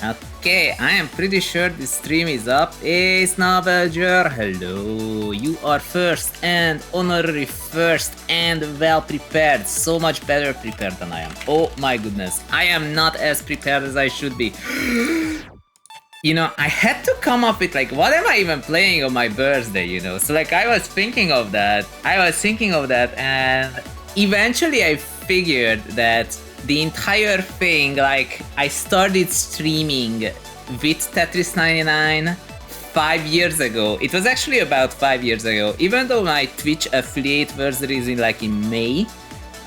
Okay, I am pretty sure this stream is up. Hey, Snobberger, hello. You are first and honorary first and well prepared. So much better prepared than I am. Oh my goodness. I am not as prepared as I should be. You know, I had to come up with like, what am I even playing on my birthday, you know? So like, I was thinking of that, and eventually I figured that the entire thing, like, I started streaming with Tetris 99 5 years ago. It was actually about 5 years ago. Even though my Twitch affiliate anniversary is in May,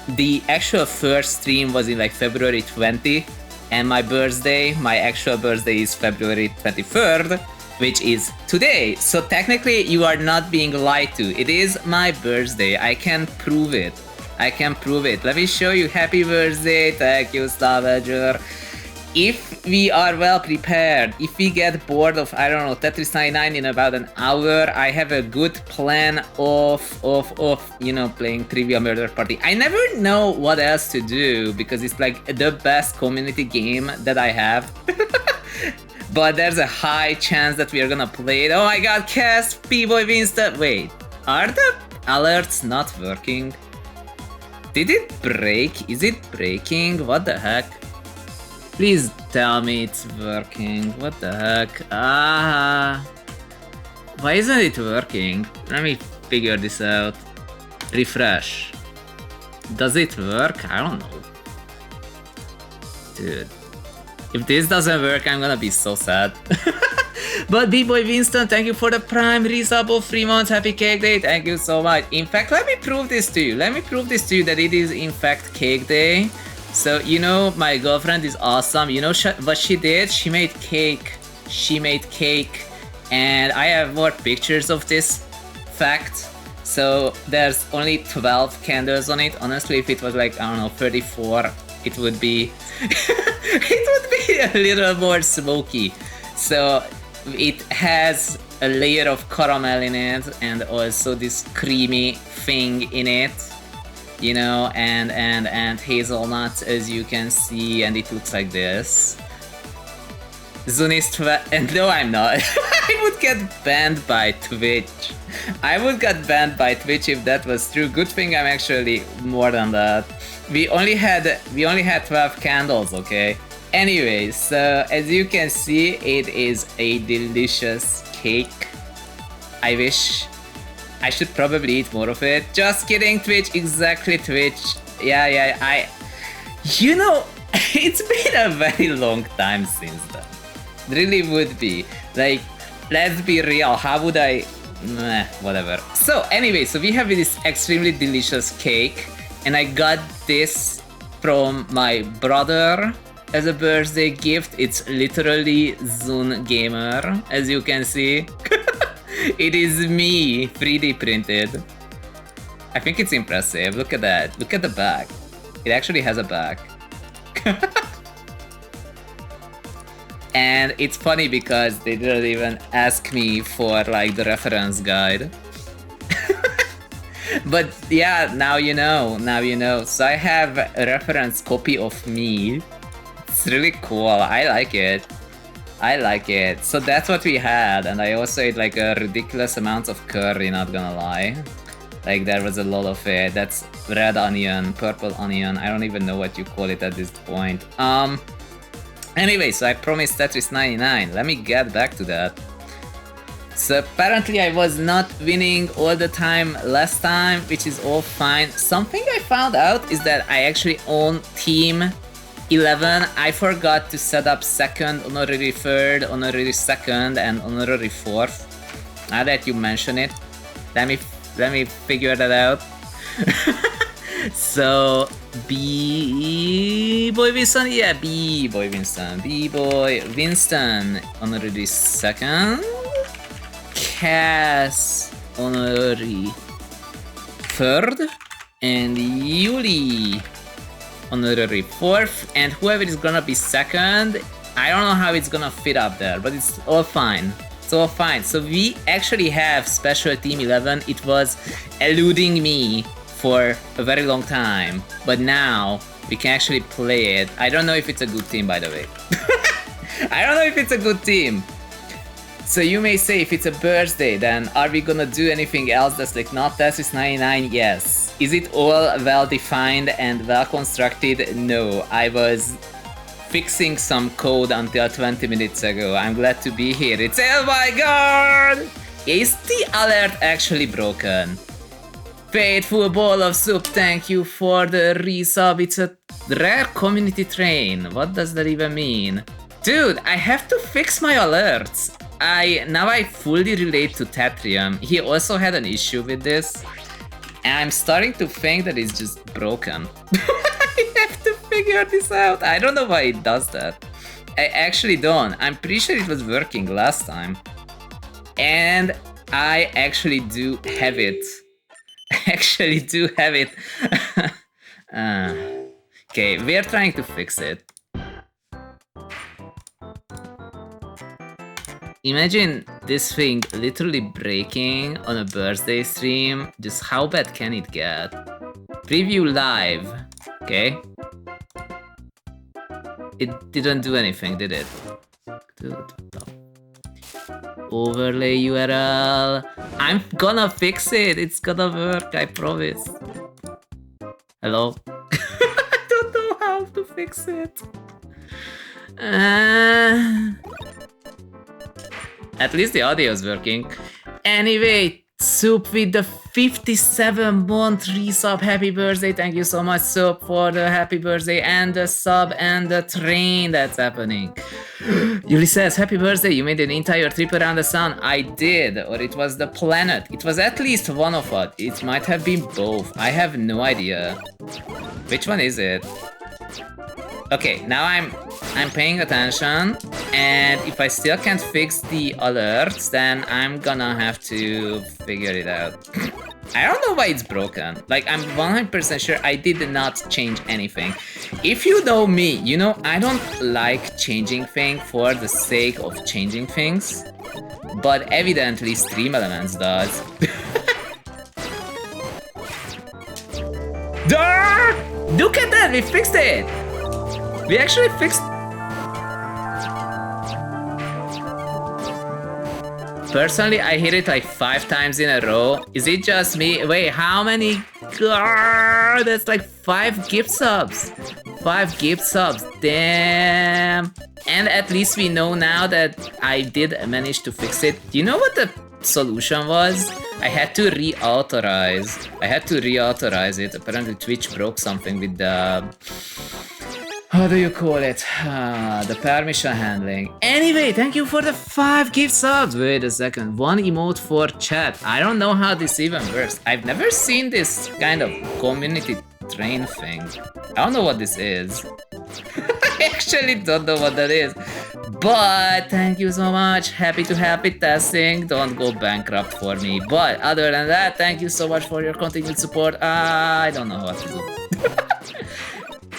the actual first stream was in like February 20, and my actual birthday is February 23rd, which is today. So technically you are not being lied to. It is my birthday. I can prove it. Let me show you. Happy birthday. Thank you, Stavager. If we are well prepared, if we get bored of, I don't know, Tetris 99 in about an hour, I have a good plan of you know, playing Trivia Murder Party. I never know what else to do because it's like the best community game that I have. But there's a high chance that we are gonna play it. Oh my god, cast B-Boy Winston. Wait, are the alerts not working? Did it break? Is it breaking? What the heck? Please tell me it's working. What the heck? Why isn't it working? Let me figure this out. Refresh. Does it work? I don't know. Dude. If this doesn't work, I'm gonna be so sad. But B-Boy Winston, thank you for the Prime resub of 3 months. Happy Cake Day. Thank you so much. In fact, let me prove this to you. That it is in fact Cake Day. So, you know, my girlfriend is awesome. You know what she did? She made cake. And I have more pictures of this fact. So there's only 12 candles on it. Honestly, if it was like, I don't know, 34, it would be a little more smoky. So it has a layer of caramel in it and also this creamy thing in it, you know, and hazelnuts, as you can see, and it looks like this. Zun is and no, I'm not. I would get banned by Twitch. If that was true. Good thing I'm actually more than that. We only had 12 candles, okay? Anyways, so as you can see, it is a delicious cake. I wish I should probably eat more of it. Just kidding, Twitch. Exactly, Twitch. Yeah. You know, it's been a very long time since then. Really would be. Like, let's be real. How would I... Meh, whatever. So, anyway, so we have this extremely delicious cake. And I got this from my brother as a birthday gift. It's literally zhunGamer, as you can see. It is me, 3D printed. I think it's impressive. Look at that. Look at the back. It actually has a back. And it's funny because they didn't even ask me for like the reference guide. But yeah, now you know. So I have a reference copy of me. It's really cool. I like it. So that's what we had, and I also ate like a ridiculous amount of curry, not gonna lie. Like there was a lot of it. That's red onion, purple onion, I don't even know what you call it at this point. Anyway, so I promised Tetris 99. Let me get back to that. So apparently I was not winning all the time last time, which is all fine. Something I found out is that I actually own Team 11. I forgot to set up second, honorary third, honorary second, and honorary fourth. Now that you mention it, let me figure that out. So B-Boy Winston, yeah, B-Boy Winston, honorary second. Cass, honorary third, and Yuli, honorary fourth, and whoever is gonna be second, I don't know how it's gonna fit up there, but it's all fine. So we actually have special Team 11. It was eluding me for a very long time, but now we can actually play it. I don't know if it's a good team, by the way. I don't know if it's a good team. So you may say, if it's a birthday, then are we gonna do anything else that's like not Tetris 99? Yes. Is it all well defined and well constructed? No. I was fixing some code until 20 minutes ago. I'm glad to be here. It's, oh my god! Is the alert actually broken? Faithful bowl of soup, thank you for the resub. It's a rare community train. What does that even mean? Dude, I have to fix my alerts. Now I fully relate to Tetrium. He also had an issue with this. And I'm starting to think that it's just broken. I have to figure this out. I don't know why it does that. I actually don't. I'm pretty sure it was working last time. And I actually do have it. Okay, we're trying to fix it. Imagine this thing literally breaking on a birthday stream. Just how bad can it get? Preview live. Okay. It didn't do anything, did it? Dude, overlay URL. I'm gonna fix it. It's gonna work, I promise. Hello? I don't know how to fix it. At least the audio is working. Anyway, Soup with the 57-month resub. Happy birthday. Thank you so much, Soup, for the happy birthday and the sub and the train that's happening. Yuli says, happy birthday. You made an entire trip around the sun. I did, or it was the planet. It was at least one of us. It might have been both. I have no idea. Which one is it? Okay, now I'm paying attention, and if I still can't fix the alerts, then I'm gonna have to figure it out. I don't know why it's broken. Like, I'm 100% sure I did not change anything. If you know me, you know I don't like changing things for the sake of changing things, but evidently Stream Elements does. Look at that, we fixed it! We actually fixed... Personally, I hit it like 5 times in a row. Is it just me? Wait, how many? That's like 5 gift subs. 5 gift subs, damn. And at least we know now that I did manage to fix it. Do you know what the solution was? I had to reauthorize. It. Apparently Twitch broke something with the... How do you call it? The permission handling. Anyway, thank you for the 5 gift subs. Wait a second. 1 emote for chat. I don't know how this even works. I've never seen this kind of community train thing. I don't know what this is. I actually don't know what that is. But thank you so much. Happy testing. Don't go bankrupt for me. But other than that, thank you so much for your continued support. I don't know what to do.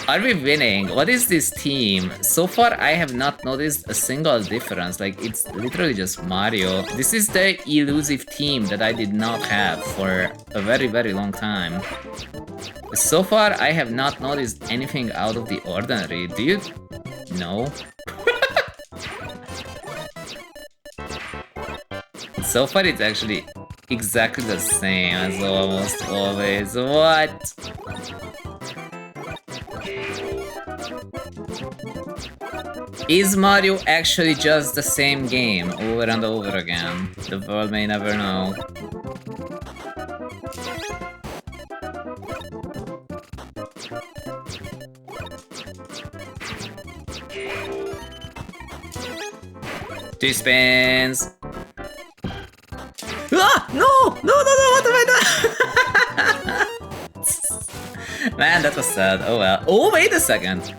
Are we winning? What is this team? So far, I have not noticed a single difference. Like, it's literally just Mario. This is the elusive team that I did not have for a very, very long time. So far, I have not noticed anything out of the ordinary. Do you know? So far, it's actually exactly the same as almost always. What? Is Mario actually just the same game over and over again? The world may never know. Two spins. Ah! No! No, what have I done? Man, that was sad. Oh well. Oh, wait a second.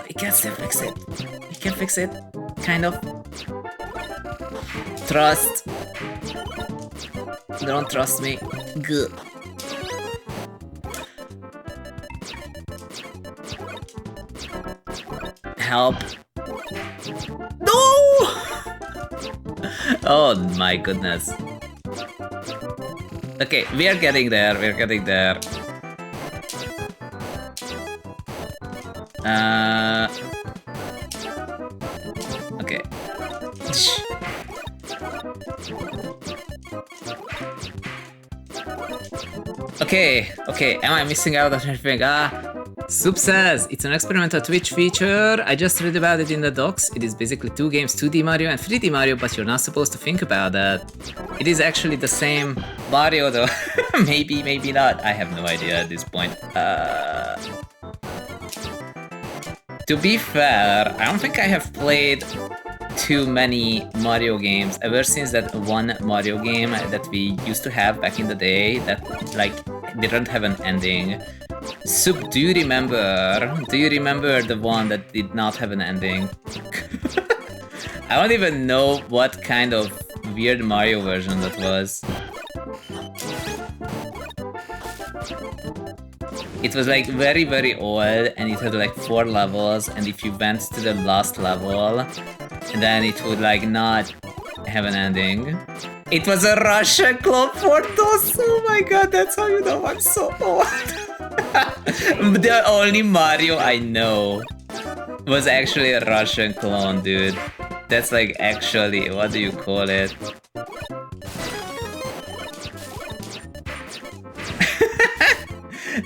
We can still fix it. We can fix it. Kind of. Trust. Don't trust me. Good. Help. No! Oh my goodness. Okay, we are getting there. Okay. Okay, am I missing out on anything? Soup says, it's an experimental Twitch feature. I just read about it in the docs. It is basically 2 games, 2D Mario and 3D Mario, but you're not supposed to think about that. It is actually the same Mario though. Maybe, maybe not. I have no idea at this point. To be fair, I don't think I have played too many Mario games ever since that one Mario game that we used to have back in the day that like didn't have an ending. Soup, do you remember? Do you remember the one that did not have an ending? I don't even know what kind of weird Mario version that was. It was like very old and it had like 4 levels, and if you went to the last level, then it would like not have an ending. It was a Russian clone for DOS. Oh my god, that's how you know I'm so old. The only Mario I know was actually a Russian clone, dude. That's like actually, what do you call it?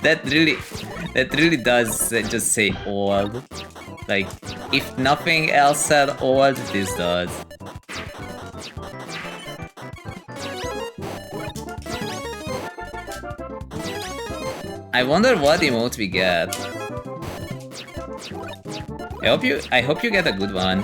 That really does just say old. Like, if nothing else said old, this does. I wonder what emote we get. I hope you get a good one.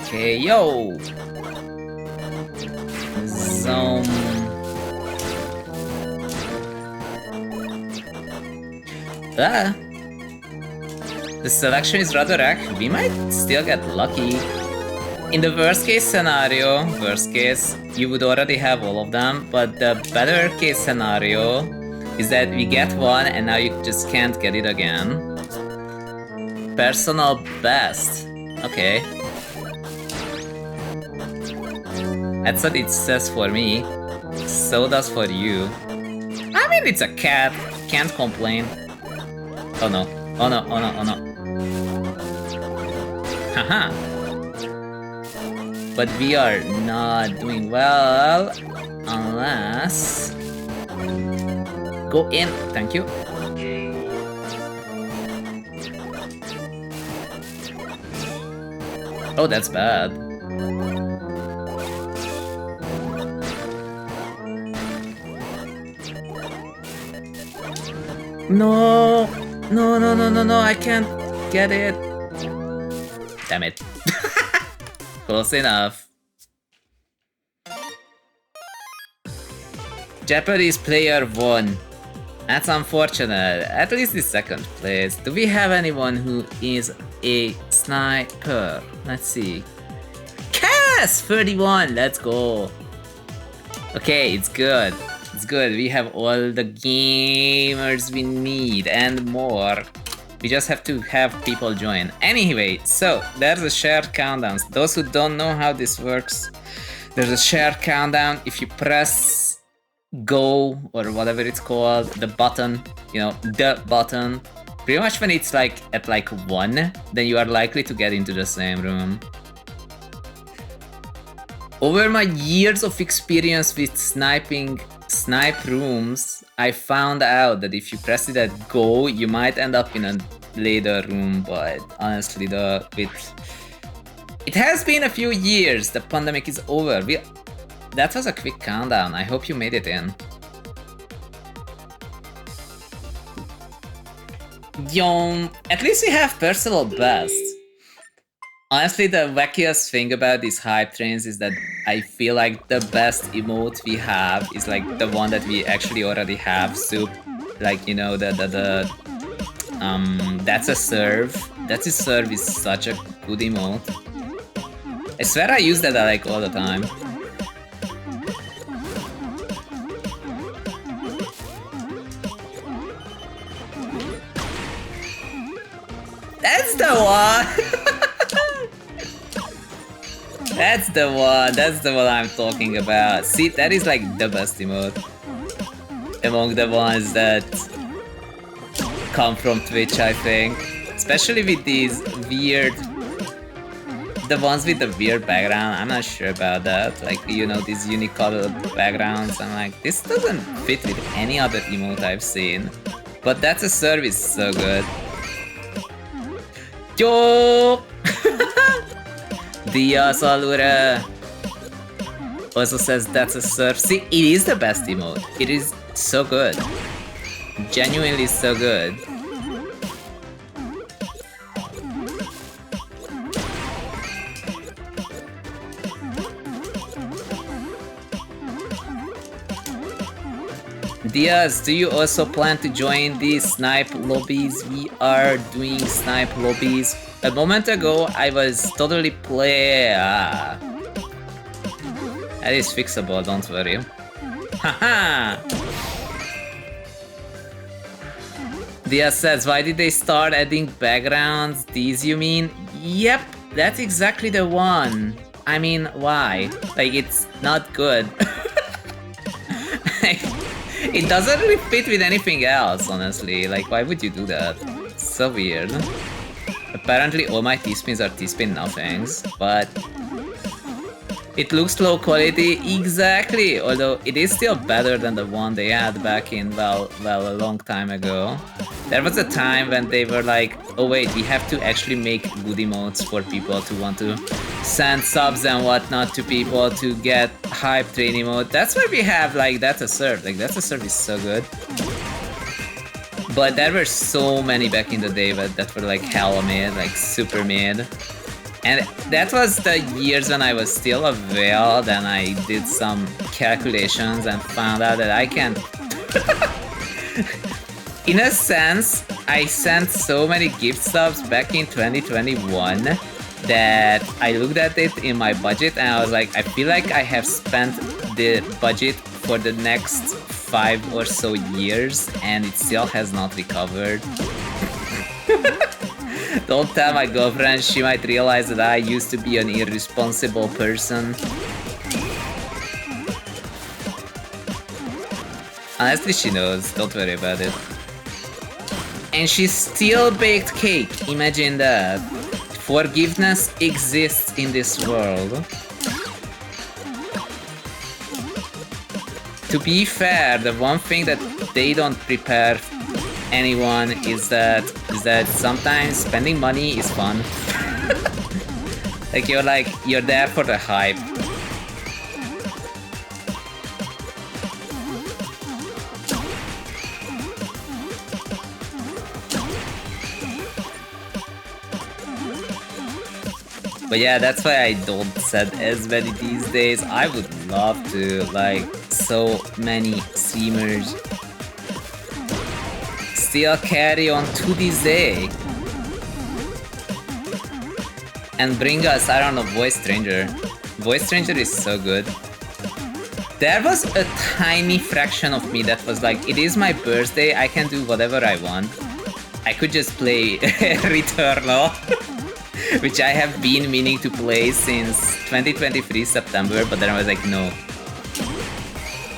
Okay, yo! The selection is rather wreck. We might still get lucky. In the worst case scenario, you would already have all of them, but the better case scenario is that we get one and now you just can't get it again. Personal best. Okay. That's what it says for me. So does for you. I mean, it's a cat. Can't complain. Oh no. Oh no, oh no, oh no. Haha. But we are not doing well unless... Go in, thank you. Oh, that's bad. No! No, no, no, no, no, I can't get it. Damn it. Close enough. Japanese player won. That's unfortunate. At least the second place. Do we have anyone who is a sniper? Let's see. Cass! 31! Let's go. Okay, it's good. It's good. We have all the gamers we need and more. We just have to have people join. Anyway, so there's a shared countdown. Those who don't know how this works, there's a shared countdown. If you press go or whatever it's called, the button, you know, the button, pretty much when it's like at like 1, then you are likely to get into the same room. Over my years of experience with sniping snipe rooms, I found out that if you press it at go, you might end up in a later room, but honestly it has been a few years, the pandemic is over. That was a quick countdown, I hope you made it in. Yo, at least we have personal best. Honestly, the wackiest thing about these hype trains is that I feel like the best emote we have is like the one that we actually already have. Soup, like, you know, that's a serve. That's a serve is such a good emote. I swear I use that like all the time. That's the one I'm talking about. See, that is like the best emote among the ones that come from Twitch, I think. Especially with these weird... The ones with the weird background, I'm not sure about that. Like, you know, these unique colored backgrounds. I'm like, this doesn't fit with any other emote I've seen. But that's a service so good. Yo! Diaz Alura also says that's a surf. See, it is the best emote. It is so good. Genuinely so good. Diaz, do you also plan to join the SNIPE lobbies? We are doing SNIPE lobbies. A moment ago, I was totally That is fixable, don't worry. Haha! Diaz says, why did they start adding backgrounds? These you mean? Yep, that's exactly the one. I mean, why? Like, it's not good. It doesn't really fit with anything else, honestly. Like, why would you do that? It's so weird. Apparently all my T-spins are T-spin nothings, but it looks low quality, exactly, although it is still better than the one they had back in, well, a long time ago. There was a time when they were like, oh wait, we have to actually make good emotes for people to want to send subs and whatnot to people to get hype train emote. That's why we have, like, that's a serve. Like, that's a serve is so good. But there were so many back in the day that were like hella mid, like super mid. And that was the years when I was still a veiled and I did some calculations and found out that I can't... In a sense, I sent so many gift subs back in 2021 that I looked at it in my budget and I was like, I feel like I have spent the budget for the next 5 or so years and it still has not recovered. Don't tell my girlfriend, she might realize that I used to be an irresponsible person. Honestly, she knows, don't worry about it. And she still baked cake, imagine that. Forgiveness exists in this world. To be fair, the one thing that they don't prepare anyone is that sometimes spending money is fun. Like you're there for the hype. But yeah, that's why I don't set as many these days. I would love to, like, so many streamers still carry on to this day and bring us, I don't know, Voice Stranger. Voice Stranger is so good. There was a tiny fraction of me that was like, it is my birthday, I can do whatever I want. I could just play Returnal. Which I have been meaning to play since 2023 September, but then I was like, no.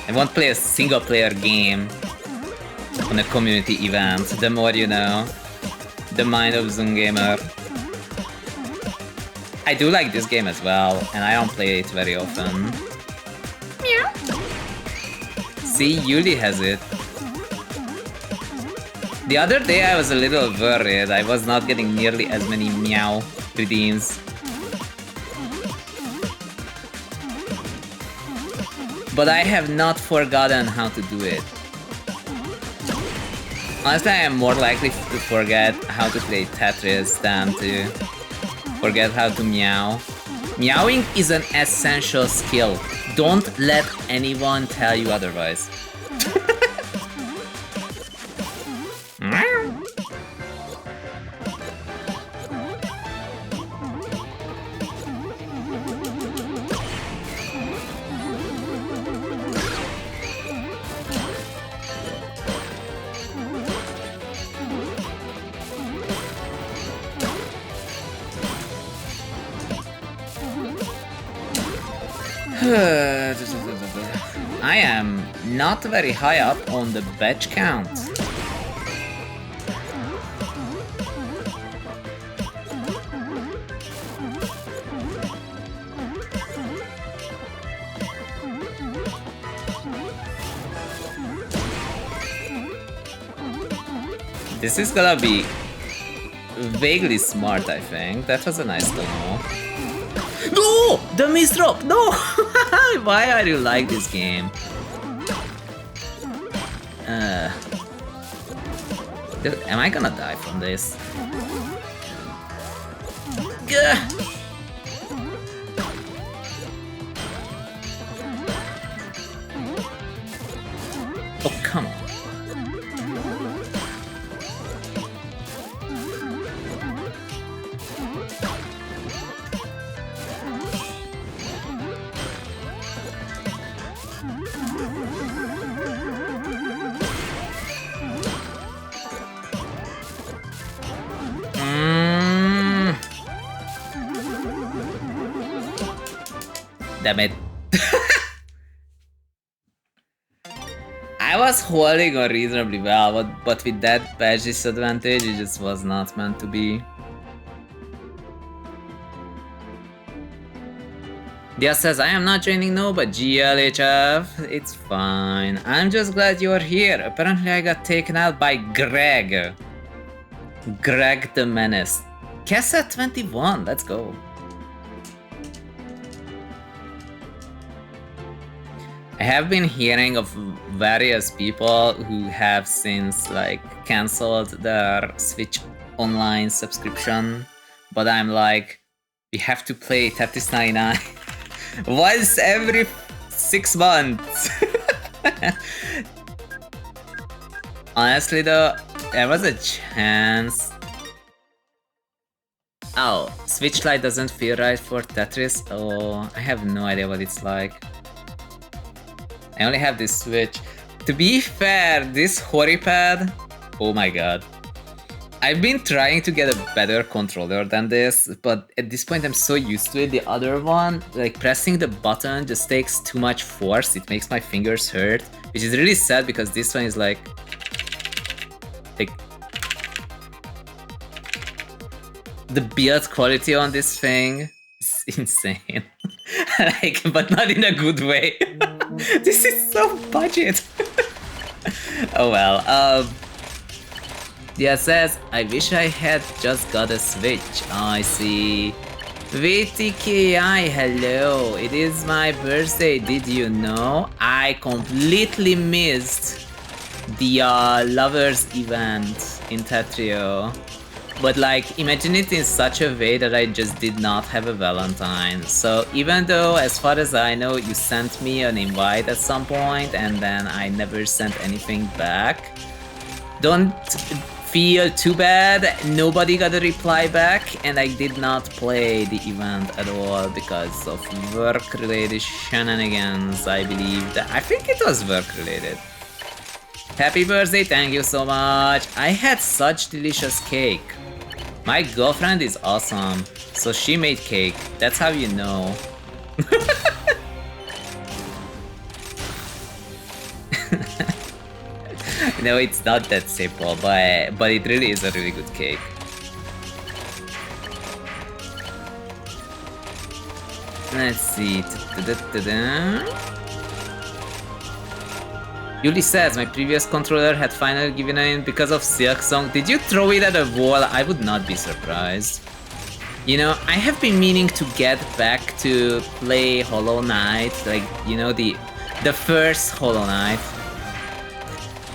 I won't play a single player game on a community event. The more you know. The mind of zhunGamer. I do like this game as well, and I don't play it very often. Meow. See, Yuli has it. The other day I was a little worried. I was not getting nearly as many meow redeems. But I have not forgotten how to do it. Honestly, I am more likely to forget how to play Tetris than to forget how to meow. Meowing is an essential skill. Don't let anyone tell you otherwise. I am not very high up on the batch count. This is gonna be vaguely smart, I think. That was a nice demo. No! The misdrop! No! Why are you like this game? Dude, am I gonna die from this? Gah! Oh, come on. Damn it. I was holding on reasonably well, but with that badge disadvantage, it just was not meant to be. Dia says, I am not joining no, but GLHF, it's fine. I'm just glad you're here. Apparently I got taken out by Greg. Greg the Menace. Cassette 21, let's go. I have been hearing of various people who have since like cancelled their Switch Online subscription, but I'm like, we have to play Tetris 99 once every 6 months. Honestly though, there was a chance. Oh, Switch Lite doesn't feel right for Tetris? Oh, I have no idea what it's like. I only have this Switch. To be fair, this Horipad, oh my god. I've been trying to get a better controller than this, but at this point I'm so used to it. The other one, like pressing the button just takes too much force. It makes my fingers hurt, which is really sad because this one is like the build quality on this thing is insane. Like, but not in a good way. This is so budget. Oh well. Dia says, I wish I had just got a Switch. Oh, I see. VTKI, hello. It is my birthday, did you know? I completely missed the Lovers event in Tetrio. But like, imagine it in such a way that I just did not have a Valentine. So even though, as far as I know, you sent me an invite at some point and then I never sent anything back, don't feel too bad. Nobody got a reply back and I did not play the event at all because of work-related shenanigans, I believe. I think it was work-related. Happy birthday, thank you so much. I had such delicious cake. My girlfriend is awesome, so she made cake. That's how you know. No, it's not that simple, but it really is a really good cake. Let's see. Yuli says, my previous controller had finally given in because of Silk Song. Did you throw it at a wall? I would not be surprised. You know, I have been meaning to get back to play Hollow Knight, like, you know, the first Hollow Knight.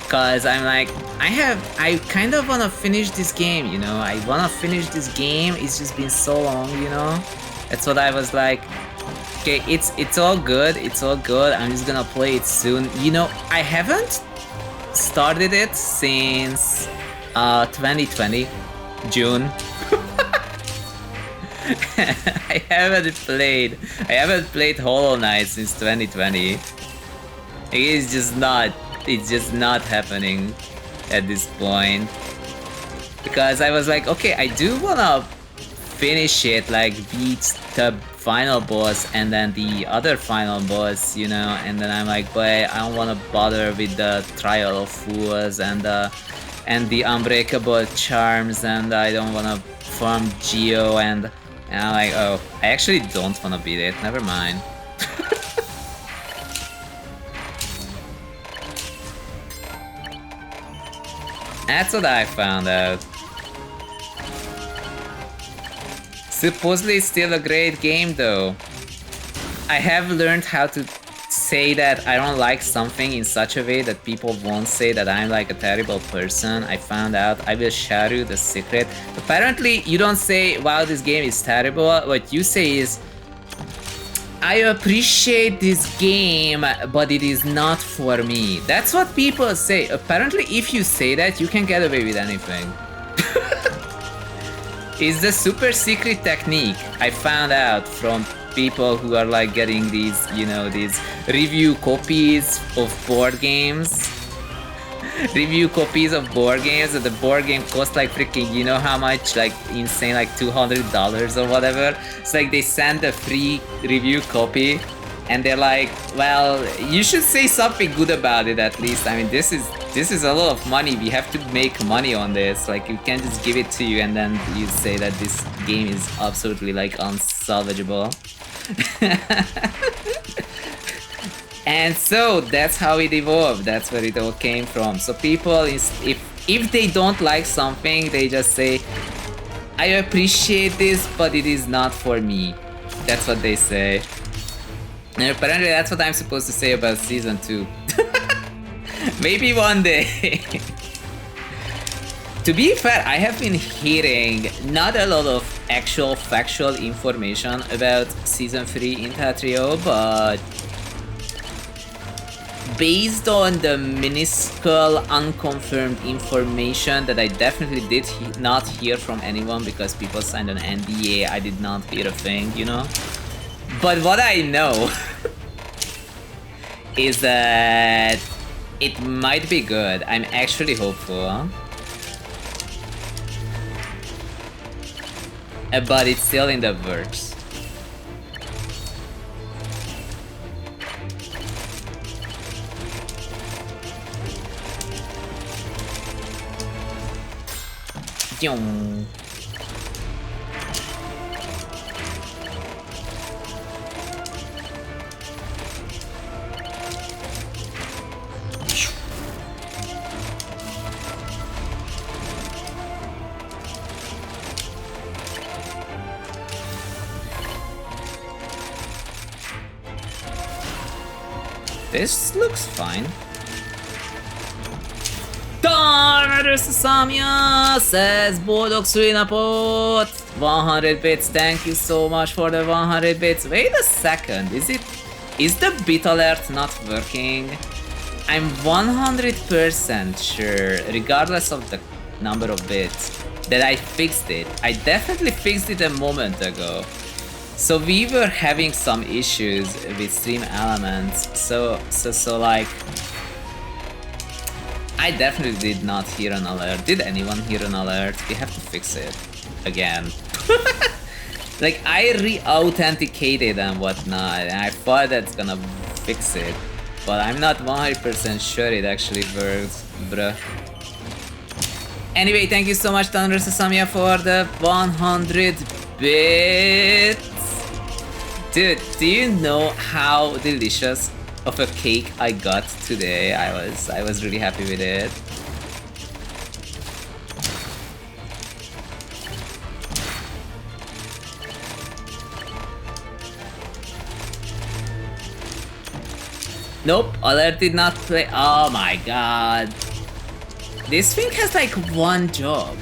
Cause I'm like, I kind of wanna finish this game, you know? I wanna finish this game, it's just been so long, you know? That's what I was like. Okay, it's all good, I'm just gonna play it soon. You know, I haven't started it since 2020, June. I haven't played Hollow Knight since 2020. It's just not happening at this point. Because I was like, okay, I do wanna finish it, like beat the final boss and then the other final boss, you know, and then I'm like, boy, I don't want to bother with the Trial of Fools and the Unbreakable Charms, and I don't want to farm Geo, and I'm like, oh, I actually don't want to beat it, never mind. That's what I found out. Supposedly still a great game though. I have learned how to say that I don't like something in such a way that people won't say that I'm like a terrible person. I found out. I will share you the secret. Apparently you don't say, wow, this game is terrible. What you say is, I appreciate this game, but it is not for me. That's what people say. Apparently if you say that, you can get away with anything. It's the super secret technique I found out from people who are like getting these, you know, these review copies of board games. Review copies of board games, and the board game costs like freaking, you know how much, like insane, like $200 or whatever. It's like they send a free review copy and they're like, well, you should say something good about it at least. I mean, this is a lot of money. We have to make money on this. Like, you can't just give it to you and then you say that this game is absolutely like unsalvageable. And so that's how it evolved. That's where it all came from. So people, if they don't like something, they just say, I appreciate this, but it is not for me. That's what they say. And apparently that's what I'm supposed to say about Season 2. Maybe one day. To be fair, I have been hearing not a lot of actual factual information about Season 3 in TETRIS, but based on the minuscule unconfirmed information that I definitely did not hear from anyone because people signed an NDA, I did not hear a thing, you know? But what I know is that it might be good. I'm actually hopeful. But it's still in the works. This looks fine. Darmerősz Samya says boldog szülinapot! 100 bits, thank you so much for the 100 bits. Wait a second, is the bit alert not working? I'm 100% sure, regardless of the number of bits, that I fixed it. I definitely fixed it a moment ago. So we were having some issues with stream elements, so like, I definitely did not hear an alert. Did anyone hear an alert? We have to fix it again. Like, I re-authenticated and whatnot, and I thought that's gonna fix it, but I'm not 100% sure it actually works, bruh. Anyway, thank you so much, Thunder Samya, for the 100 bits. Dude, do you know how delicious of a cake I got today? I was really happy with it. Nope, alert did not play. Oh my god. This thing has like one job.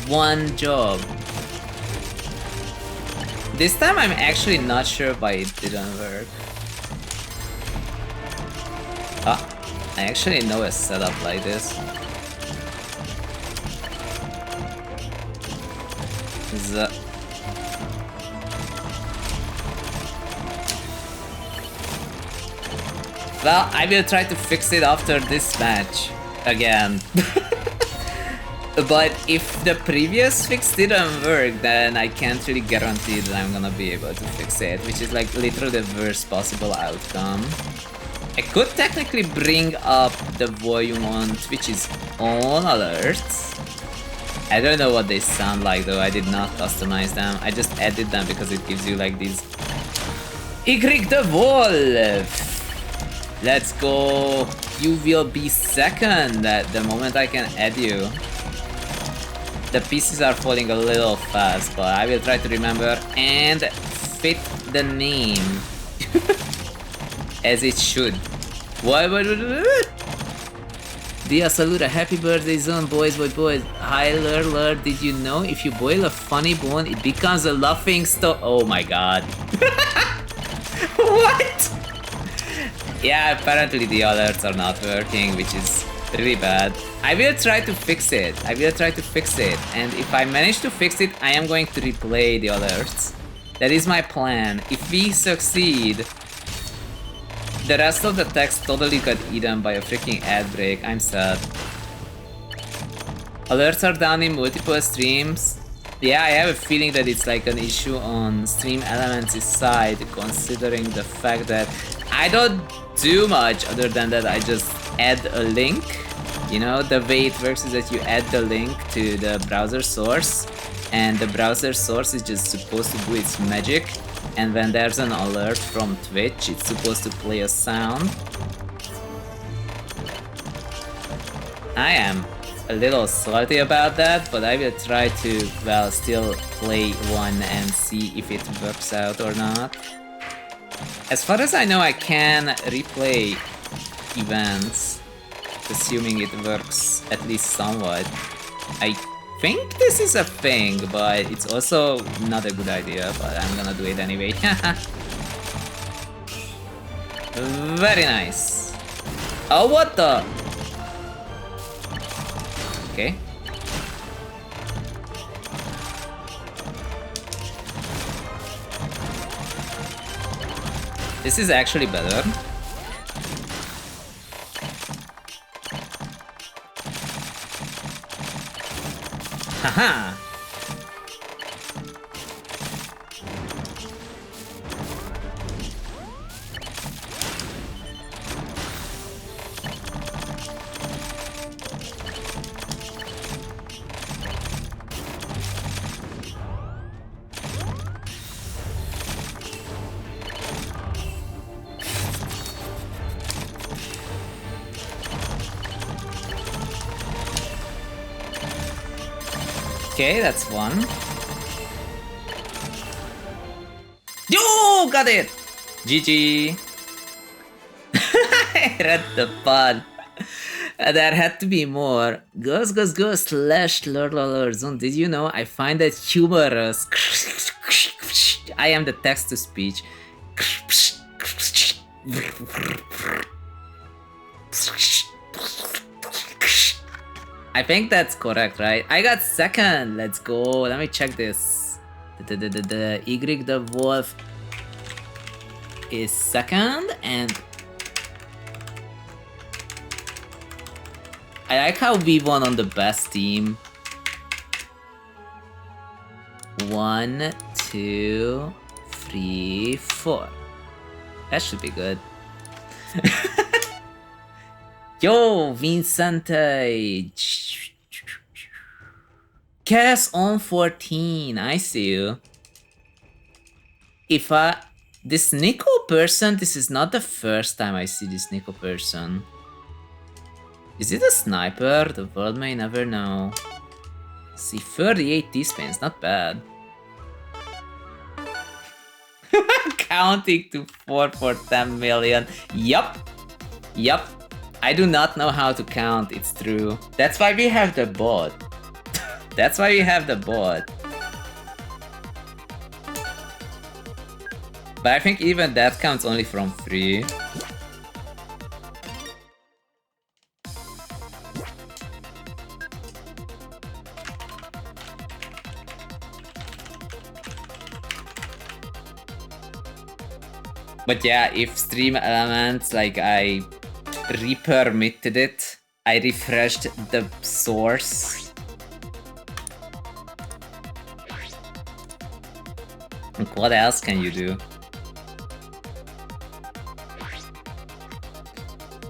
One job. This time I'm actually not sure why it didn't work. Ah, I actually know a setup like this. Well, I will try to fix it after this match again. But if the previous fix didn't work, then I can't really guarantee that I'm gonna be able to fix it, which is like literally the worst possible outcome. I could technically bring up the volume on Twitch's own alerts. I don't know what they sound like though, I did not customize them. I just added them because it gives you like these... Igrik the Wolf! Let's go! You will be second at the moment I can add you. The pieces are falling a little fast, but I will try to remember and fit the name. As it should. What? Dia Saluda, happy birthday zone, boys. Hi, Lur, did you know if you boil a funny bone, it becomes a laughing stock? Oh my god. What? Yeah, apparently the alerts are not working, which is really bad. I will try to fix it. And if I manage to fix it, I am going to replay the alerts. That is my plan. If we succeed, the rest of the text totally got eaten by a freaking ad break. I'm sad. Alerts are down in multiple streams. Yeah, I have a feeling that it's like an issue on Stream Elements' side, considering the fact that I don't do much other than that I just add a link. You know, the way it works is that you add the link to the browser source, and the browser source is just supposed to do its magic, and when there's an alert from Twitch, it's supposed to play a sound. I am a little salty about that, but I will try to, well, still play one and see if it works out or not. As far as I know, I can replay events, assuming it works at least somewhat. I think this is a thing, but it's also not a good idea, but I'm gonna do it anyway. Very nice. Oh, what the? Okay. This is actually better. Haha! Okay, that's one. Yo, got it! GG! I read the pod. There had to be more. Ghost slash lord zone. Did you know? I find that humorous. I am the text to speech. I think that's correct, right? I got second. Let's go. Let me check this. The Y the Wolf is second, and I like how we won on the best team. 1, 2, 3, 4. That should be good. Yo, Vincente! Cass on 14, I see you. If this Nico person, this is not the first time I see this Nico person. Is it a sniper? The world may never know. See, 38 T-spins, not bad. Counting to 4 for 10 million. Yup. I do not know how to count, it's true. That's why we have the bot. That's why we have the bot. But I think even that counts only from 3. But yeah, if Stream Elements, like I re-permitted it, I refreshed the source, What else can you do?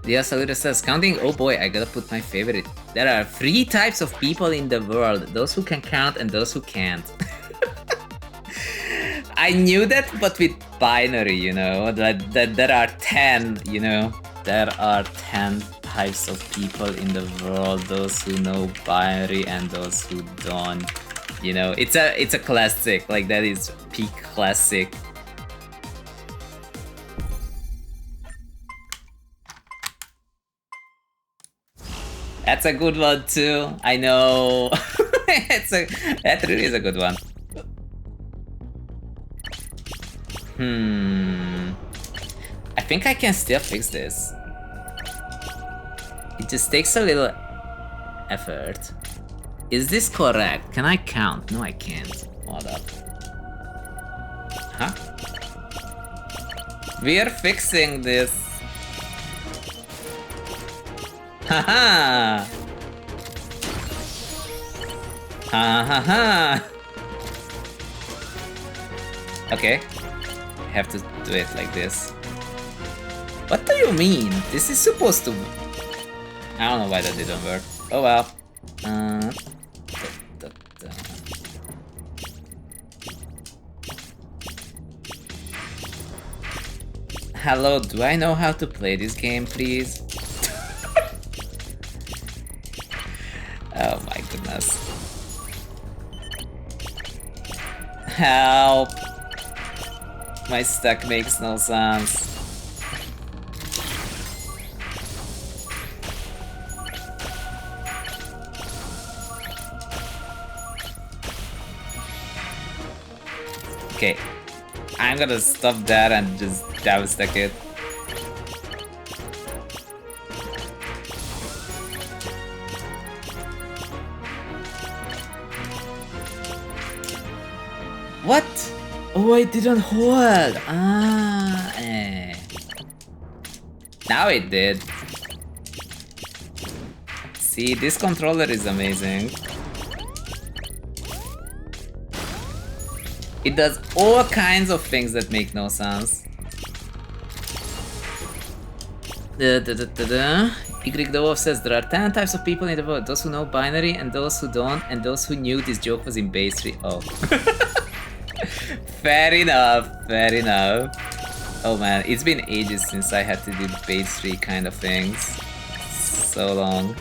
Dia Saluda says, counting, oh boy, I gotta put my favorite. There are 3 types of people in the world, those who can count and those who can't. I knew that, but with binary, you know, that there are 10, you know, there are 10 types of people in the world, those who know binary and those who don't. You know, it's a classic, like that is peak classic. That's a good one too. I know. That really is a good one. I think I can still fix this. It just takes a little effort. Is this correct? Can I count? No, I can't. Hold up. Huh? We are fixing this. Haha! Ha ha ha! Okay. I have to do it like this. What do you mean? This is supposed to... I don't know why that didn't work. Oh well. Hello, do I know how to play this game, please? Oh my goodness. Help! My stack makes no sense. Okay, I'm gonna stop that and just double stack it. What? Oh, I didn't hold. Ah, eh. Now it did. See, this controller is amazing. It does all kinds of things that make no sense. Y says there are 10 types of people in the world. Those who know binary and those who don't, and those who knew this joke was in base 3. Oh. Fair enough, fair enough. Oh man, it's been ages since I had to do base 3 kind of things. So long.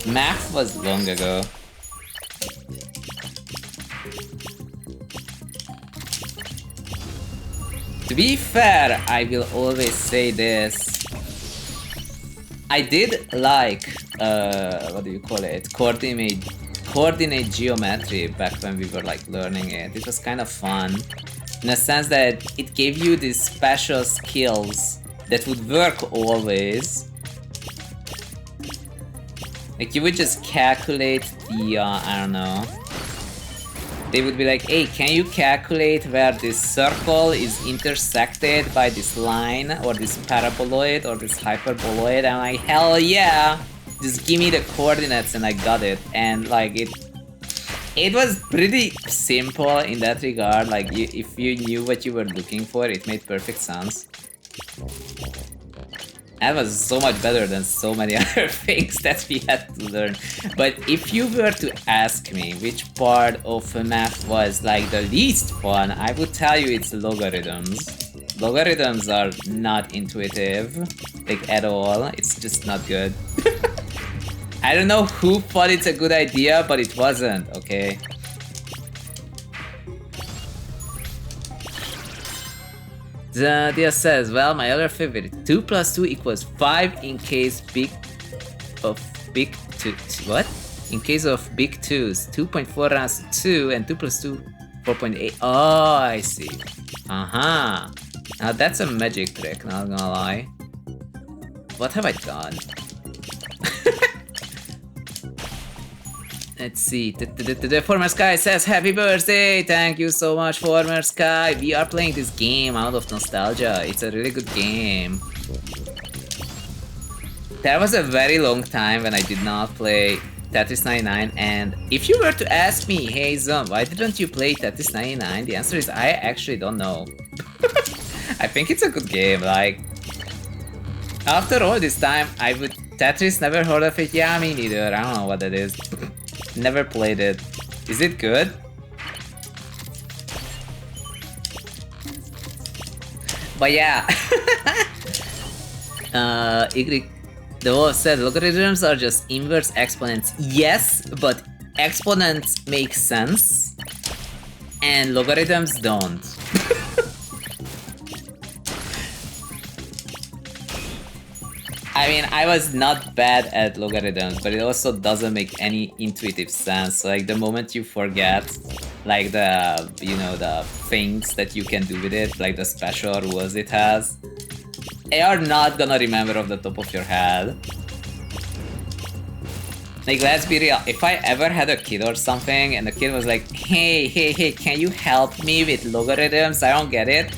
Math was long ago. To be fair, I will always say this. I did like, what do you call it? Coordinate geometry back when we were like learning it. It was kind of fun in a sense that it gave you these special skills that would work always. Like you would just calculate the, I don't know. They would be like, hey, can you calculate where this circle is intersected by this line or this paraboloid or this hyperboloid? I'm like, hell yeah! Just give me the coordinates and I got it. And like it was pretty simple in that regard. Like if you knew what you were looking for, it made perfect sense. That was so much better than so many other things that we had to learn. But if you were to ask me which part of math was like the least fun, I would tell you it's logarithms. Logarithms are not intuitive, like at all. It's just not good. I don't know who thought it's a good idea, but it wasn't, okay? Dia says, well, my other favorite, 2 plus 2 equals 5 in case big 2, what? In case of big 2s, 2.4 rounds to 2 and 2 plus 2, 4.8. Oh, I see. Uh-huh. Now that's a magic trick, not gonna lie. What have I done? Let's see. The Former Sky says, happy birthday! Thank you so much, Former Sky. We are playing this game out of nostalgia. It's a really good game. There was a very long time when I did not play Tetris 99, and if you were to ask me, hey Zom, why didn't you play Tetris 99? The answer is I actually don't know. I think it's a good game, like... After all this time, I would... Tetris, never heard of it? Yeah, me neither, I don't know what that is. Never played it. Is it good? But yeah... The wolf said logarithms are just inverse exponents. Yes, but exponents make sense and logarithms don't. I mean, I was not bad at logarithms, but it also doesn't make any intuitive sense. Like the moment you forget like the, you know, the things that you can do with it, like the special rules it has, you are not gonna remember off the top of your head. Like, let's be real, if I ever had a kid or something and the kid was like, hey, can you help me with logarithms? I don't get it.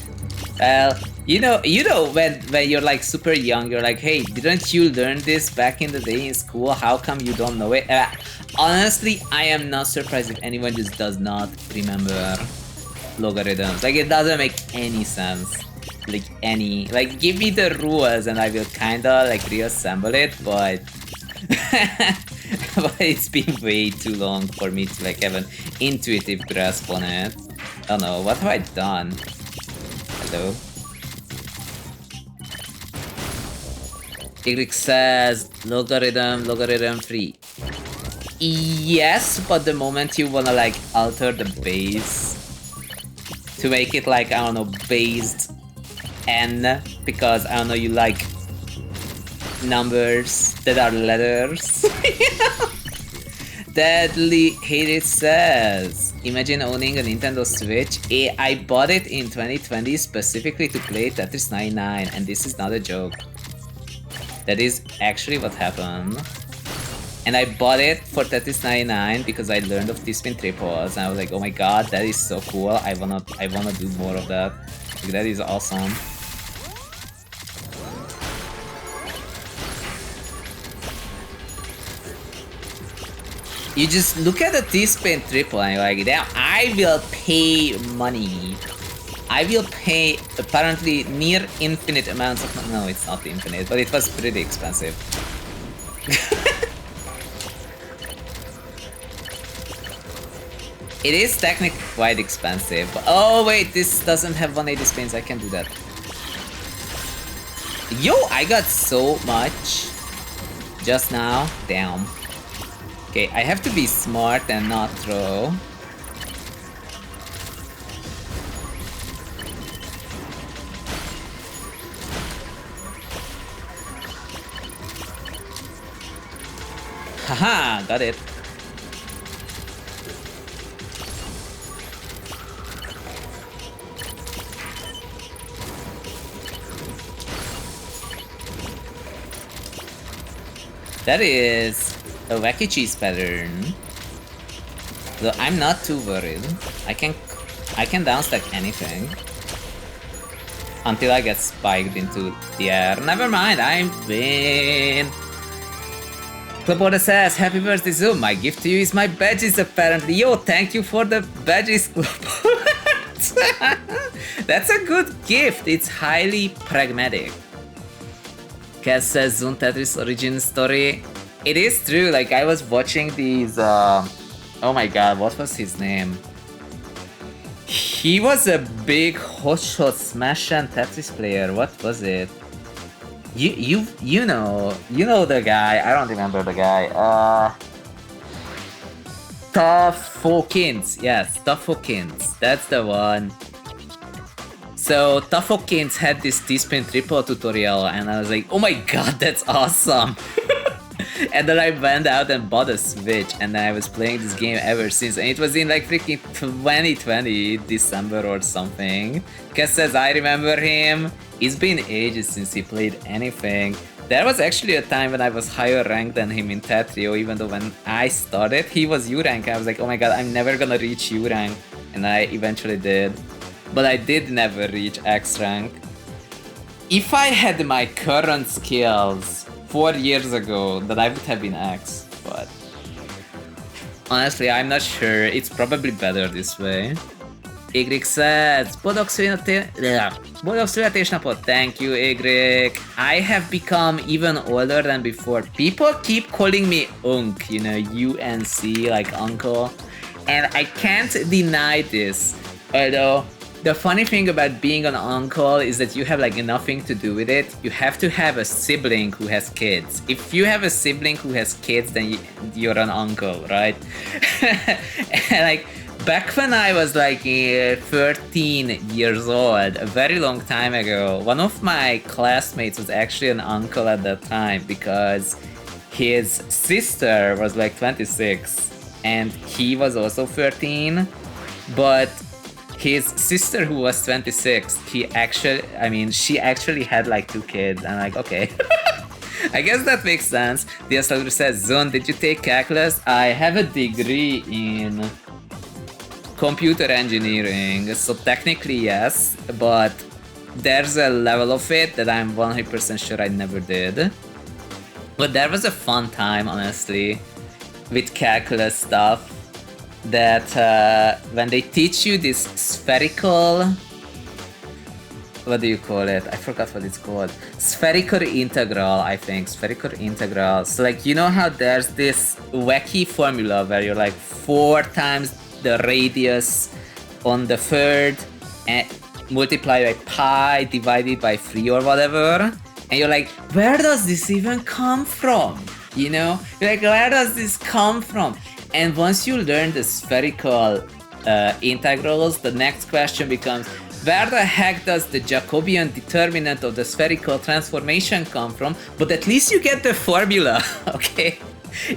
Well, you know when you're like super young, you're like, hey, didn't you learn this back in the day in school? How come you don't know it? Honestly, I am not surprised if anyone just does not remember logarithms. Like, it doesn't make any sense. Like, give me the rules and I will kinda like reassemble it, but but it's been way too long for me to like have an intuitive grasp on it. Oh no, what have I done? Hello? Y says logarithm free. Yes, but the moment you wanna like alter the base to make it like, I don't know, based N, because I don't know, you like numbers that are letters. Deadly Hated says, imagine owning a Nintendo Switch. I bought it in 2020 specifically to play Tetris 99, and this is not a joke. That is actually what happened. And I bought it for Tetris 99 because I learned of T-spin triples, and I was like, oh my god, that is so cool. I wanna do more of that. Like, that is awesome. You just look at the T-spin triple and you're like, damn, I will pay money. I will pay apparently near infinite amounts of money. No, it's not infinite, but it was pretty expensive. It is technically quite expensive. But oh wait, this doesn't have 180 spins, I can do that. Yo, I got so much just now. Damn. Okay, I have to be smart and not throw. Haha, got it. That is a wacky cheese pattern. Though I'm not too worried. I can downstack anything until I get spiked into the air. Never mind, I'm win. Clubboarder says, happy birthday Zoom. My gift to you is my badges apparently. Yo, thank you for the badges, Clubboard. That's a good gift. It's highly pragmatic. Cass says Zoom Tetris origin story. It is true, like I was watching these, oh my god, what was his name? He was a big hotshot Smash and Tetris player, what was it? You know the guy, I don't remember the guy, Tough yes, Tough that's the one. So Tough had this T-spin triple tutorial and I was like, oh my god, that's awesome! And then I went out and bought a Switch and then I was playing this game ever since, and it was in like freaking 2020, December or something. Cass says, I remember him. It's been ages since he played anything. There was actually a time when I was higher ranked than him in Tetrio, even though when I started he was U rank. I was like, oh my god, I'm never gonna reach U rank, and I eventually did. But I did never reach X rank. If I had my current skills 4 years ago, then I would have been X, but Honestly, I'm not sure. It's probably better this way. Y says, boldog születésnapot. Thank you, Y. I have become even older than before. People keep calling me Unk, you know, UNC, like uncle. And I can't deny this. Although, the funny thing about being an uncle is that you have like nothing to do with it. You have to have a sibling who has kids. If you have a sibling who has kids, then you're an uncle, right? And like, back when I was like 13 years old, a very long time ago, one of my classmates was actually an uncle at that time because his sister was like 26 and he was also 13, but his sister who was 26, she actually had like 2 kids. I'm like, okay. I guess that makes sense. The Salvador says, Zon, did you take calculus? I have a degree in computer engineering, so technically yes, but there's a level of it that I'm 100% sure I never did. But there was a fun time, honestly, with calculus stuff, that when they teach you this spherical, what do you call it? I forgot what it's called. Spherical integral, I think. Spherical integral. So like, you know how there's this wacky formula where you're like 4 times the radius on the third and multiply by pi divided by 3 or whatever, and you're like, where does this even come from? You know, you're like, where does this come from? And once you learn the spherical integrals, the next question becomes, where the heck does the Jacobian determinant of the spherical transformation come from? But at least you get the formula, okay?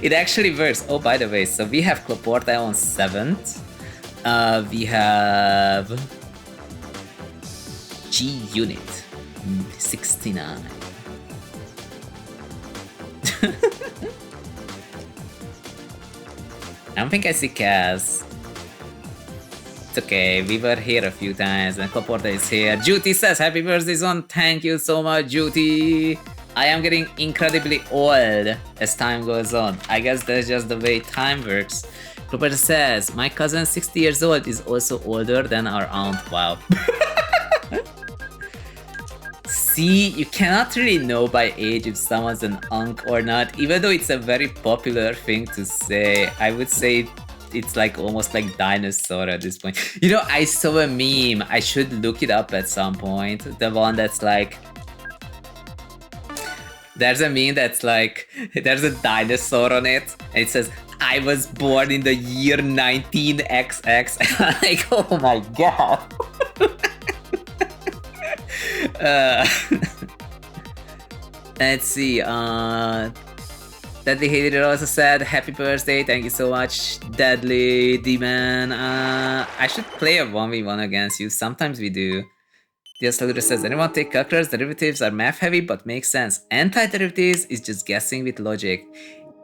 It actually works. Oh, by the way, so we have Cloporta on 7th. We have G Unit 69. I don't think I see Kaz. It's okay, we were here a few times and Cloporta is here. Juti says, happy birthday, Zon. Thank you so much, Juti. I am getting incredibly old as time goes on. I guess that's just the way time works. Cloporta says, my cousin 60 years old is also older than our aunt. Wow. See, you cannot really know by age if someone's an unk or not, even though it's a very popular thing to say. I would say it's like almost like dinosaur at this point. You know, I saw a meme. I should look it up at some point. The one that's like, there's a meme that's like, there's a dinosaur on it, and it says, I was born in the year 19XX. And I'm like, oh my god. Let's see, Deadly Hater also said, happy birthday, thank you so much, Deadly D-Man. I should play a 1v1 against you, sometimes we do. The Saluda says, anyone take calculus? Derivatives are math heavy, but makes sense. Anti-derivatives is just guessing with logic.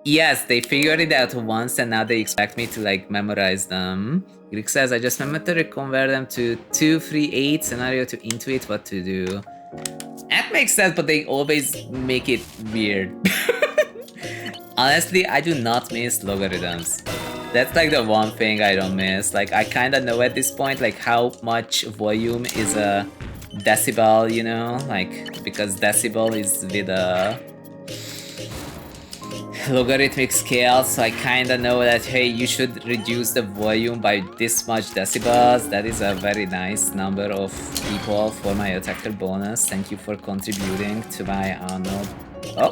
Yes, they figured it out once and now they expect me to like memorize them. Greek says, I just remember to convert them to 2, 3, 8 scenario to intuit what to do. That makes sense, but they always make it weird. Honestly, I do not miss logarithms. That's like the one thing I don't miss. Like, I kinda know at this point, like, how much volume is a decibel, you know? Like, because decibel is with a logarithmic scale, so I kinda know that, hey, you should reduce the volume by this much decibels. That is a very nice number of people for my attacker bonus. Thank you for contributing to my Arnold. Oh,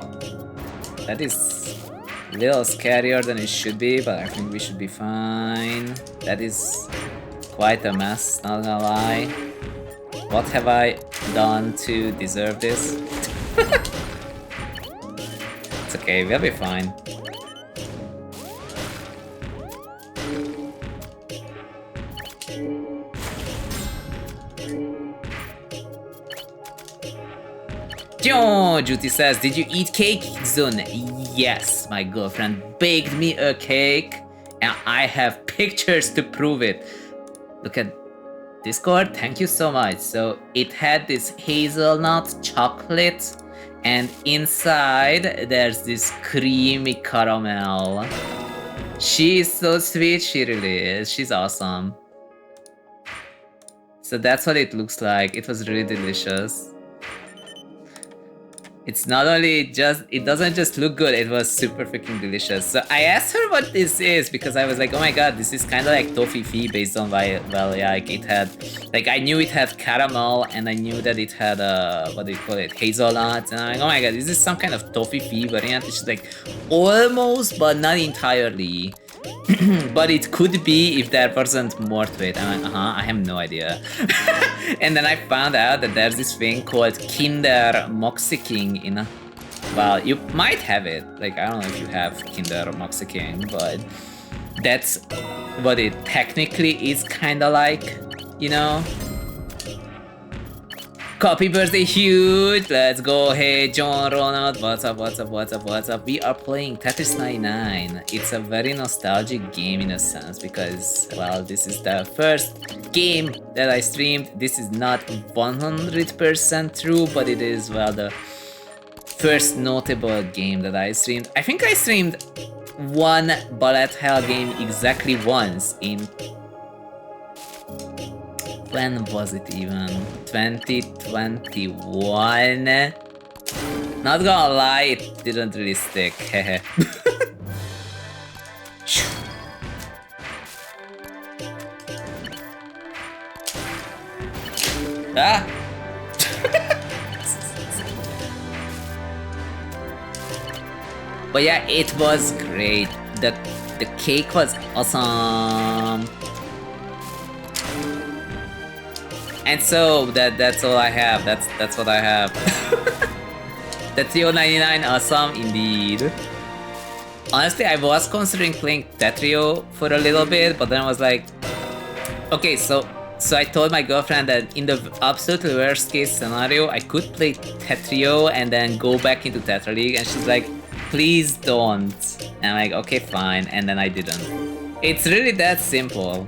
that is a little scarier than it should be, but I think we should be fine. That is quite a mess, not gonna lie. What have I done to deserve this? It's okay, we'll be fine. John Juti says, did you eat cake, Zun? Yes, my girlfriend baked me a cake and I have pictures to prove it. Look at Discord, thank you so much. So it had this hazelnut chocolate and inside there's this creamy caramel. She is so sweet, she really is. She's awesome. So that's what it looks like. It was really delicious. It's not only just, it doesn't just look good, it was super freaking delicious. So I asked her what this is because I was like, oh my god, this is kind of like toffee based on, well, yeah, like it had, like I knew it had caramel and I knew that it had, what do you call it, hazelnut. And I'm like, oh my god, is this some kind of toffee variant? It's like almost, but not entirely. But it could be if there wasn't more to it. I'm like, I have no idea. And then I found out that there's this thing called Kinder Moxie King in a... Well, you might have it. Like, I don't know if you have Kinder Moxie King, but that's what it technically is kinda like, you know? Copy birthday huge! Let's go! Hey John Ronald, what's up, what's up, what's up, what's up? We are playing Tetris 99. It's a very nostalgic game in a sense because, well, this is the first game that I streamed. This is not 100% true, but it is, well, the first notable game that I streamed. I think I streamed one Bullet Hell game exactly once in... When was it even? 2021? Not gonna lie, it didn't really stick. Ah! But yeah, it was great. The cake was awesome. And so that's all I have. That's what I have. Tetrio 99, awesome indeed. Honestly, I was considering playing Tetrio for a little bit, but then I was like, okay, so I told my girlfriend that in the absolute worst case scenario, I could play Tetrio and then go back into Tetra League, and she's like, please don't. And I'm like, okay, fine, and then I didn't. It's really that simple.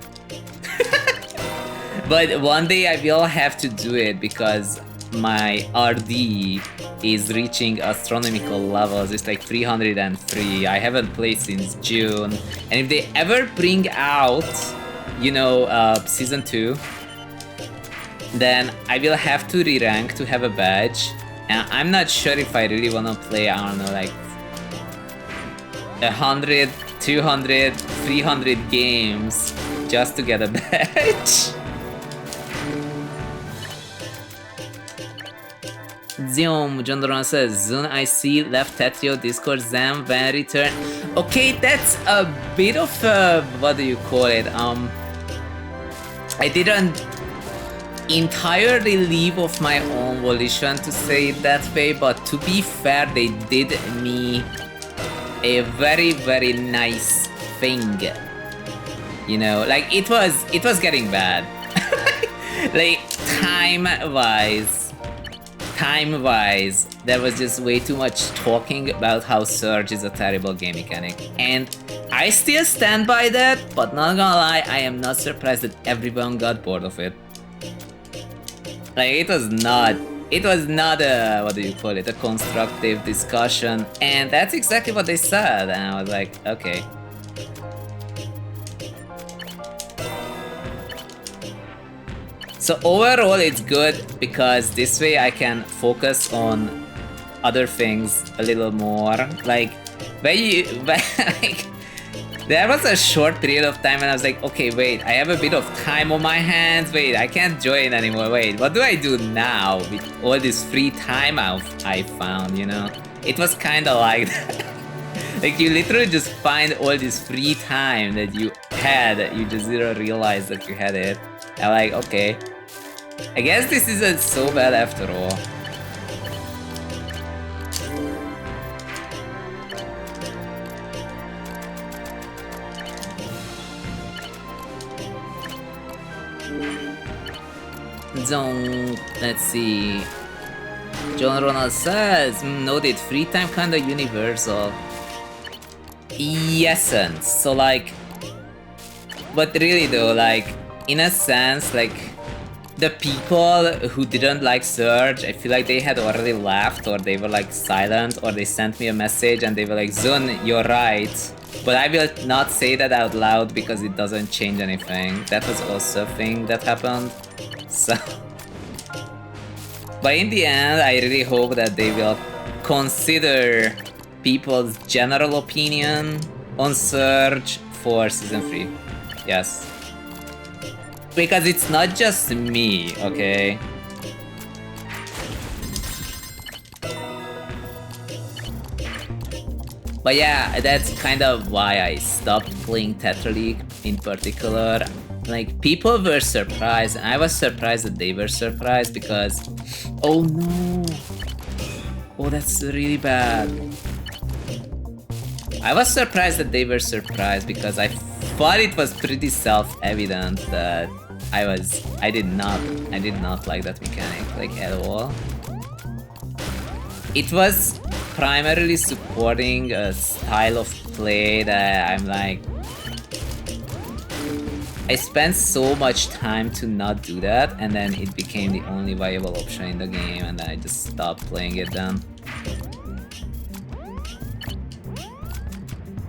But one day I will have to do it because my RD is reaching astronomical levels. It's like 303. I haven't played since June. And if they ever bring out, you know, season 2, then I will have to re-rank to have a badge. And I'm not sure if I really want to play, I don't know, like 100, 200, 300 games just to get a badge. Ziom, John Doran says, Zun, I see, left Tetrio, Discord, Zam, when return. Okay, that's a bit of a, what do you call it? I didn't entirely leave of my own volition to say it that way, but to be fair, they did me a very, very nice thing. You know, like it was getting bad. Like time-wise, there was just way too much talking about how Surge is a terrible game mechanic. And I still stand by that, but not gonna lie, I am not surprised that everyone got bored of it. Like, it was not a, what do you call it, a constructive discussion. And that's exactly what they said, and I was like, okay. So overall it's good because this way I can focus on other things a little more. Like, like there was a short period of time when I was like, okay, wait, I have a bit of time on my hands. Wait, I can't join anymore. Wait, what do I do now with all this free time I found, you know? It was kind of like that. Like, you literally just find all this free time that you had, you just didn't realize that you had it. I'm like, okay, I guess this isn't so bad after all. Zone, let's see. John Ronald says, noted, free time kinda universal. Yesn't. So like, but really though, like, in a sense, like, the people who didn't like Surge, I feel like they had already left, or they were like silent, or they sent me a message and they were like, Zun, you're right. But I will not say that out loud because it doesn't change anything. That was also a thing that happened. So... But in the end, I really hope that they will consider people's general opinion on Surge for Season 3. Yes. Because it's not just me, okay? But yeah, that's kind of why I stopped playing Tetra League in particular. Like, people were surprised, and I was surprised that they were surprised because... Oh no! Oh, that's really bad. I was surprised that they were surprised because I thought it was pretty self-evident that I did not like that mechanic, like, at all. It was primarily supporting a style of play that I'm like... I spent so much time to not do that, and then it became the only viable option in the game, and then I just stopped playing it then.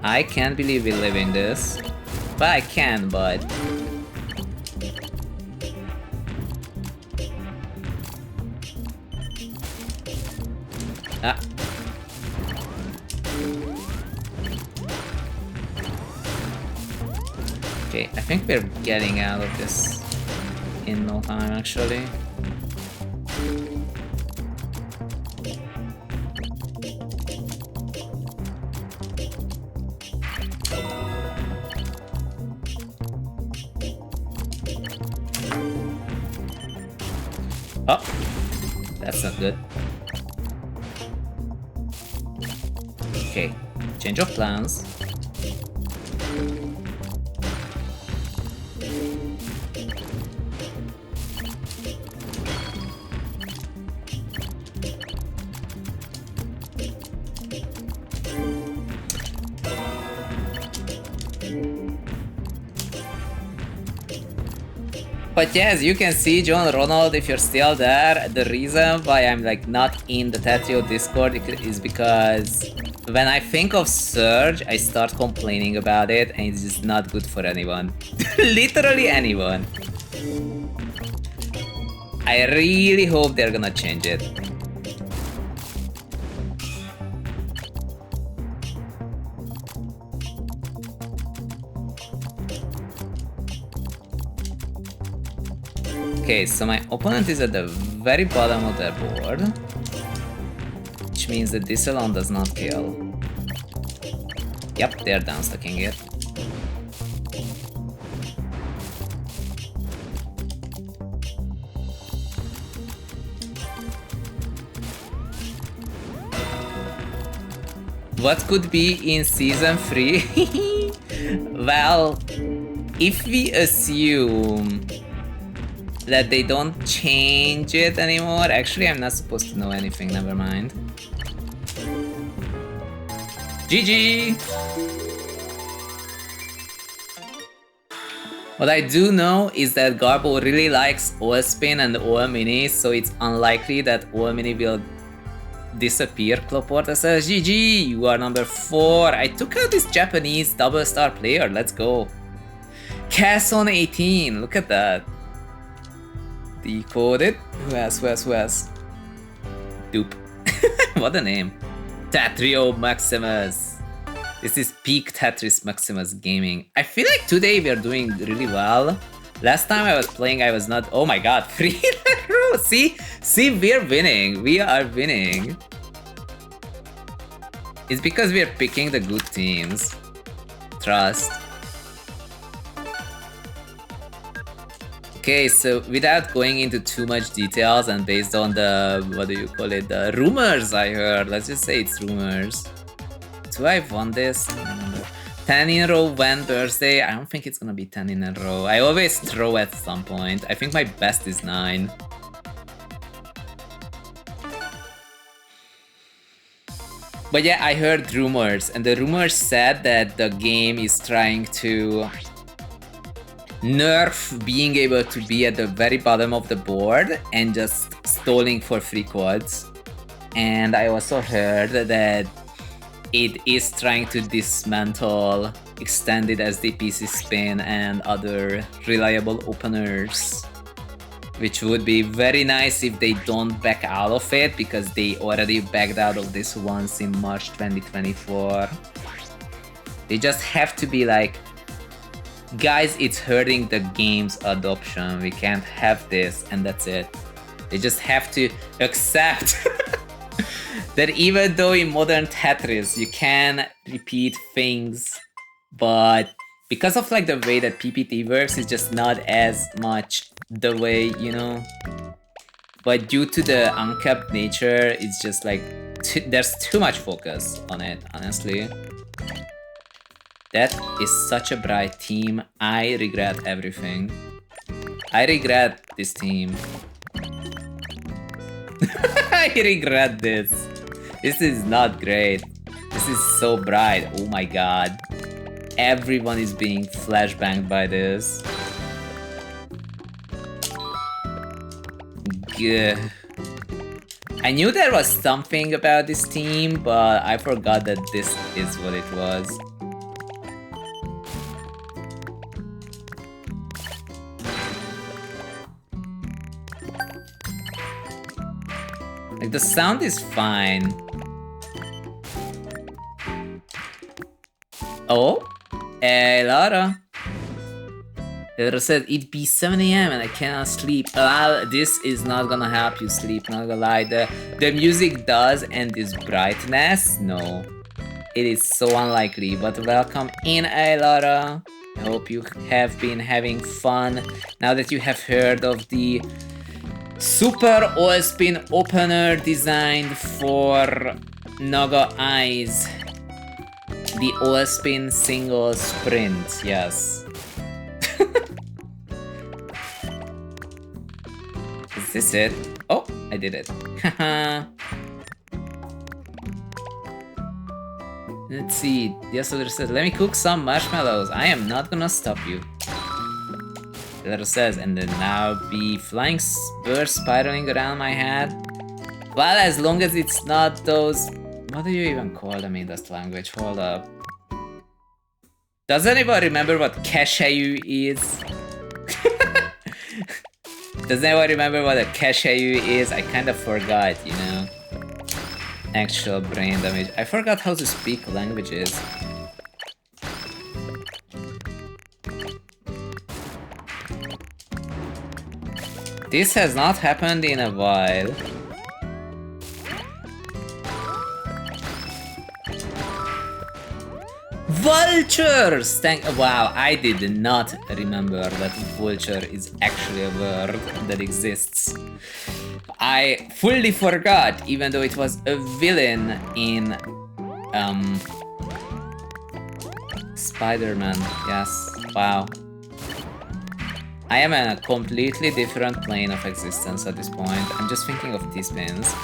I can't believe we live in this. But I can, but... Ah. Okay, I think we're getting out of this in no time, actually. Oh, that's not good. Okay, change of plans. But yes, you can see, John Ronald, if you're still there, the reason why I'm like not in the Tetrio Discord is because when I think of Surge, I start complaining about it, and it's just not good for anyone. Literally anyone. I really hope they're gonna change it. Okay, so my opponent is at the very bottom of the board, which means that this alone does not kill. Yep, they're downstacking it. What could be in Season 3? Well, if we assume that they don't change it anymore. Actually, I'm not supposed to know anything, never mind. GG! What I do know is that Garbo really likes OL Spin and OL Mini, so it's unlikely that OL Mini will disappear. Cloporta says, GG, you are number 4. I took out this Japanese double star player, let's go. Casson 18, look at that. Decoded. Who has? Dupe. What a name. Tetrio Maximus. This is peak Tetris Maximus gaming. I feel like today we are doing really well. Last time I was playing, I was not... Oh my god, 3 in a row! See, we're winning. We are winning. It's because we are picking the good teams. Trust. Okay, so without going into too much details and based on the, what do you call it, the rumors I heard, let's just say it's rumors. Do I won this? I don't remember. 10 in a row when birthday? I don't think it's gonna be 10 in a row. I always throw at some point. I think my best is 9. But yeah, I heard rumors, and the rumors said that the game is trying to nerf being able to be at the very bottom of the board and just stalling for free quads. And I also heard that it is trying to dismantle extended SD PC spin and other reliable openers, which would be very nice if they don't back out of it, because they already backed out of this once in March 2024. They just have to be like, guys, it's hurting the game's adoption, we can't have this, and that's it. They just have to accept that even though in modern Tetris you can repeat things, but because of like the way that PPT works, it's just not as much the way, you know. But due to the uncapped nature, it's just like there's too much focus on it, honestly. That is such a bright team. I regret everything. I regret this team. I regret this. This is not great. This is so bright. Oh my god. Everyone is being flashbanged by this. Gah. I knew there was something about this team, but I forgot that this is what it was. Like, the sound is fine. Oh? Hey, Lara. Lara said, it'd be 7 AM and I cannot sleep. This is not gonna help you sleep, not gonna lie. The music does, and this brightness, no. It is so unlikely, but welcome in, Lara. I hope you have been having fun now that you have heard of the super all-spin opener designed for Naga Eyes. The all-spin single sprint, yes. Is this it? Oh, I did it. Let's see. The other says, let me cook some marshmallows. I am not gonna stop you. The other says, and then now be flying birds spiraling around my head. Well, as long as it's not those... What do you even call them in that language? Hold up. Does anybody remember what cashew is? Does anyone remember what a cashew is? I kind of forgot, you know. Actual brain damage. I forgot how to speak languages. This has not happened in a while. Vultures! Wow, I did not remember that vulture is actually a word that exists. I fully forgot, even though it was a villain in Spider-Man. Yes, wow. I am in a completely different plane of existence at this point. I'm just thinking of T-spins.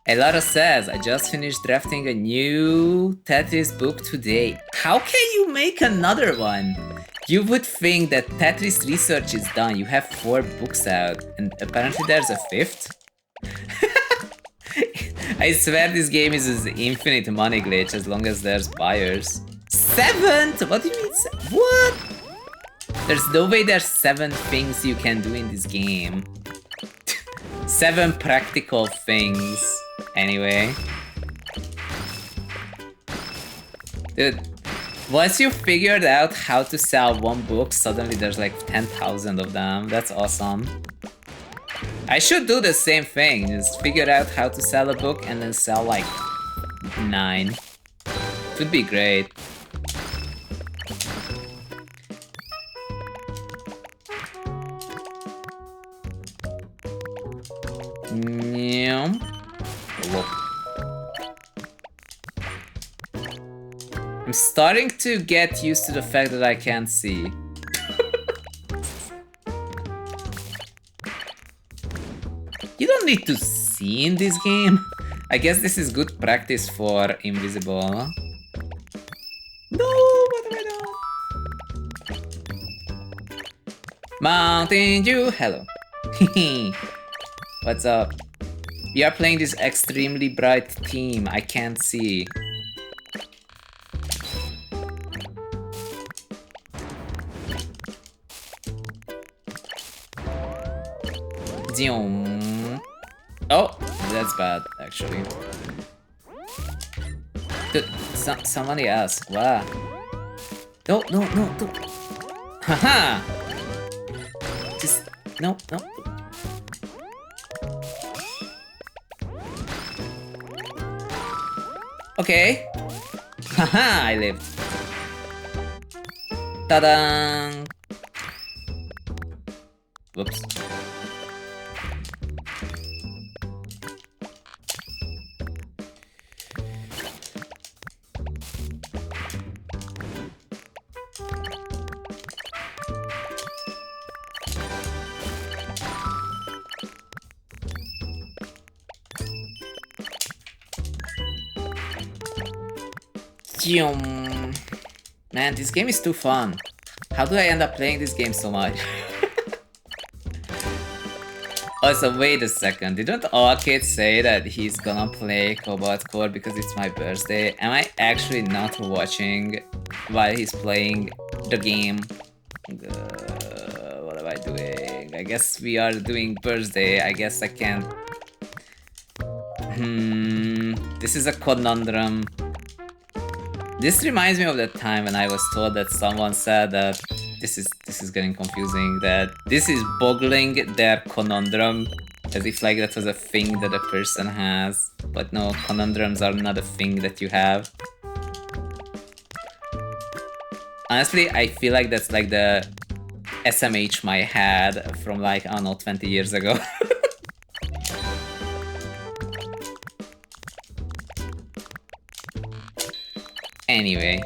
Elara says, I just finished drafting a new Tetris book today. How can you make another one? You would think that Tetris research is done. You have 4 books out, and apparently there's a 5th? I swear this game is an infinite money glitch as long as there's buyers. 7th? What do you mean? What? There's no way there's 7 things you can do in this game. 7 practical things. Anyway. Dude, once you figured out how to sell 1 book, suddenly there's like 10,000 of them. That's awesome. I should do the same thing. Just figure out how to sell a book and then sell like 9. It would be great. I'm starting to get used to the fact that I can't see. You don't need to see in this game. I guess this is good practice for invisible. No, what have I done? Mountain Dew, hello. What's up? We are playing this extremely bright team. I can't see. Oh, that's bad, actually. Dude, somebody else. Wow. No. Haha! Just... No. Okay. Haha, I lived. Ta-da! Whoops. Man, this game is too fun. How do I end up playing this game so much? Also, wait a second. Didn't Orchid say that he's gonna play Cobalt Core because it's my birthday? Am I actually not watching while he's playing the game? What am I doing? I guess we are doing birthday. I guess I can't... This is a conundrum. This reminds me of that time when I was told that someone said that this is getting confusing, that this is boggling their conundrum, as if like that was a thing that a person has. But no, conundrums are not a thing that you have. Honestly, I feel like that's like the SMH my had from like, I don't know, 20 years ago. Anyway.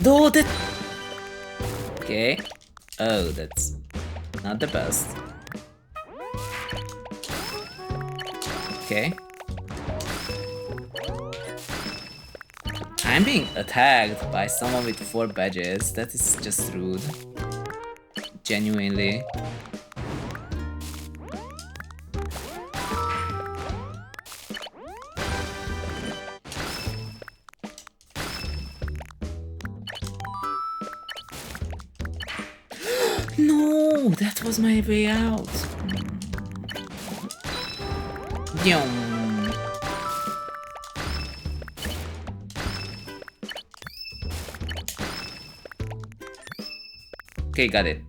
No, that... Okay. Oh, that's not the best. Okay. I'm being attacked by someone with 4 badges. That is just rude. Genuinely. No, that was my way out. Okay, got it.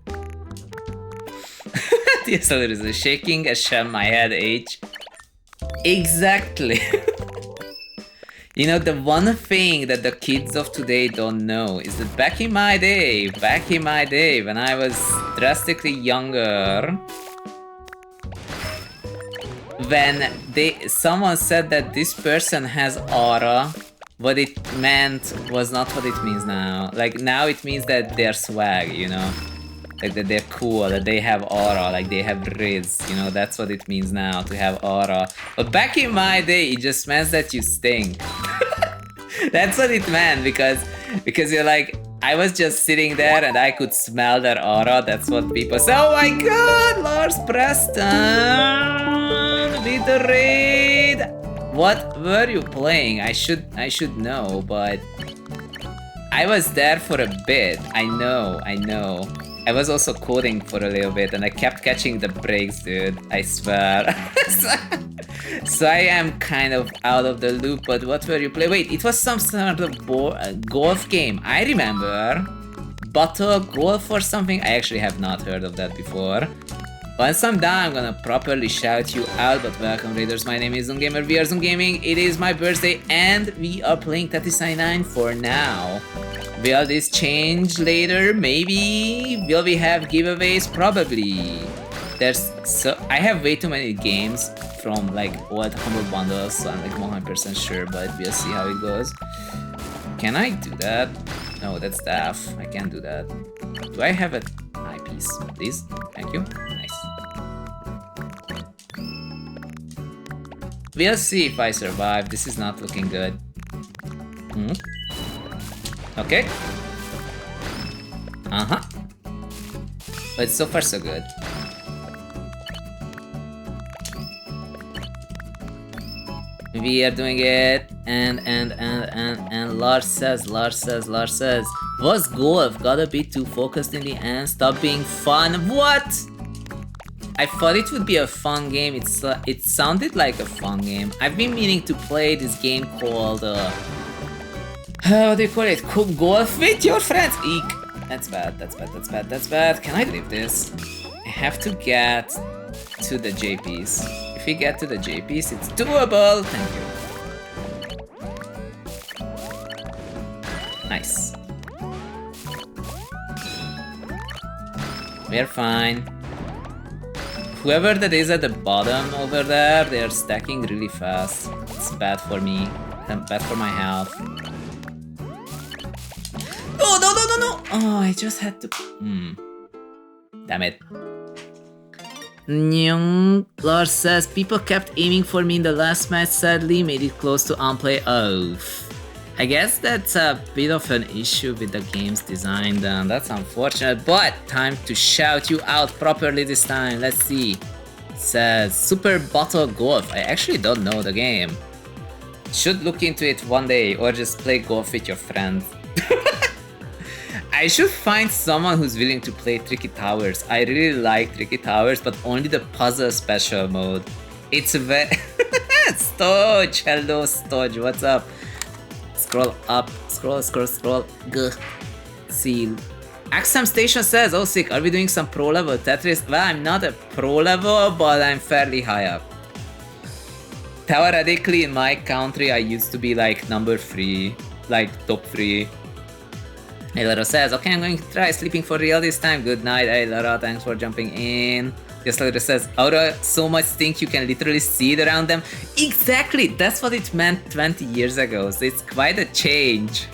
The solid is shaking a sham my head H. Exactly. You know, the one thing that the kids of today don't know is that back in my day, when I was drastically younger, when someone said that this person has aura, what it meant was not what it means now. Like, now it means that they're swag, you know? Like, that they're cool, that they have aura, like they have riz, you know? That's what it means now, to have aura. But back in my day, it just meant that you stink. That's what it meant, because you're like, I was just sitting there and I could smell their aura. That's what people say. Oh my god, Lars Preston with the raid. What were you playing? I should know, but I was there for a bit. I know. I was also coding for a little bit and I kept catching the breaks, dude. I swear. So I am kind of out of the loop, but what were you playing? Wait, it was some sort of golf game. I remember. Bottle golf or something? I actually have not heard of that before. Once I'm done, I'm gonna properly shout you out, but welcome raiders, my name is zhunGamer, we are zhunGaming, it is my birthday, and we are playing TETRIS 99 for now. Will this change later? Maybe? Will we have giveaways? Probably. I have way too many games from like old humble bundles, so I'm like 100% sure, but we'll see how it goes. Can I do that? No, that's daft. I can't do that. Do I have an eyepiece? Please? Thank you. Nice. We'll see if I survive. This is not looking good. Okay. But so far so good. We are doing it, and Lars says, was golf got a bit too focused in the end? Stop being fun. What? I thought it would be a fun game. It sounded like a fun game. I've been meaning to play this game called what do you call it? Golf with your friends. Eek. That's bad. That's bad. Can I leave this? I have to get to the JPs. If we get to the JPs, it's doable. Thank you. Nice. We're fine. Whoever that is at the bottom over there, they are stacking really fast. It's bad for me. Bad for my health. Oh, no. Oh, I just had to... Damn it. Lars says, people kept aiming for me in the last match, sadly, made it close to unplay. Oh, I guess that's a bit of an issue with the game's design then. That's unfortunate, but time to shout you out properly this time. Let's see. It says, Super Bottle Golf. I actually don't know the game. Should look into it one day or just play golf with your friends. I should find someone who's willing to play Tricky Towers. I really like Tricky Towers, but only the puzzle special mode. It's very... Stodge! Hello, Stodge, what's up? Scroll up, scroll. Gah. See. Axam Station says, oh sick, are we doing some pro level Tetris? Well, I'm not a pro level, but I'm fairly high up. Theoretically, in my country, I used to be like number 3, like top 3. Aylora says, okay, I'm going to try sleeping for real this time. Good night, Aylora, thanks for jumping in. Aylora says, Aura, so much stink you can literally see it around them. Exactly, that's what it meant 20 years ago, so it's quite a change.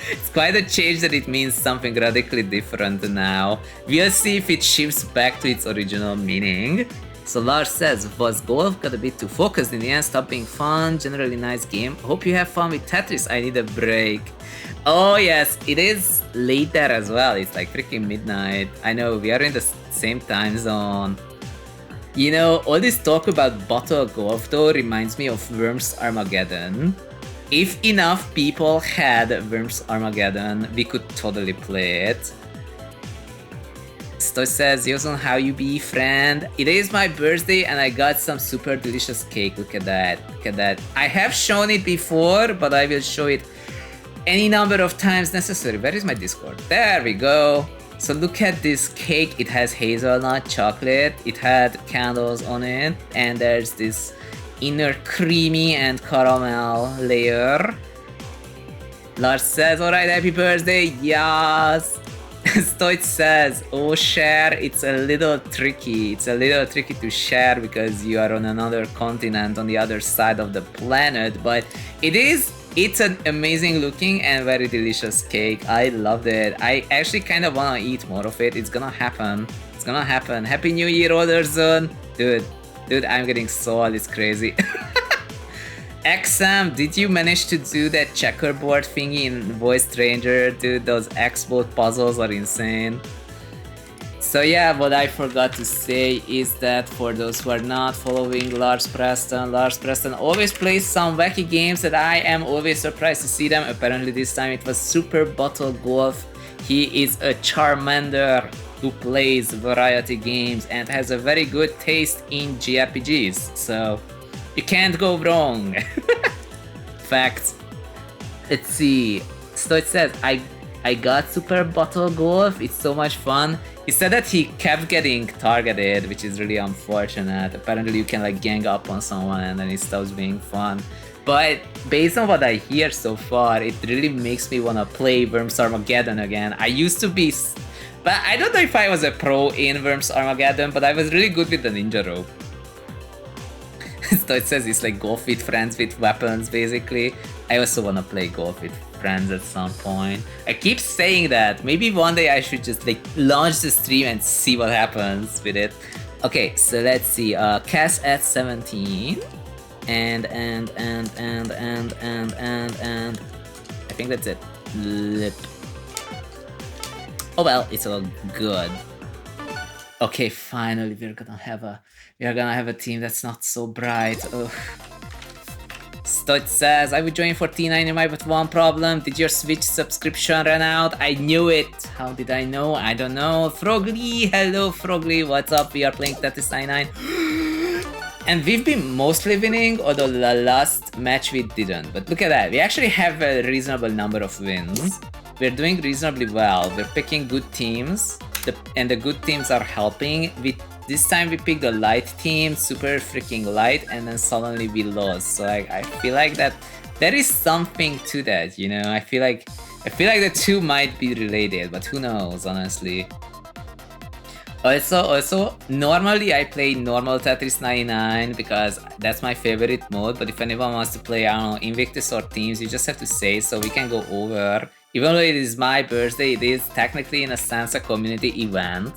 It's quite a change that it means something radically different now. We'll see if it shifts back to its original meaning. So Lars says, was golf got a bit too focused in the end, stop being fun, generally nice game. Hope you have fun with Tetris, I need a break. Oh yes, it is late there as well, it's like freaking midnight. I know, we are in the same time zone. You know, all this talk about bottle golf though reminds me of Worms Armageddon. If enough people had Worms Armageddon, we could totally play it. Stoy says, Yosun, how you be, friend? It is my birthday and I got some super delicious cake. Look at that. Look at that. I have shown it before, but I will show it any number of times necessary. Where is my Discord? There we go. So look at this cake. It has hazelnut chocolate. It had candles on it. And there's this inner creamy and caramel layer. Lars says, alright, happy birthday. Yes. Stoit says, oh share, it's a little tricky. It's a little tricky to share because you are on another continent on the other side of the planet, but it's an amazing looking and very delicious cake. I loved it. I actually kind of want to eat more of it. It's gonna happen. It's gonna happen. Happy New Year, Otherzone. Dude, I'm getting so old, it's crazy. XM, did you manage to do that checkerboard thingy in Voice Stranger? Dude, those X-boat puzzles are insane. So yeah, what I forgot to say is that for those who are not following Lars Preston always plays some wacky games that I am always surprised to see them. Apparently this time it was Super Bottle Golf. He is a Charmander who plays variety games and has a very good taste in JRPGs. So you can't go wrong. Facts. Let's see. So it says, I got Super Bottle Golf. It's so much fun. He said that he kept getting targeted, which is really unfortunate. Apparently you can like gang up on someone and then it stops being fun. But based on what I hear so far, it really makes me want to play Worms Armageddon again. I used to be... But I don't know if I was a pro in Worms Armageddon, but I was really good with the ninja rope. So it says it's like golf with friends with weapons, basically. I also want to play golf with friends at some point. I keep saying that. Maybe one day I should just like launch the stream and see what happens with it. Okay, so let's see. Cass at 17. And I think that's it. Lip. Oh well, it's all good. Okay, finally we're gonna have a team that's not so bright. Ugh. Stotch says, I would join for T99 with one problem. Did your Switch subscription run out? I knew it. How did I know? I don't know. Frogly, hello Frogly, what's up? We are playing Tetris 99. And we've been mostly winning, although the last match we didn't. But look at that, we actually have a reasonable number of wins. We're doing reasonably well. We're picking good teams, and the good teams are helping. This time we picked the light team, super freaking light, and then suddenly we lost. So I feel like that there is something to that, you know. I feel like the two might be related, but who knows, honestly. Also, normally I play normal Tetris 99 because that's my favorite mode. But if anyone wants to play, I don't know, Invictus or Teams, you just have to say so we can go over. Even though it is my birthday, it is technically in a sense a community event.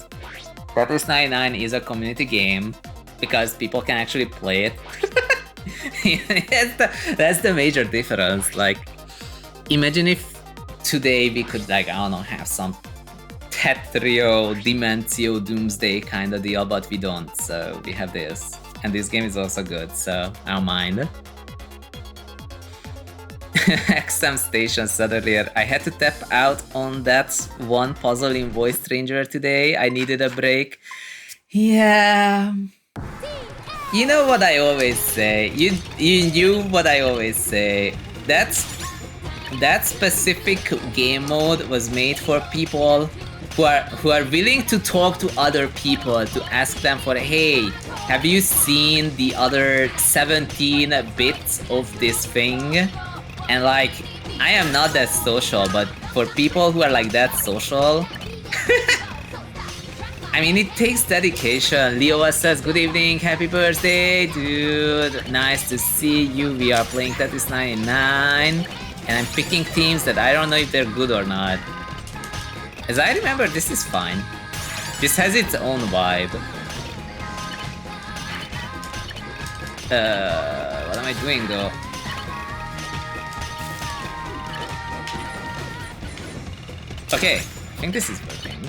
Tetris 99 is a community game because people can actually play it. That's the major difference. Like, imagine if today we could, like, I don't know, have some Tetrio, Dimentio, Doomsday kind of deal, but we don't, so we have this. And this game is also good, so I don't mind. XM Station said earlier, I had to tap out on that one puzzle in Voice Stranger today. I needed a break. Yeah. You know what I always say. You knew what I always say. That specific game mode was made for people who are willing to talk to other people, to ask them for, hey, have you seen the other 17 bits of this thing? And like, I am not that social, but for people who are like that social, I mean, it takes dedication. Leo says, good evening, happy birthday, dude. Nice to see you. We are playing Tetris 99, and I'm picking teams that I don't know if they're good or not. As I remember, this is fine. This has its own vibe. What am I doing though? Okay, I think this is working.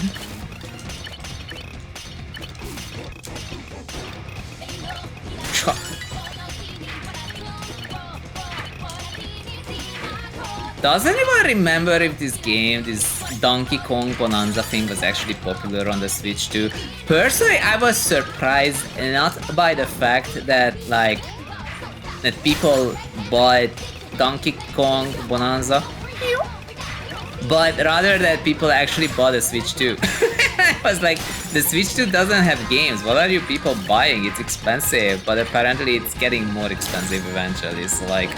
Does anyone remember if this game, this Donkey Kong Bonanza thing was actually popular on the Switch too? Personally, I was surprised not by the fact that like that people bought Donkey Kong Bonanza, but rather that people actually bought a Switch 2. I was like, the Switch 2 doesn't have games, what are you people buying? It's expensive, but apparently it's getting more expensive eventually, so like,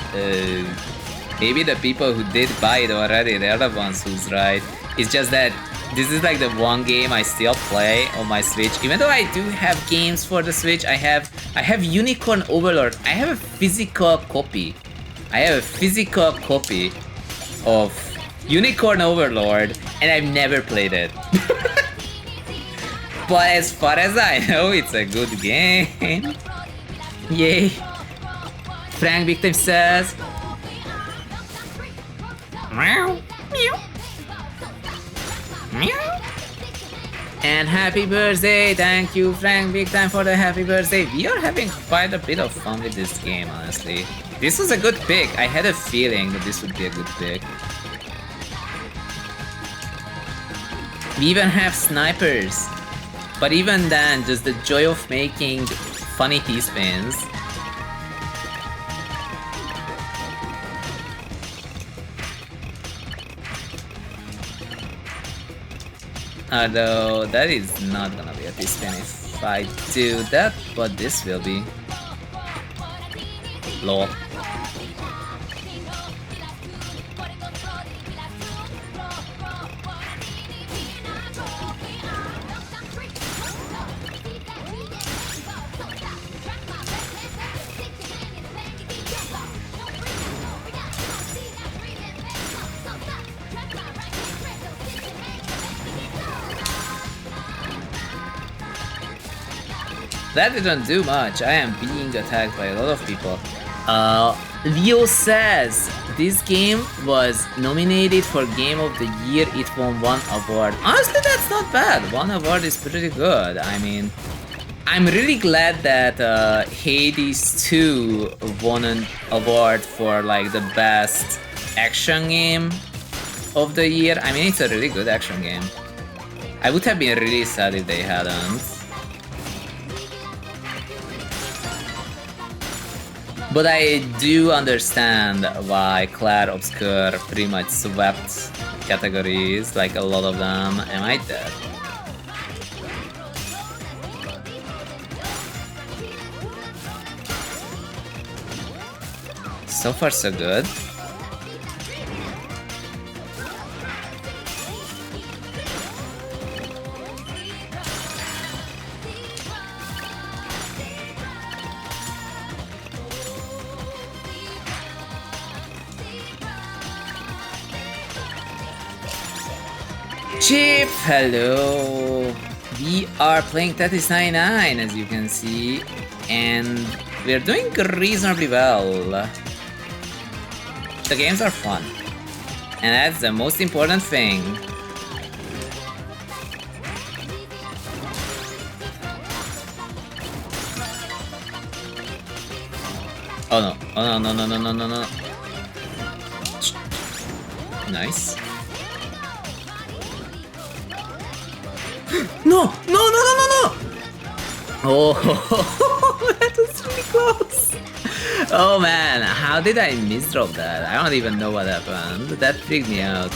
maybe the people who did buy it already, they're the ones who's right. It's just that this is like the one game I still play on my Switch. Even though I do have games for the Switch, I have Unicorn Overlord. I have a physical copy. I have a physical copy of Unicorn Overlord, and I've never played it. But as far as I know, it's a good game. Yay. Frank Victim says, meow, meow, meow. And happy birthday! Thank you, Frank, big time for the happy birthday. We are having quite a bit of fun with this game, honestly. This was a good pick. I had a feeling that this would be a good pick. We even have snipers. But even then, just the joy of making funny T-spins. Although that is not gonna be a T-spin if I do that, but this will be. Lol. That didn't do much. I am being attacked by a lot of people. Leo says this game was nominated for Game of the Year. It won 1 award. Honestly, that's not bad. 1 award is pretty good. I mean, I'm really glad that Hades 2 won an award for like the best action game of the year. I mean, it's a really good action game. I would have been really sad if they hadn't. But I do understand why Claire Obscure pretty much swept categories, like a lot of them. Am I dead? So far so good. Chip, hello. We are playing TETRIS 99, as you can see, and we're doing reasonably well. The games are fun, and that's the most important thing. Oh no, oh no, no, no, no, no, no, no. Nice. No, no, no, no, no, no! Oh, that was really close. Oh man, how did I misdrop that? I don't even know what happened. That freaked me out.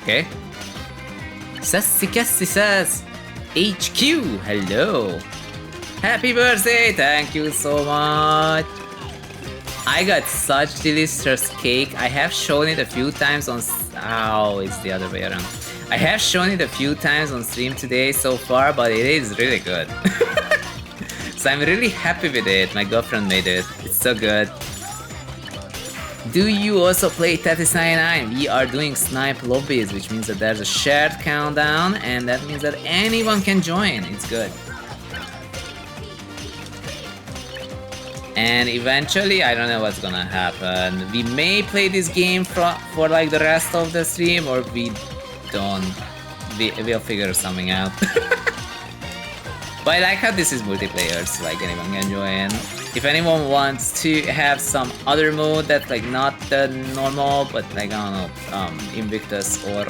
Okay. Sassy says HQ, hello. Happy birthday, thank you so much. I got such delicious cake. I have shown it a few times on... Oh, it's the other way around. I have shown it a few times on stream today so far, but it is really good. So I'm really happy with it. My girlfriend made it. It's so good. Do you also play TETRIS 99? We are doing SNIPE lobbies, which means that there's a shared countdown, and that means that anyone can join. It's good. And eventually, I don't know what's gonna happen. We may play this game for like the rest of the stream, or we don't. We'll figure something out. But I like how this is multiplayer, so like anyone can join. If anyone wants to have some other mode that's like not the normal, but like I don't know, Invictus or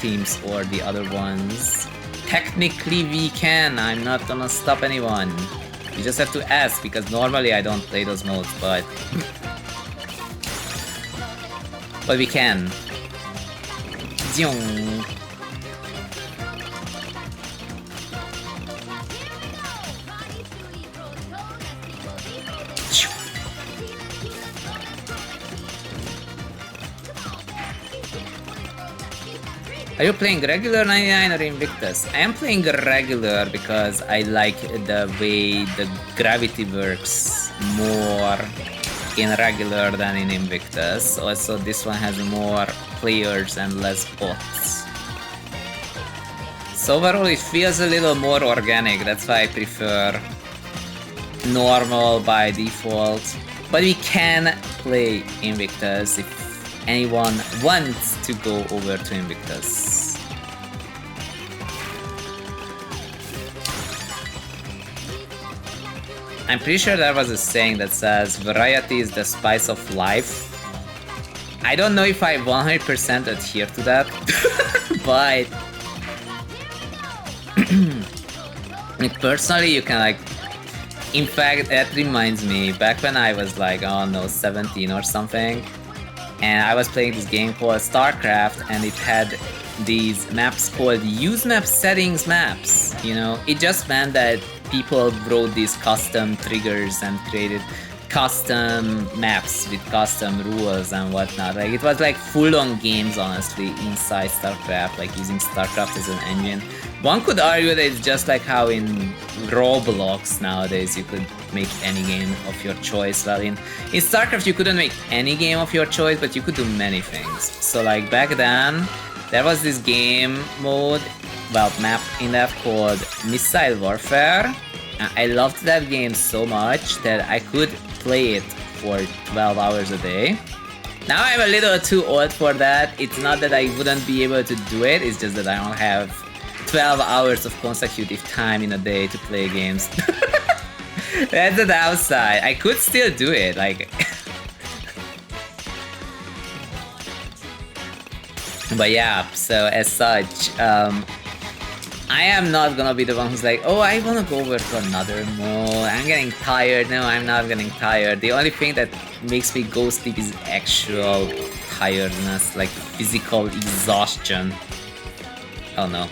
Teams or the other ones, technically we can. I'm not gonna stop anyone. You just have to ask, because normally I don't play those modes, but we can. Are you playing regular 99 or Invictus? I am playing regular because I like the way the gravity works more in regular than in Invictus. Also, this one has more players and less bots. So overall, it feels a little more organic. That's why I prefer normal by default. But we can play Invictus if anyone wants to go over to Invictus. I'm pretty sure there was a saying that says variety is the spice of life. I don't know if I 100% adhere to that, but like, personally you can like... In fact, that reminds me, back when I was like, I don't know, 17 or something, and I was playing this game called StarCraft, and it had these maps called use map settings maps, you know? It just meant that people wrote these custom triggers and created custom maps with custom rules and whatnot. Like, it was like full-on games, honestly, inside StarCraft, like using StarCraft as an engine. One could argue that it's just like how in Roblox nowadays you could make any game of your choice. Well, in StarCraft you couldn't make any game of your choice, but you could do many things. So like back then, There was this game mode, well, map in that called Missile Warfare. I loved that game so much that I could play it for 12 hours a day. Now I'm a little too old for that. It's not that I wouldn't be able to do it, it's just that I don't have 12 hours of consecutive time in a day to play games. That's the downside. I could still do it, like... But yeah, so as such, I am not gonna be the one who's like, oh, I wanna go over to another mode, I'm getting tired. No, I'm not getting tired. The only thing that makes me go sleep is actual tiredness, like physical exhaustion. Oh no.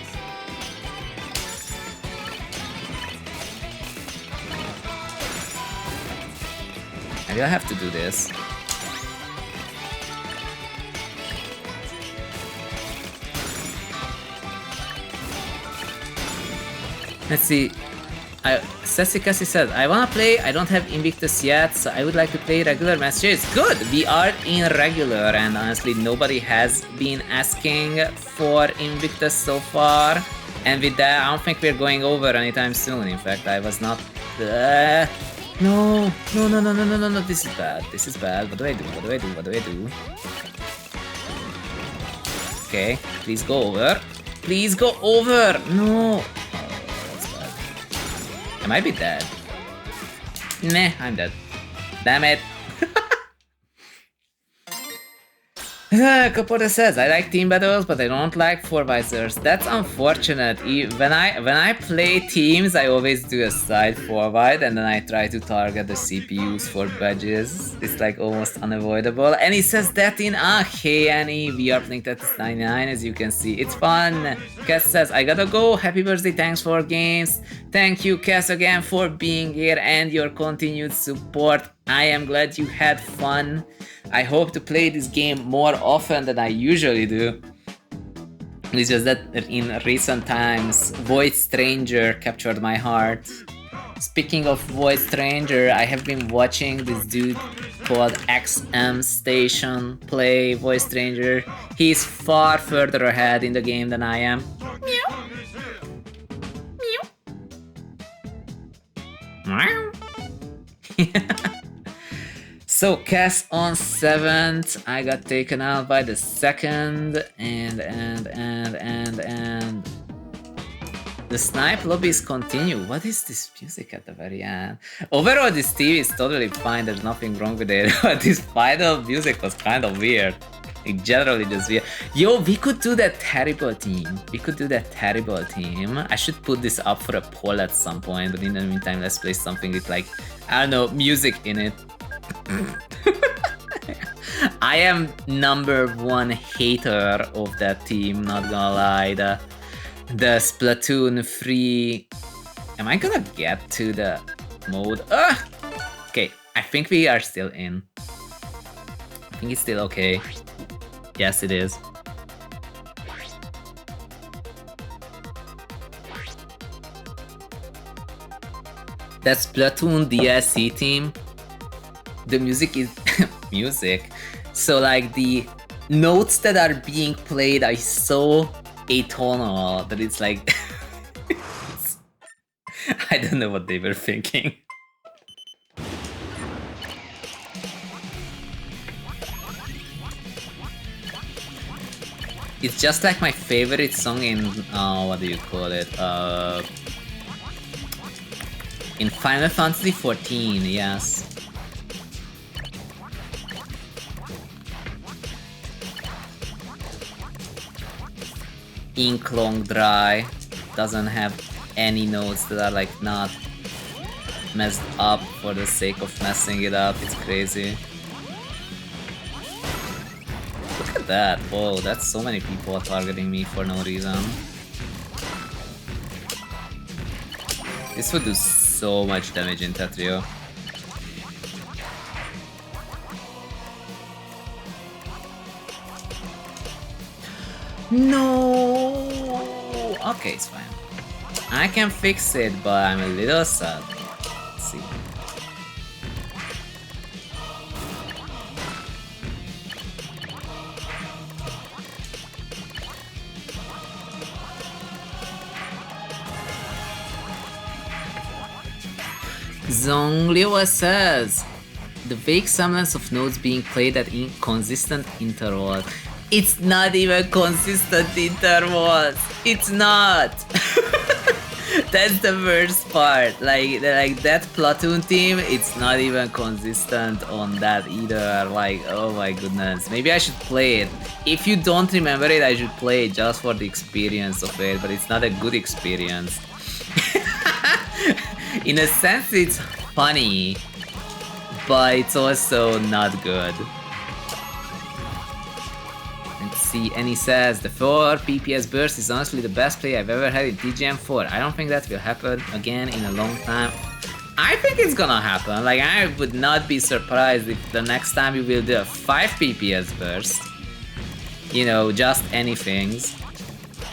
Maybe I have to do this. Let's see. Sassy Cassie said, I wanna play, I don't have Invictus yet, so I would like to play regular matches. Good! We are in regular, and honestly nobody has been asking for Invictus so far. And with that, I don't think we're going over anytime soon. In fact, I was not... No, this is bad, this is bad. What do I do, what do I do, what do I do? Okay, please go over. Please go over! No! I might be dead. Meh, I'm dead. Damn it. Capote says, I like team battles, but I don't like 4-visors. That's unfortunate. When I play teams, I always do a side 4-wide, and then I try to target the CPUs for badges. It's like almost unavoidable. And he says that in hey Annie, we are playing Tetris 99, as you can see. It's fun. Cass says, I gotta go. Happy birthday, thanks for games. Thank you, Cass, again for being here and your continued support. I am glad you had fun. I hope to play this game more often than I usually do. It's just that in recent times, Void Stranger captured my heart. Speaking of Void Stranger, I have been watching this dude called XM Station play Void Stranger. He's far further ahead in the game than I am. Meow. Meow. So Cass on 7th, I got taken out by the 2nd, and the SNIPE lobbies continue. What is this music at the very end? Overall, this TV is totally fine, there's nothing wrong with it, but this final music was kind of weird. Like, generally just weird. Yo, we could do that terrible team. We could do that terrible team. I should put this up for a poll at some point, but in the meantime, let's play something with, like, I don't know, music in it. I am #1 hater of that team, not gonna lie. The Splatoon 3... Am I gonna get to the mode? Okay, I think we are still in. I think it's still okay. Yes, it is. That Splatoon DLC team, the music is music. So like the notes that are being played are so atonal that it's like I don't know what they were thinking. It's just like my favorite song in what do you call it? In Final Fantasy XIV, yes. Ink long dry, doesn't have any notes that are like not messed up for the sake of messing it up. It's crazy. Look at that. Whoa, that's so many people targeting me for no reason. This would do so much damage in Tetrio. No. Okay, it's fine. I can fix it, but I'm a little sad. Let's see. Zonglio says the vague semblance of notes being played at inconsistent intervals. It's not even consistent intervals. It's not. That's the worst part. Like that platoon team, it's not even consistent on that either. Like, oh my goodness. Maybe I should play it. If you don't remember it, I should play it just for the experience of it, but it's not a good experience. In a sense, it's funny, but it's also not good. Let's see, and he says, the 4 PPS burst is honestly the best play I've ever had in TGM4. I don't think that will happen again in a long time. I think it's gonna happen. Like, I would not be surprised if the next time we will do a 5 PPS burst. You know, just anything.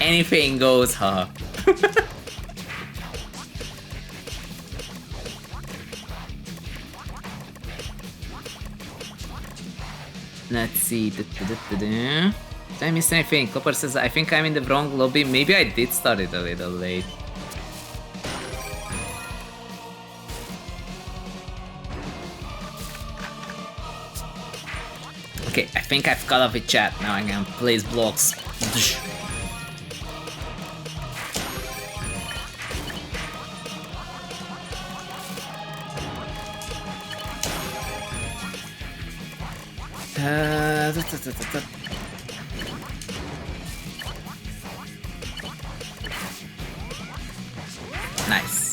Anything goes, huh? Let's see. Did I miss anything? Copper says, I think I'm in the wrong lobby. Maybe I did start it a little late. Okay, I think I've cut off the chat. Now I can place blocks. Nice.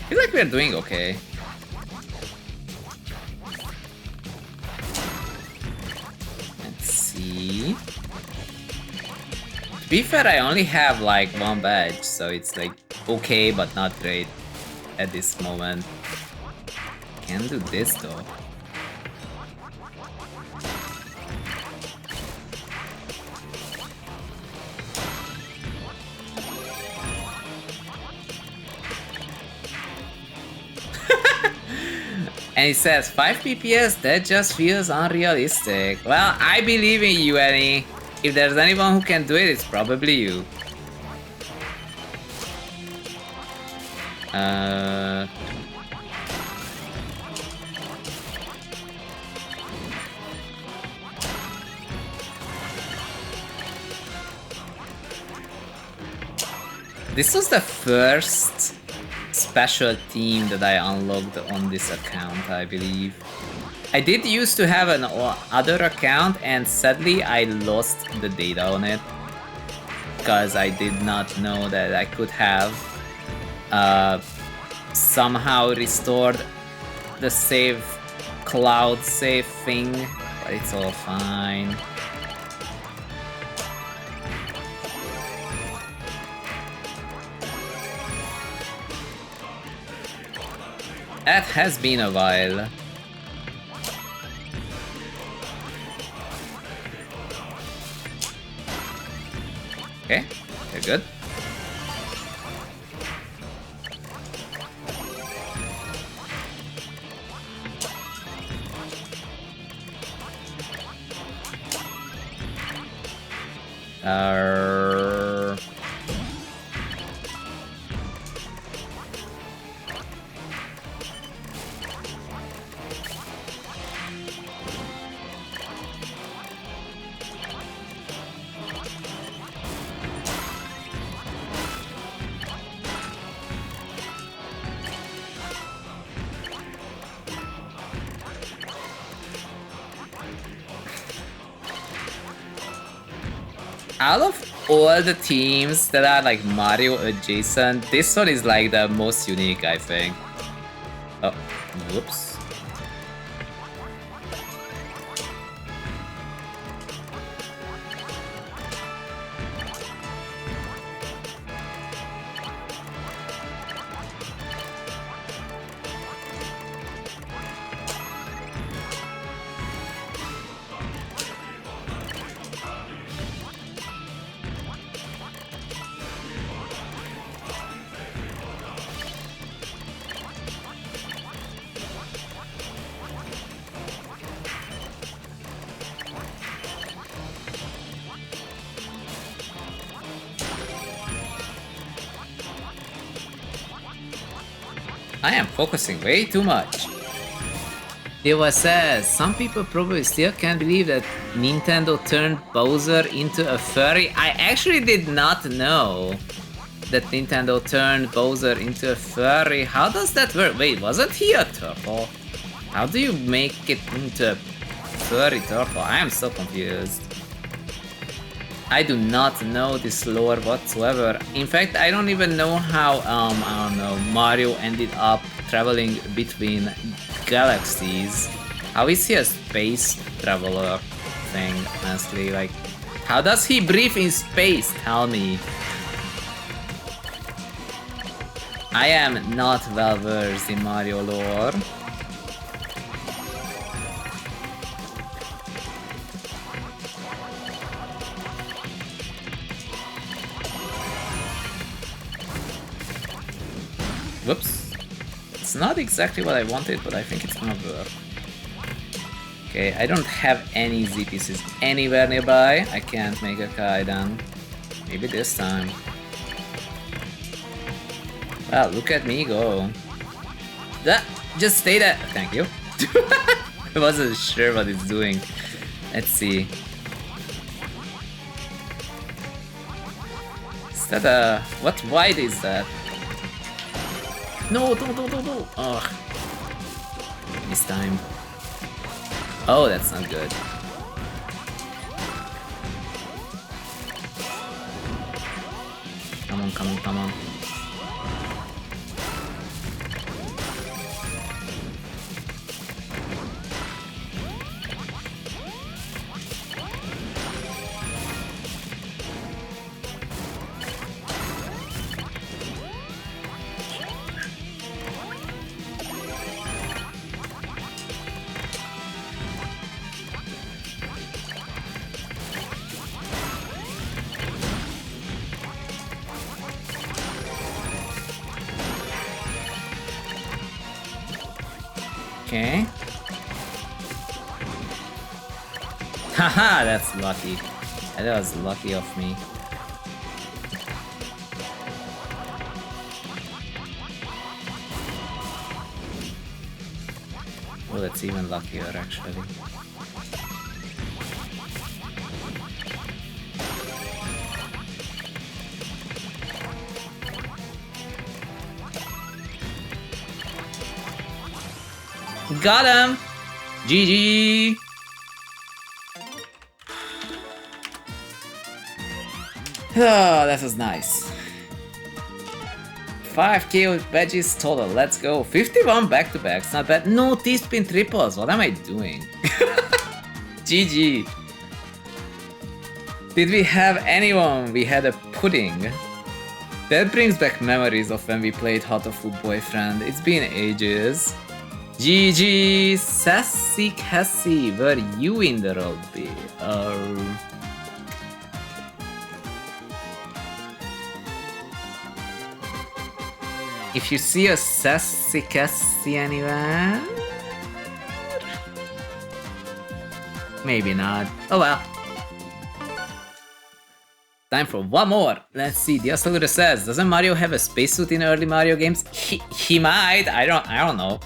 I feel like we're doing okay. Let's see. To be fair, I only have like 1 badge, so it's like okay, but not great at this moment. Can do this though. And he says, 5 PPS, that just feels unrealistic. Well, I believe in you, Annie. If there's anyone who can do it, it's probably you. This was the first special team that I unlocked on this account, I believe. I did used to have an other account, and sadly I lost the data on it because I did not know that I could have somehow restored the save cloud save thing, but it's all fine. That has been a while. Okay, you're good. Out of all the teams that are like Mario adjacent, this one is like the most unique, I think. Oh, whoops. I am focusing way too much. Deva says, some people probably still can't believe that Nintendo turned Bowser into a furry. I actually did not know that Nintendo turned Bowser into a furry. How does that work? Wait, wasn't he a turtle? How do you make it into a furry turtle? I am so confused. I do not know this lore whatsoever. In fact, I don't even know how, I don't know, Mario ended up traveling between galaxies. How is he a space traveler thing, honestly? Like, how does he breathe in space? Tell me. I am not well versed in Mario lore. Whoops. It's not exactly what I wanted, but I think it's gonna work. Okay, I don't have any Z pieces anywhere nearby. I can't make a Kaiden. Maybe this time. Wow, look at me go. Just stay there. Thank you. I wasn't sure what it's doing. Let's see. Is that a... what wide is that? No, don't. Ugh. This time. Oh, that's not good. Come on. Okay. Haha, that's lucky. That was lucky of me. Oh, that's even luckier actually. Got him! GG! Oh, that was nice. 5k with veggies total, let's go. 51 back-to-backs, not bad. No T-spin triples, what am I doing? GG! Did we have anyone? We had a pudding. That brings back memories of when we played Hotofu Boyfriend. It's been ages. GG, Sassy Cassie, were you in the lobby? If you see a Sassy Cassie anywhere, maybe not. Oh well. Time for one more. Let's see. Diasalura says, doesn't Mario have a spacesuit in early Mario games? He might. I don't know.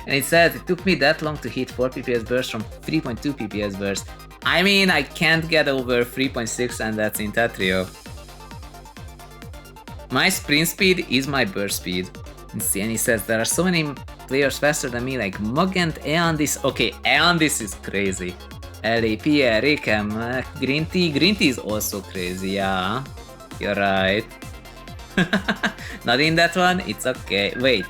And it says, it took me that long to hit 4 PPS burst from 3.2 PPS burst. I mean, I can't get over 3.6 and that's in Tetrio. My sprint speed is my burst speed. And he says, there are so many players faster than me, like Mug and Eandis. Okay, Eandis is crazy. LAP, Eric, Green Tea. Green Tea is also crazy, yeah. You're right. Not in that one? It's okay. Wait.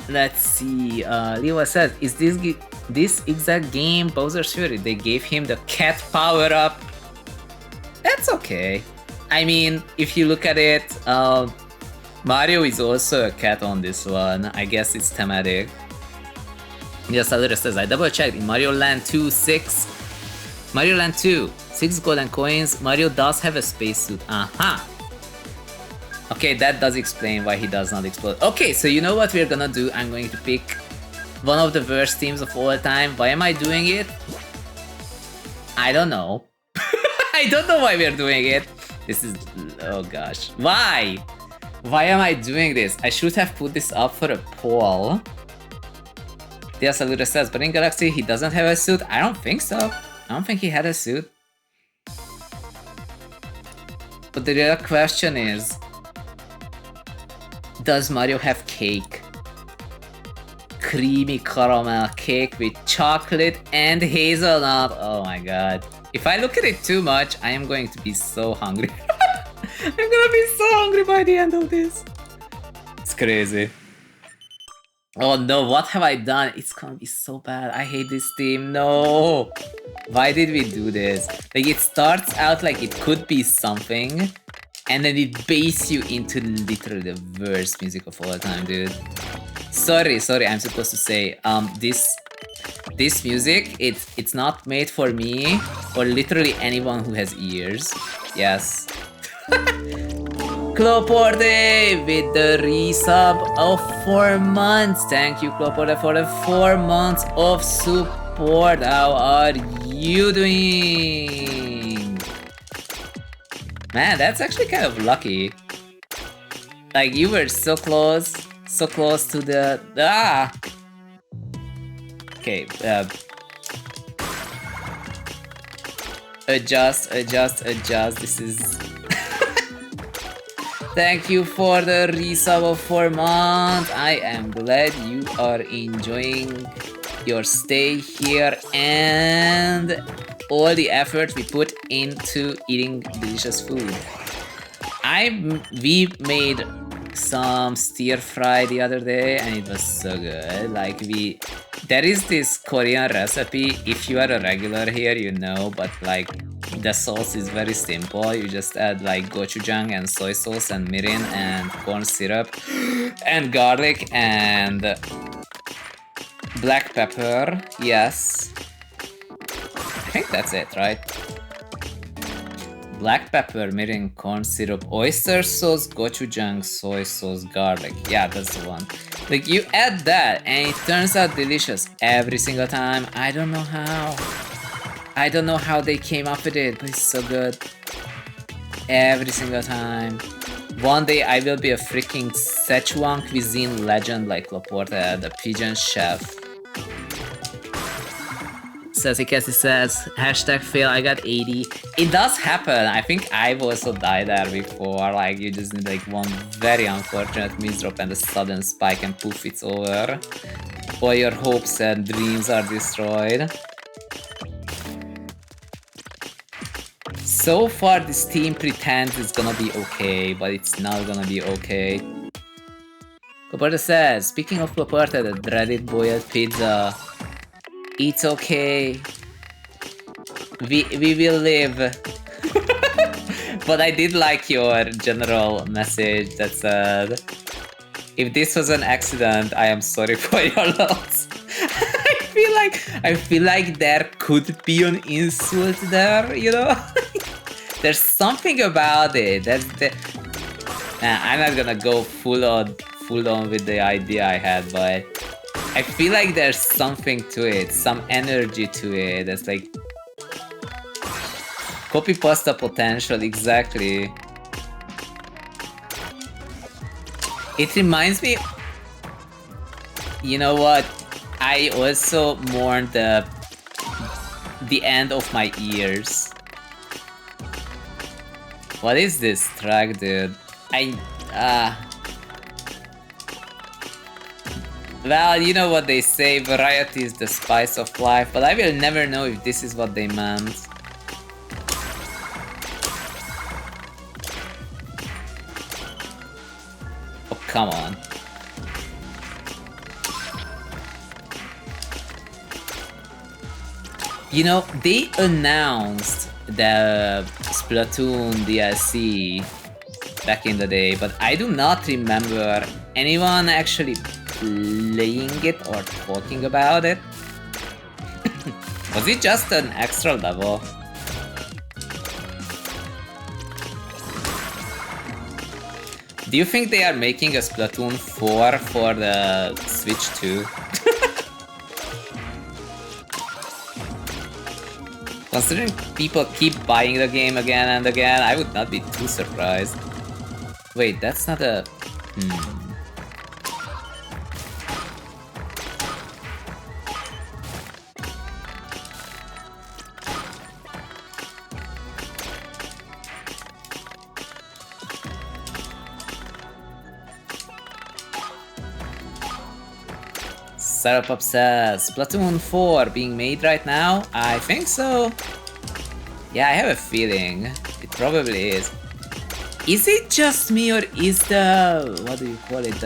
Let's see. Leo says, is this exact game Bowser's Fury? They gave him the cat power up. That's okay. I mean, if you look at it, Mario is also a cat on this one. I guess it's thematic. Yes, Alira says, I double checked in Mario Land 2, 6. Mario Land 2, 6 golden coins. Mario does have a spacesuit. Aha. Okay, that does explain why he does not explode. Okay, so you know what we're gonna do? I'm going to pick one of the worst teams of all time. Why am I doing it? I don't know. I don't know why we're doing it. This is... oh gosh. Why? Why am I doing this? I should have put this up for a poll. Dia Salura says, but in Galaxy he doesn't have a suit? I don't think so. I don't think he had a suit. But the real question is, does Mario have cake? Creamy caramel cake with chocolate and hazelnut. Oh my god. If I look at it too much, I am going to be so hungry. I'm gonna be so hungry by the end of this. It's crazy. Oh no, what have I done? It's gonna be so bad. I hate this team. No. Why did we do this? Like, it starts out like it could be something, and then it baits you into literally the worst music of all time, dude. Sorry, I'm supposed to say, this music, it's not made for me or literally anyone who has ears. Yes. Cloporte with the resub of 4 months. Thank you, Cloporte, for the 4 months of support. How are you doing? Man, that's actually kind of lucky. Like, you were so close to the... Ah! Okay, adjust, this is... Thank you for the resub of 4 months. I am glad you are enjoying your stay here and all the effort we put into eating delicious food. We made some stir fry the other day and it was so good. Like, there is this Korean recipe. If you are a regular here, you know, but like, the sauce is very simple. You just add like gochujang and soy sauce and mirin and corn syrup and garlic and black pepper. Yes, I think that's it, right? Black pepper, mirin, corn syrup, oyster sauce, gochujang, soy sauce, garlic. Yeah, that's the one. Like, you add that and it turns out delicious every single time. I don't know how. I don't know how they came up with it, but it's so good. Every single time. One day I will be a freaking Szechuan cuisine legend like Laporta, the pigeon chef. Sassy Cassie says, hashtag fail, I got 80. It does happen. I think I've also died there before. Like, you just need like one very unfortunate misdrop and a sudden spike and poof, it's over. All your hopes and dreams are destroyed. So far, this team pretends it's gonna be okay, but it's not gonna be okay. Cloporta says, speaking of Cloporta, the dreaded boiled pizza. It's okay. We will live. But I did like your general message that said, if this was an accident, I am sorry for your loss. I feel like there could be an insult there, you know? There's something about it. I'm not gonna go full on with the idea I had, but I feel like there's something to it, some energy to it. That's like copy pasta potential, exactly. It reminds me, you know what? I also mourned the end of my ears. What is this track, dude? Well, you know what they say, variety is the spice of life, but I will never know if this is what they meant. Oh, come on. You know, they announced the Splatoon DLC back in the day, but I do not remember anyone actually playing it or talking about it. Was it just an extra level? Do you think they are making a Splatoon 4 for the Switch 2? Considering people keep buying the game again and again, I would not be too surprised. Wait, that's not a... Sarapop says, Splatoon 4 being made right now? I think so. Yeah, I have a feeling. It probably is. Is it just me or is the... what do you call it?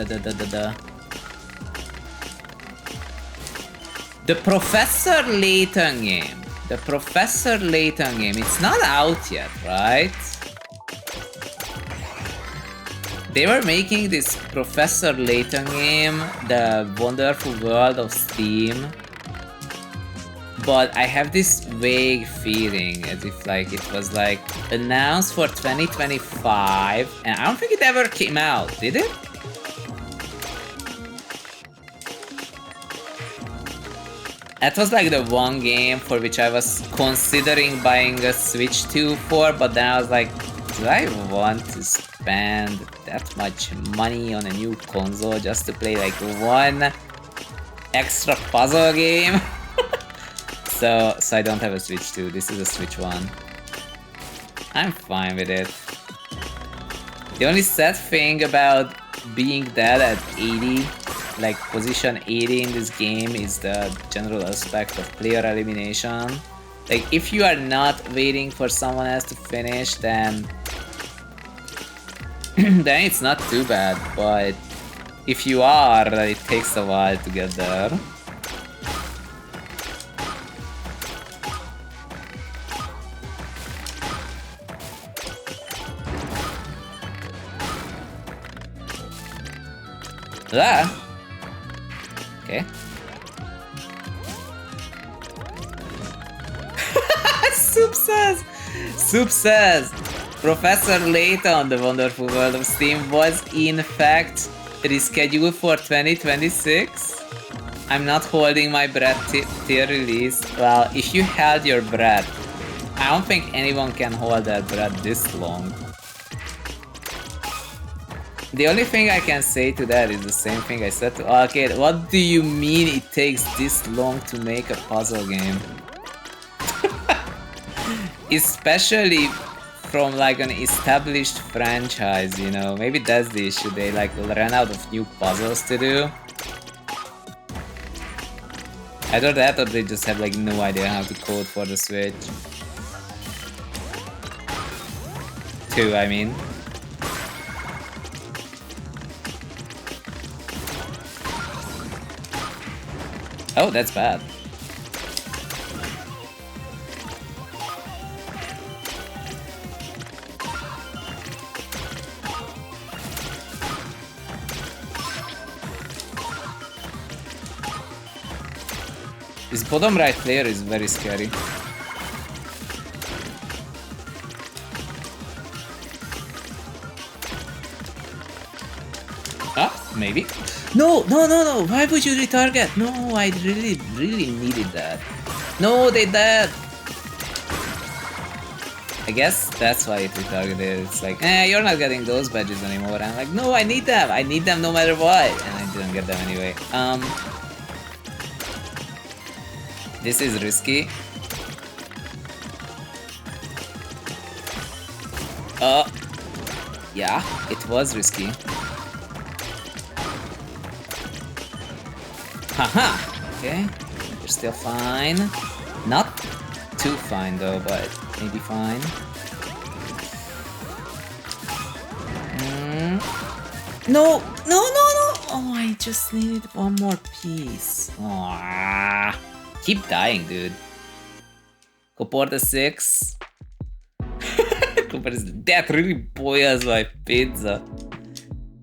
The Professor Layton game. The Professor Layton game. It's not out yet, right? They were making this Professor Layton game, The Wonderful World of Steam. But I have this vague feeling as if like it was like announced for 2025 and I don't think it ever came out, did it? That was like the one game for which I was considering buying a Switch 2 for, but then I was like, do I want to spend that much money on a new console just to play like one extra puzzle game? So I don't have a Switch 2, this is a Switch 1. I'm fine with it. The only sad thing about being dead at 80, like position 80 in this game, is the general aspect of player elimination. Like if you are not waiting for someone else to finish, then then it's not too bad, but if you are, it takes a while to get there. Ah. Okay. Soup says, Professor Layton, The Wonderful World of Steam was in fact rescheduled for 2026. I'm not holding my breath till release. Well, if you held your breath, I don't think anyone can hold their breath this long. The only thing I can say to that is the same thing I said to Arcade. What do you mean it takes this long to make a puzzle game? Especially from like an established franchise, you know? Maybe that's the issue, they like ran out of new puzzles to do. Either that or they just have like no idea how to code for the Switch. 2, I mean. Oh, that's bad. This bottom right player is very scary. Ah, maybe. No, why would you retarget? No, I really needed that. No, they died. I guess that's why it retargeted. It's like, you're not getting those badges anymore. I'm like, no, I need them no matter what. And I didn't get them anyway. This is risky. Yeah, it was risky. Haha! Okay, we're still fine. Not too fine though, but maybe fine. No! Oh, I just needed one more piece. Aww. Keep dying, dude. Coporta 6. That really boils my pizza.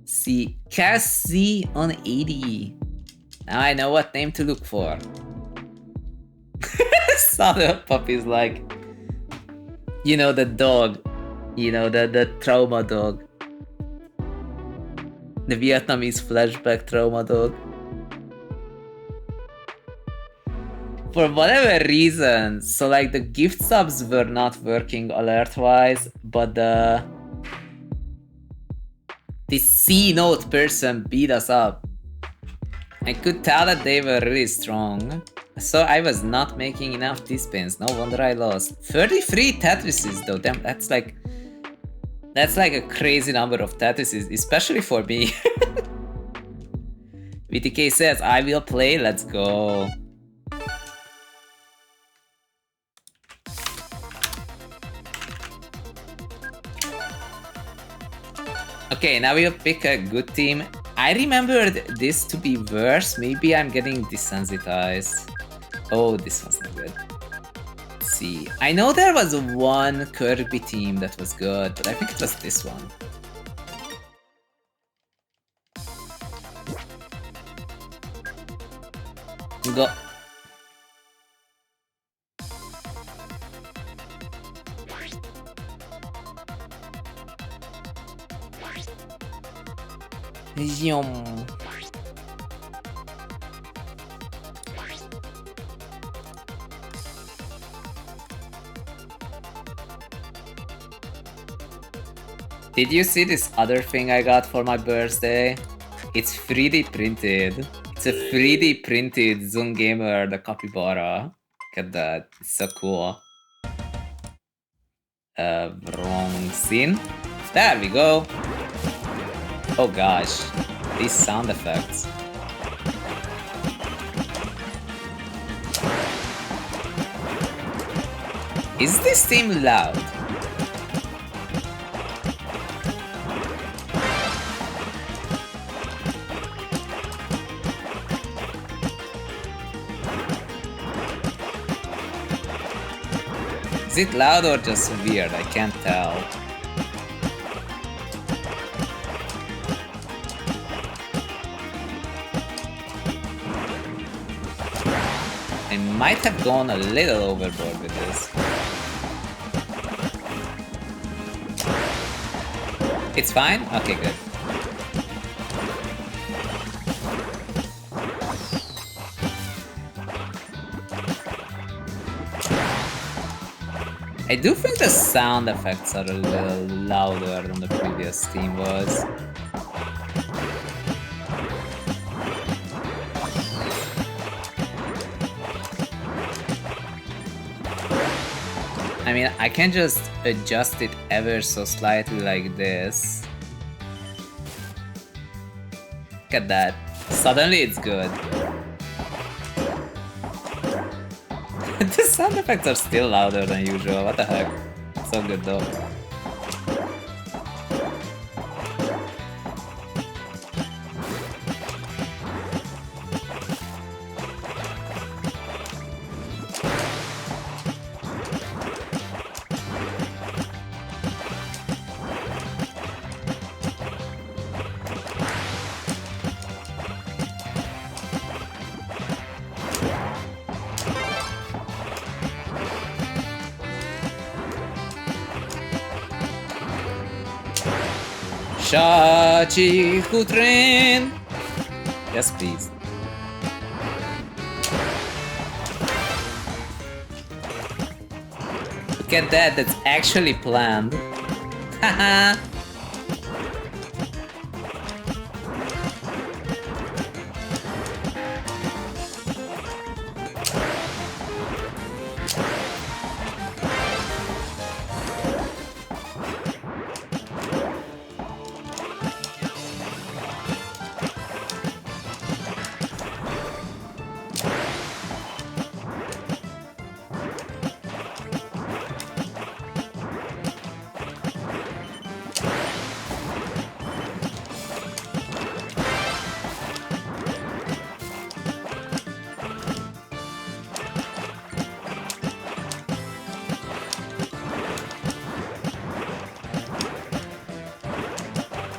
See, Cassie on 80. Now I know what name to look for. Son Puppy's like, you know, the dog. You know, the trauma dog. The Vietnamese flashback trauma dog. For whatever reason, so like the gift subs were not working alert-wise, but the This C-note person beat us up. I could tell that they were really strong. So I was not making enough T-spins. No wonder I lost. 33 Tetrises though. Damn, that's like a crazy number of Tetrises, especially for me. VTK says, I will play, let's go. Okay, now we'll pick a good team. I remembered this to be worse. Maybe I'm getting desensitized. Oh, this one's not good. Let's see. I know there was one Kirby team that was good, but I think it was this one. Go. Yum. Did you see this other thing I got for my birthday? It's 3D printed. It's a 3D printed zhunGamer, the capybara. Look at that. It's so cool. Wrong scene. There we go. Oh gosh. These sound effects. Is this team loud? Is it loud or just weird? I can't tell. I might have gone a little overboard with this. It's fine? Okay, good. I do think the sound effects are a little louder than the previous team was. I mean, I can just adjust it ever so slightly like this. Look at that. Suddenly it's good. The sound effects are still louder than usual, what the heck. So good though. Shachi Kutrin! Yes, please. Look at that, that's actually planned. Haha!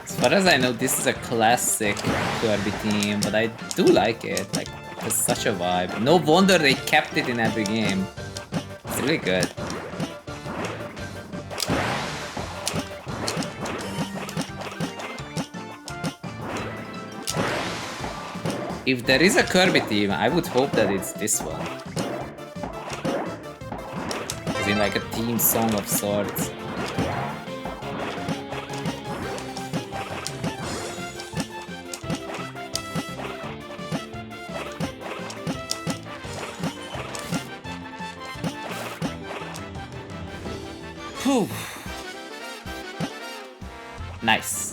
As far as I know, this is a classic Kirby team, but I do like it. Like, it has such a vibe. No wonder they kept it in every game. It's really good. If there is a Kirby team, I would hope that it's this one. As in like a team song of sorts. Whew. Nice.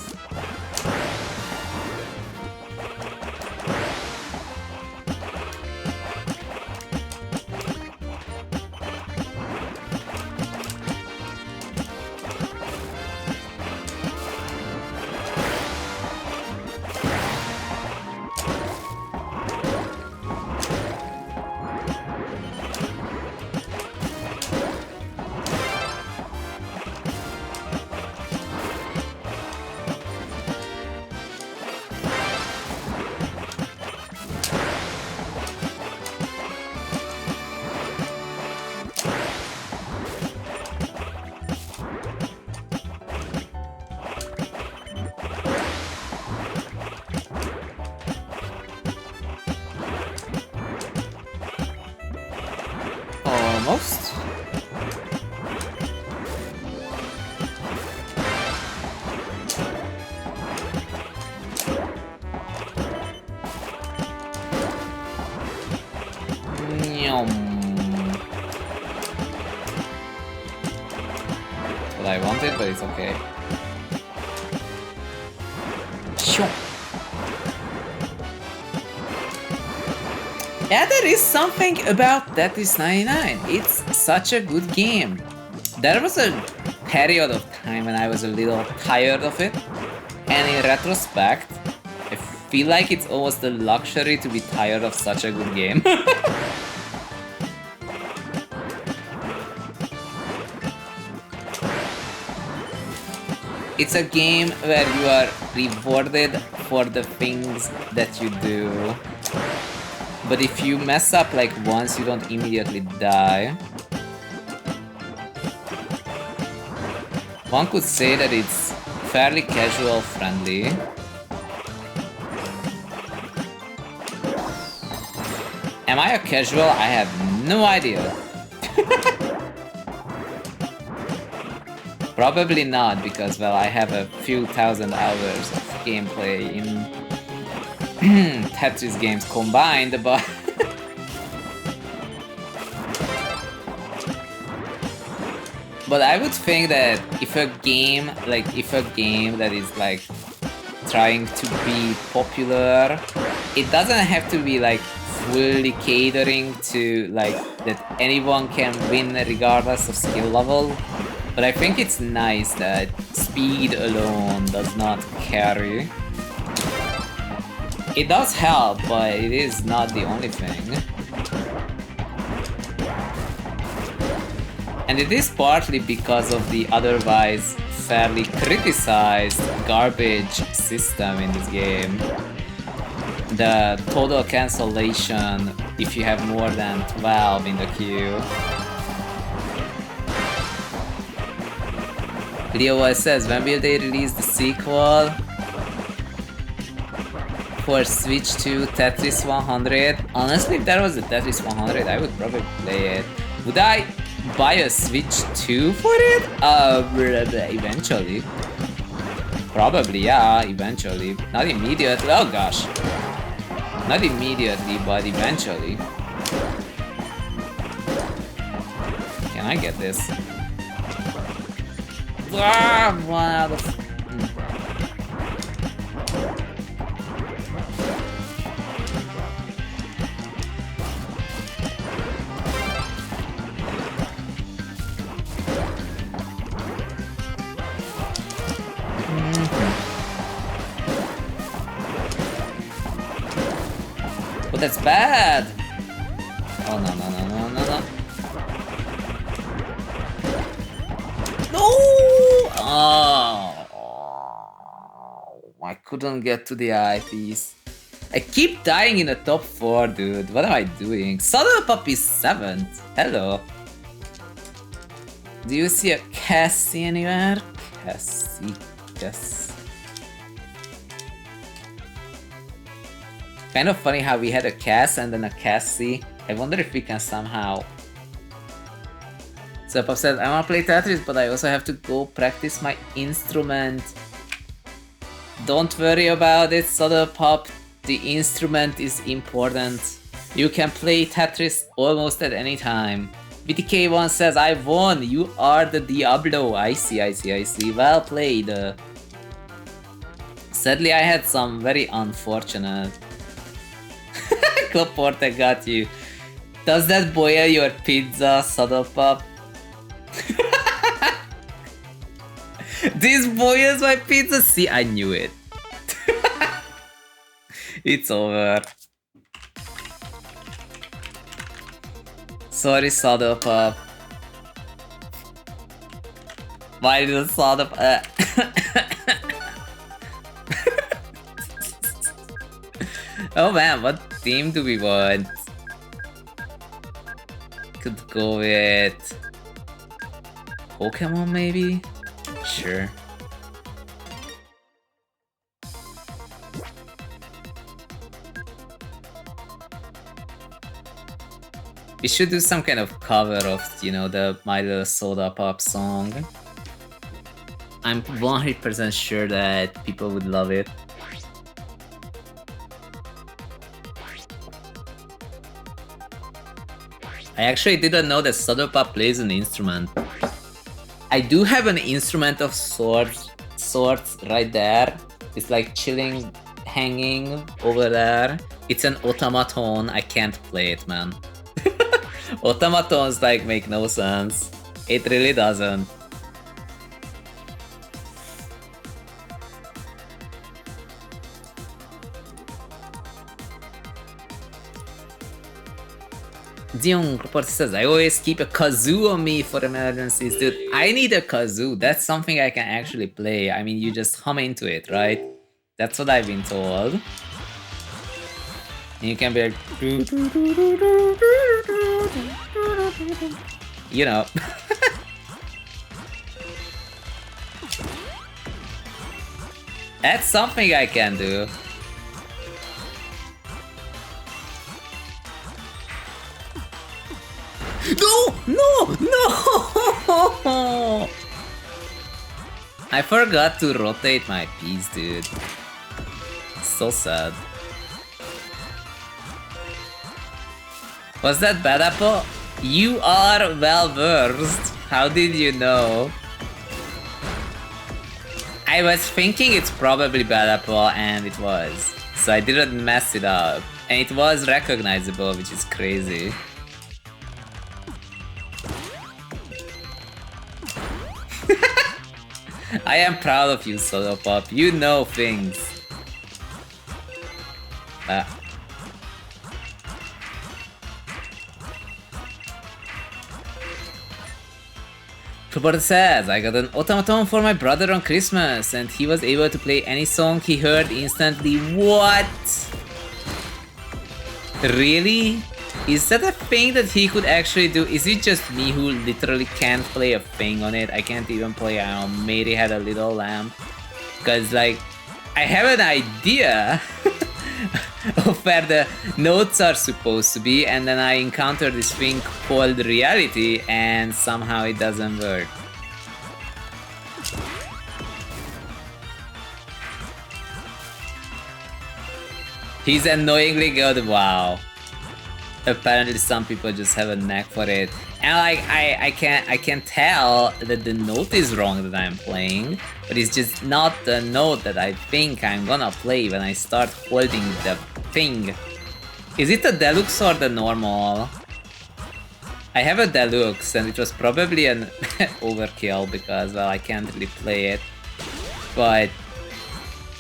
Almost. What I wanted, but it's okay. Sure. Yeah, there is something about Tetris 99. It's such a good game. There was a period of time when I was a little tired of it, and in retrospect, I feel like it's almost a luxury to be tired of such a good game. It's a game where you are rewarded for the things that you do. But if you mess up like once, you don't immediately die. One could say that it's fairly casual friendly. Am I a casual? I have no idea. Probably not, because, well, I have a few thousand hours of gameplay in Tetris games combined, but... But I would think that if a game that is like trying to be popular, it doesn't have to be like fully catering to like that anyone can win regardless of skill level. But I think it's nice that speed alone does not carry. It does help, but it is not the only thing. And it is partly because of the otherwise fairly criticized garbage system in this game. The total cancellation if you have more than 12 in the queue. Leo says, when will they release the sequel for Switch 2 Tetris 100? Honestly, if there was a Tetris 100, I would probably play it. Would I buy a Switch 2 for it? Eventually. Probably, yeah, eventually. Not immediately, oh gosh. Not immediately, but eventually. Can I get this? Ah, 1 out of... Oh, that's bad! Oh, no, no, no, no, no, no. No! Oh, I couldn't get to the eyepiece. I keep dying in the top 4, dude. What am I doing? Soda Puppy 7th. Hello. Do you see a Cassie anywhere? Cassie, yes. Kind of funny how we had a Cass and then a Cassie. I wonder if we can somehow... So Pop said, I wanna play Tetris, but I also have to go practice my instrument. Don't worry about it, Soda Pop. The instrument is important. You can play Tetris almost at any time. BTK1 says, I won. You are the Diablo. I see. Well played. Sadly, I had some very unfortunate. Cloporte got you. Does that boil your pizza, Saddle Pup? This boils my pizza? See, I knew it. It's over. Sorry, Saddle Pup. Why did the Saddle Pup? Oh man, what theme do we want? Could go with Pokemon maybe? Sure. We should do some kind of cover of, you know, the My Little Soda Pop song. I'm 100% sure that people would love it. I actually didn't know that Soda Pop plays an instrument. I do have an instrument of sorts right there. It's like chilling, hanging over there. It's an automaton. I can't play it, man. Automatons like make no sense. It really doesn't. Dion Report says, I always keep a kazoo on me for emergencies, dude. I need a kazoo. That's something I can actually play. I mean, you just hum into it, right? That's what I've been told. And you can be like... You know. That's something I can do. No! I forgot to rotate my piece, dude. So sad. Was that bad apple? You are well versed. How did you know? I was thinking it's probably bad apple, and it was. So I didn't mess it up. And it was recognizable, which is crazy. I am proud of you, Solo Pop. You know things. Robert says, I got an automaton for my brother on Christmas, and he was able to play any song he heard instantly. What? Really? Is that a thing that he could actually do? Is it just me who literally can't play a thing on it? I can't even play, I don't know, Mary Had a Little Lamb. Because, like, I have an idea of where the notes are supposed to be, and then I encounter this thing called reality, and somehow it doesn't work. He's annoyingly good, wow. Apparently some people just have a knack for it. And like I can tell that the note is wrong that I'm playing, but it's just not the note that I think I'm gonna play when I start holding the thing. Is it the deluxe or the normal? I have a deluxe and it was probably an overkill because, well, I can't really play it. But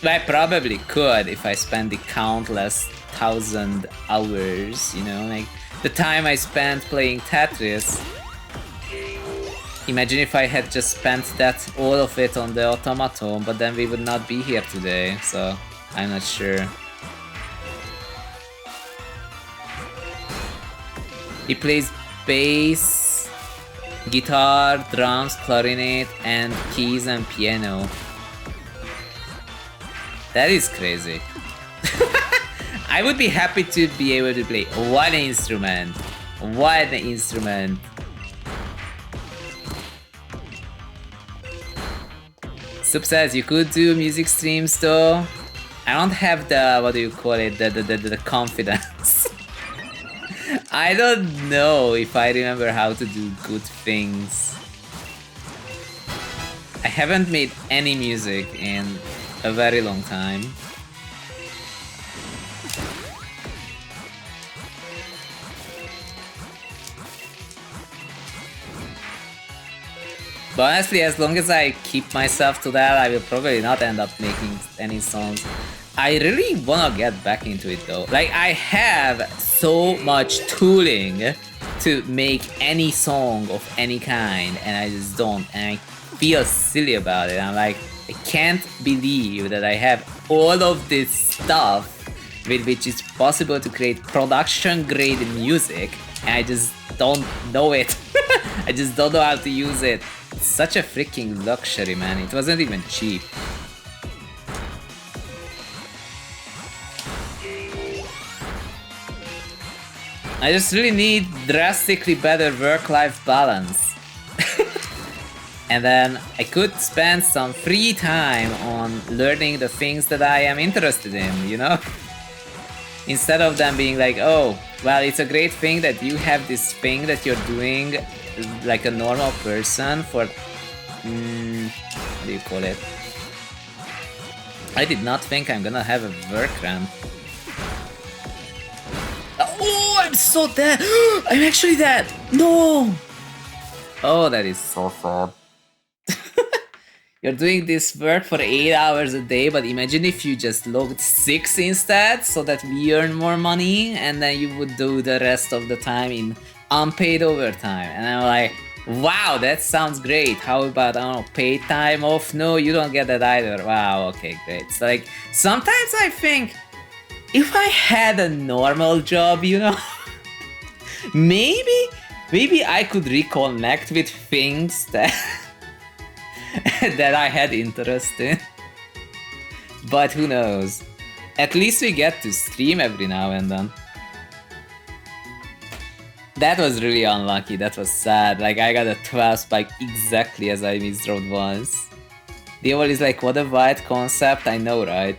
I probably could if I spend the countless 1,000 hours, you know, like the time I spent playing Tetris. Imagine if I had just spent all of it on the automaton, but then we would not be here today, so I'm not sure. He plays bass, guitar, drums, clarinet, and keys and piano. That is crazy. I would be happy to be able to play one instrument. One instrument. Sup says you could do music streams though. I don't have the, what do you call it, the confidence. I don't know if I remember how to do good things. I haven't made any music in a very long time. But honestly, as long as I keep myself to that, I will probably not end up making any songs. I really wanna get back into it though. Like, I have so much tooling to make any song of any kind, and I just don't. And I feel silly about it. I'm like, I can't believe that I have all of this stuff with which it's possible to create production-grade music, and I just don't know it. I just don't know how to use it. It's such a freaking luxury, man. It wasn't even cheap. I just really need drastically better work-life balance. And then I could spend some free time on learning the things that I am interested in, you know? Instead of them being like, oh, well, it's a great thing that you have this thing that you're doing like a normal person for... what do you call it? I did not think I'm gonna have a work ramp. Oh, I'm so dead! I'm actually dead! No! Oh, that is so sad. You're doing this work for 8 hours a day, but imagine if you just logged 6 instead, so that we earn more money, and then you would do the rest of the time in unpaid overtime. And I'm like, wow, that sounds great. How about, I don't know, paid time off? No, you don't get that either. Wow, okay, great. So like, sometimes I think, if I had a normal job, you know, maybe I could reconnect with things that that I had interest in. But who knows? At least we get to stream every now and then. That was really unlucky, that was sad. Like, I got a 12 spike exactly as I misdrove once. The owl is like, what a wild concept, I know, right?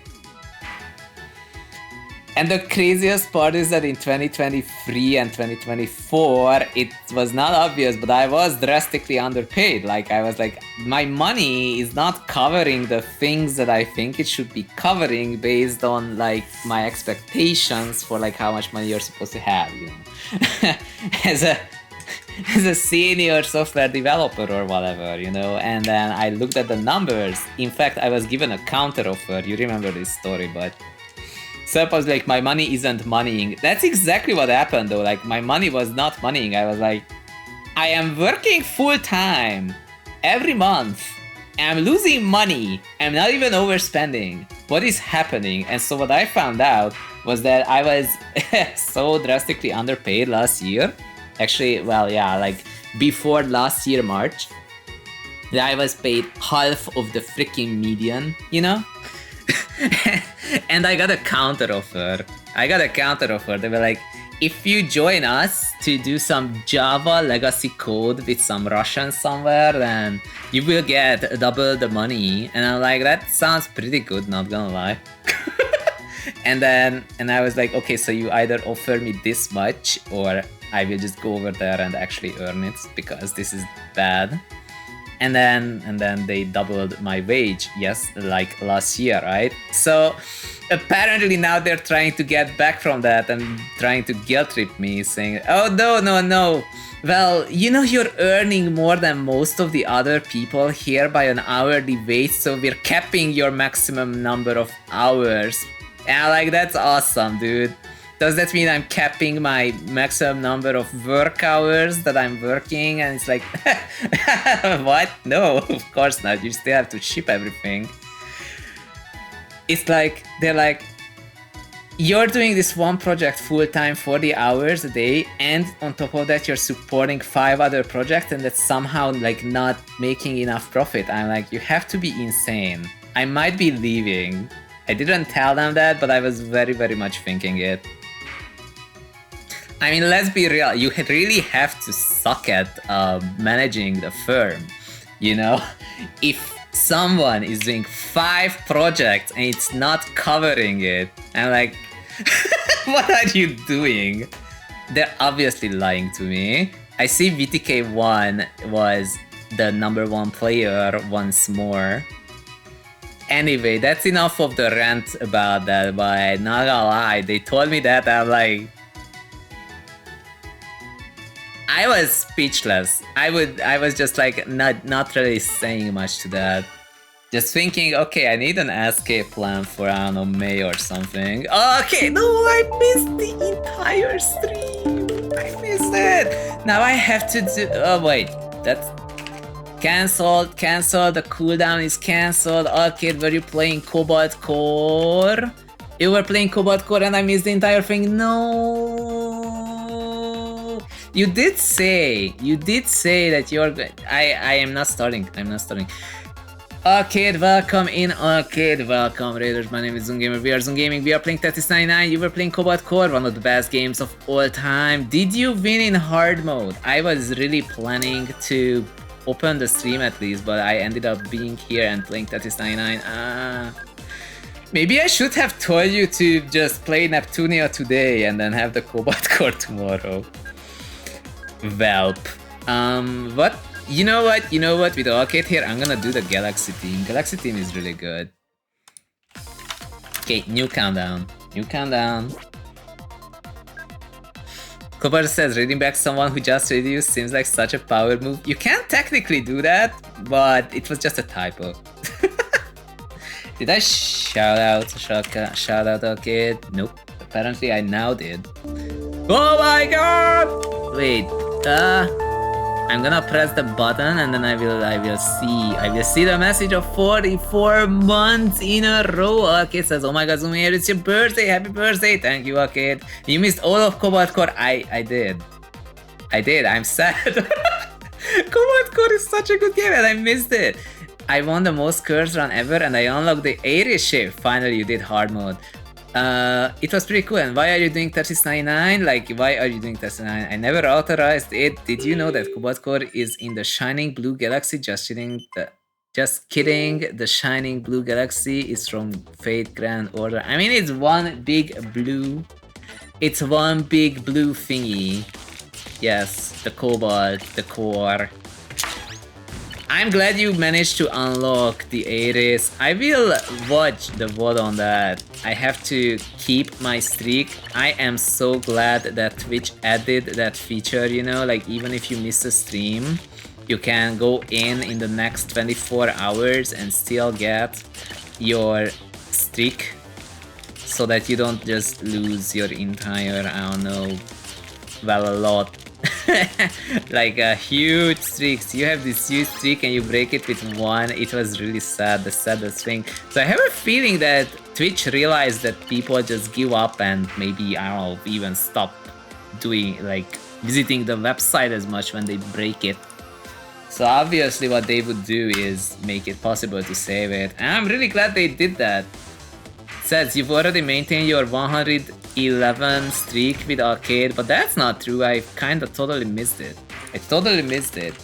And the craziest part is that in 2023 and 2024, it was not obvious, but I was drastically underpaid. Like, I was like, my money is not covering the things that I think it should be covering based on, like, my expectations for, like, how much money you're supposed to have, you know? as a senior software developer or whatever, you know? And then I looked at the numbers. In fact, I was given a counter offer. You remember this story, but... So I was like, my money isn't moneying. That's exactly what happened though. Like, my money was not moneying. I was like, I am working full time every month. I'm losing money. I'm not even overspending. What is happening? And so what I found out was that I was so drastically underpaid last year. Actually, well, yeah, like before last year, March, that I was paid half of the freaking median, you know? And I got a counter offer. They were like, if you join us to do some Java legacy code with some Russian somewhere, then you will get double the money. And I'm like, that sounds pretty good, not gonna lie. And I was like, okay, so you either offer me this much or I will just go over there and actually earn it because this is bad. And then they doubled my wage, yes, like last year, right? So apparently now they're trying to get back from that and trying to guilt trip me, saying, oh, no. Well, you know, you're earning more than most of the other people here by an hourly wage, so we're capping your maximum number of hours. And I'm like, that's awesome, dude. Does that mean I'm capping my maximum number of work hours that I'm working? And it's like, what? No, of course not. You still have to ship everything. It's like, they're like, you're doing this one project full-time 40 hours a day, and on top of that, you're supporting 5 other projects, and that's somehow like not making enough profit. I'm like, you have to be insane. I might be leaving. I didn't tell them that, but I was very, very much thinking it. I mean, let's be real, you really have to suck at managing the firm, you know? If someone is doing 5 projects and it's not covering it, I'm like, what are you doing? They're obviously lying to me. I see VTK1 was the #1 player once more. Anyway, that's enough of the rant about that, but not gonna lie, they told me that, I'm like... I was speechless. I was just like not really saying much to that. Just thinking, okay, I need an escape plan for, I don't know, May or something. Okay, no, I missed the entire stream. I missed it. Now I have to do... Oh, wait. That's... Cancelled. The cooldown is cancelled. Okay, were you playing Cobalt Core? You were playing Cobalt Core and I missed the entire thing. No. You did say that you're good. I am not starting. Arcade, welcome in Arcade, welcome Raiders, my name is zhunGamer, we are zhunGaming, we are playing TETRIS 99, you were playing Cobalt Core, one of the best games of all time. Did you win in hard mode? I was really planning to open the stream at least, but I ended up being here and playing TETRIS 99. Maybe I should have told you to just play Neptunia today and then have the Cobalt Core tomorrow. Welp. What? You know what, with the arcade here, I'm gonna do the Galaxy team. Galaxy team is really good. Okay, new countdown. Cobalt says, reading back someone who just read you seems like such a power move. You can't technically do that, but it was just a typo. Did I shout out arcade? Nope, apparently I now did. Oh my god! Wait, I'm gonna press the button and then I will see the message of 44 months in a row. Arcade says, oh my god, zhunGamer, it's your birthday, happy birthday. Thank you, Arcade. You missed all of Cobalt Core. I did, I'm sad. Cobalt Core is such a good game and I missed it. I won the most curse run ever and I unlocked the Aries ship. Finally, you did hard mode. It was pretty cool. And why are you doing TETRIS 99? Like, why are you doing TETRIS 99? I never authorized it. Did you know that Cobalt Core is in the Shining Blue Galaxy? Just kidding. The Shining Blue Galaxy is from Fate Grand Order. I mean, it's one big blue. It's one big blue thingy. Yes, the Cobalt, the Core. I'm glad you managed to unlock the Aries. I will watch the VOD on that. I have to keep my streak. I am so glad that Twitch added that feature, you know, like even if you miss a stream, you can go in the next 24 hours and still get your streak so that you don't just lose your entire, I don't know, well, a lot. Like a huge streak. So you have this huge streak and you break it with one. It was really sad, the saddest thing. So I have a feeling that Twitch realized that people just give up and maybe, I don't know, even stop doing, like, visiting the website as much when they break it. So obviously what they would do is make it possible to save it. And I'm really glad they did that. It says you've already maintained your 111 streak with arcade, but that's not true. I kinda totally missed it.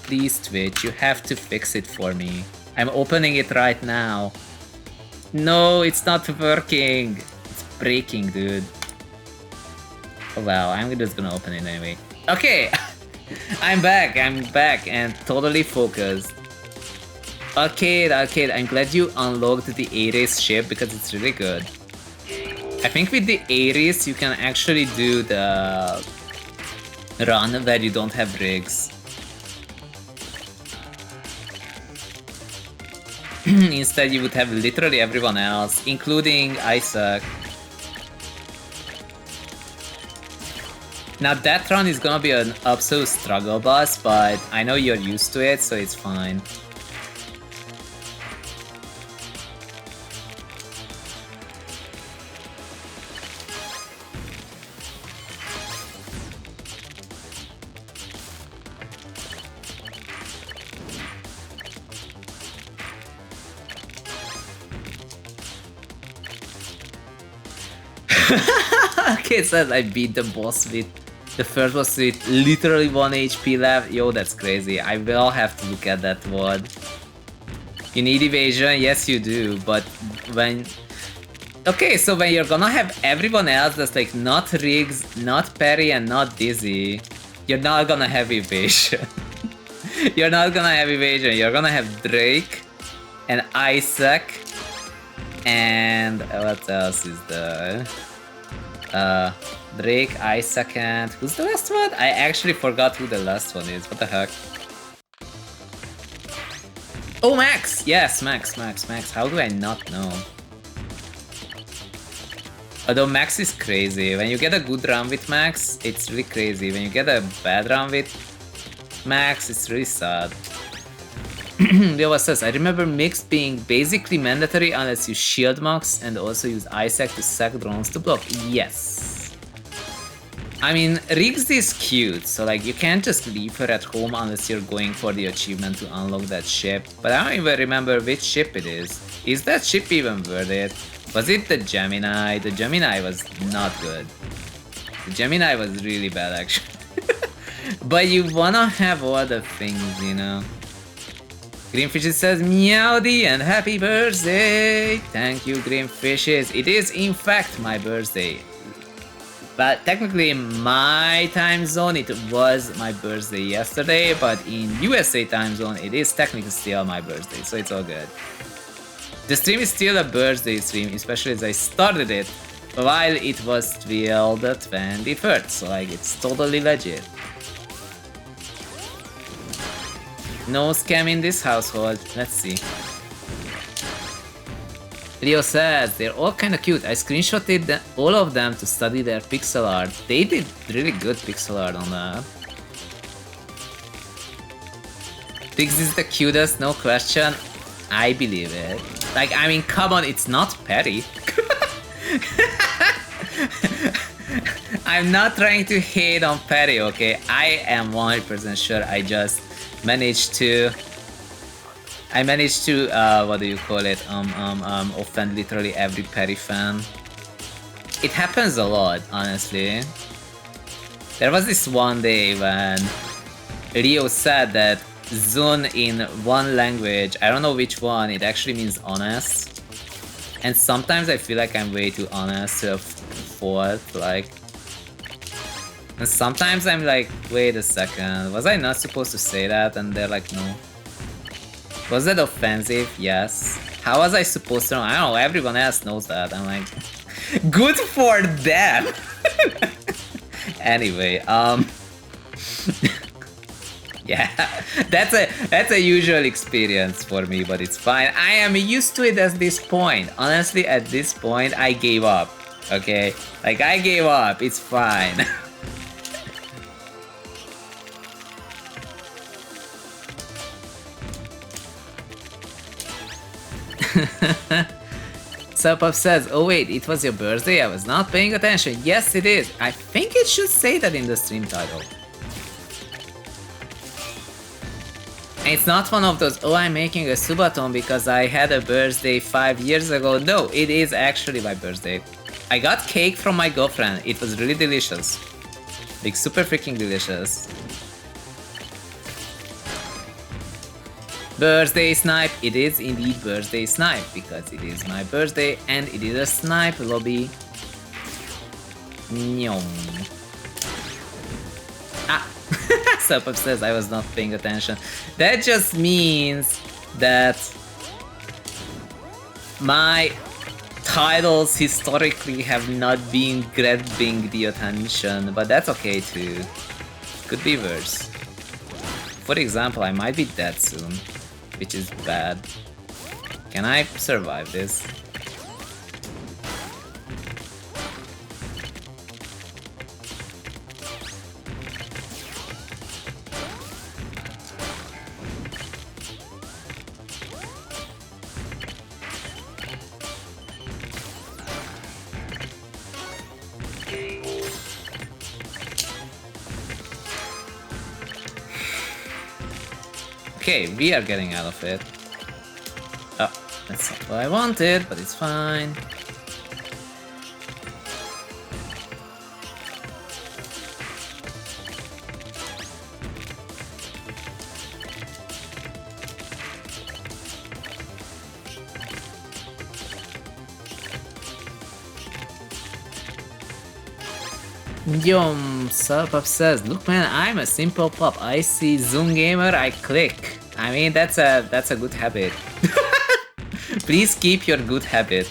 Please Twitch, you have to fix it for me. I'm opening it right now. No, it's not working. It's breaking, dude. Oh well, I'm just gonna open it anyway. Okay, I'm back and totally focused. Arcade, I'm glad you unlocked the Aries ship because it's really good. I think with the Aries you can actually do the run where you don't have rigs. Instead you would have literally everyone else, including Isaac. Now that run is gonna be an absolute struggle bus, but I know you're used to it, so it's fine. Okay, it says I beat the boss with the first boss with literally 1 HP left. Yo, that's crazy. I will have to look at that one. You need evasion? Yes, you do. But when Okay, so when you're gonna have everyone else that's like not Riggs, not Perry, and not Dizzy, you're not gonna have evasion. You're not gonna have evasion. You're gonna have Drake and Isaac and what else is there? Drake, Isaac, and who's the last one? I actually forgot who the last one is. What the heck? Oh, Max! Yes, Max. How do I not know? Although Max is crazy. When you get a good run with Max, it's really crazy. When you get a bad run with Max, it's really sad. Leo says, I remember Mix being basically mandatory unless you shield Max and also use Isaac to sack drones to block. Yes. I mean, Riggs is cute, so like you can't just leave her at home unless you're going for the achievement to unlock that ship. But I don't even remember which ship it is. Is that ship even worth it? Was it the Gemini? The Gemini was not good. The Gemini was really bad actually. But you wanna have other things, you know. Greenfishes says meowdy and happy birthday! Thank you, Greenfishes. It is in fact my birthday. But technically in my time zone it was my birthday yesterday, but in USA time zone it is technically still my birthday, so it's all good. The stream is still a birthday stream, especially as I started it while it was still the 21st, so like it's totally legit. No scam in this household. Let's see. Leo says, they're all kinda cute. I screenshotted all of them to study their pixel art. They did really good pixel art on that. Tiggs is the cutest, no question. I believe it. Like, I mean, come on, it's not Perry. I'm not trying to hate on Perry, okay? I am 100% sure I just managed to what do you call it, offend literally every Perry fan. It happens a lot, honestly. There was this one day when Leo said that Zun in one language, I don't know which one, it actually means honest. And sometimes I feel like I'm way too honest to a fault, like. And sometimes I'm like, wait a second, was I not supposed to say that? And they're like, no. Was that offensive? Yes. How was I supposed to know? I don't know, everyone else knows that. I'm like, good for them! Anyway, yeah, that's a usual experience for me, but it's fine. I am used to it at this point. Honestly, at this point, I gave up, okay? Like, I gave up, it's fine. Supup says, oh wait, it was your birthday? I was not paying attention. Yes, it is. I think it should say that in the stream title. And it's not one of those, oh, I'm making a subathon because I had a birthday 5 years ago. No, it is actually my birthday. I got cake from my girlfriend. It was really delicious. Like, super freaking delicious. Birthday Snipe, it is indeed birthday Snipe because it is my birthday and it is a Snipe lobby. Nyom. Ah, Supup says I was not paying attention. That just means that my titles historically have not been grabbing the attention, but that's okay too. Could be worse. For example, I might be dead soon, which is bad. Can I survive this? Okay, we are getting out of it. Oh, that's not what I wanted, but it's fine. Yum, Subpup says, look man, I'm a simple pup. I see zhunGamer, I click. I mean, that's a good habit. Please keep your good habit.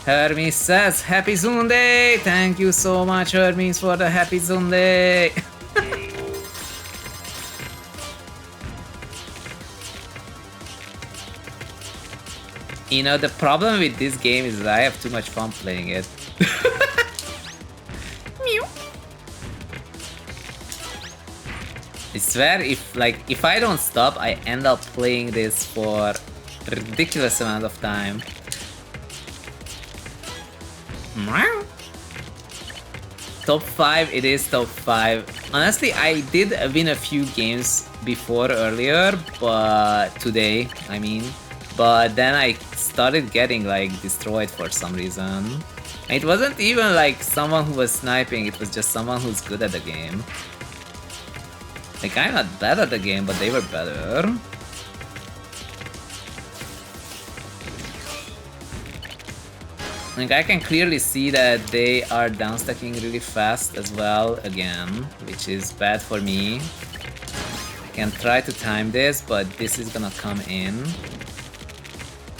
Hermes says, Happy Sunday! Thank you so much, Hermes, for the Happy Sunday! You know, the problem with this game is that I have too much fun playing it. I swear, if I don't stop, I end up playing this for a ridiculous amount of time. Top 5, it is top 5. Honestly, I did win a few games before earlier, but today, I mean. But then I started getting like destroyed for some reason. It wasn't even like someone who was sniping, it was just someone who's good at the game. Like, I'm not bad at the game, but they were better. Like, I can clearly see that they are downstacking really fast as well again, which is bad for me. I can try to time this, but this is gonna come in.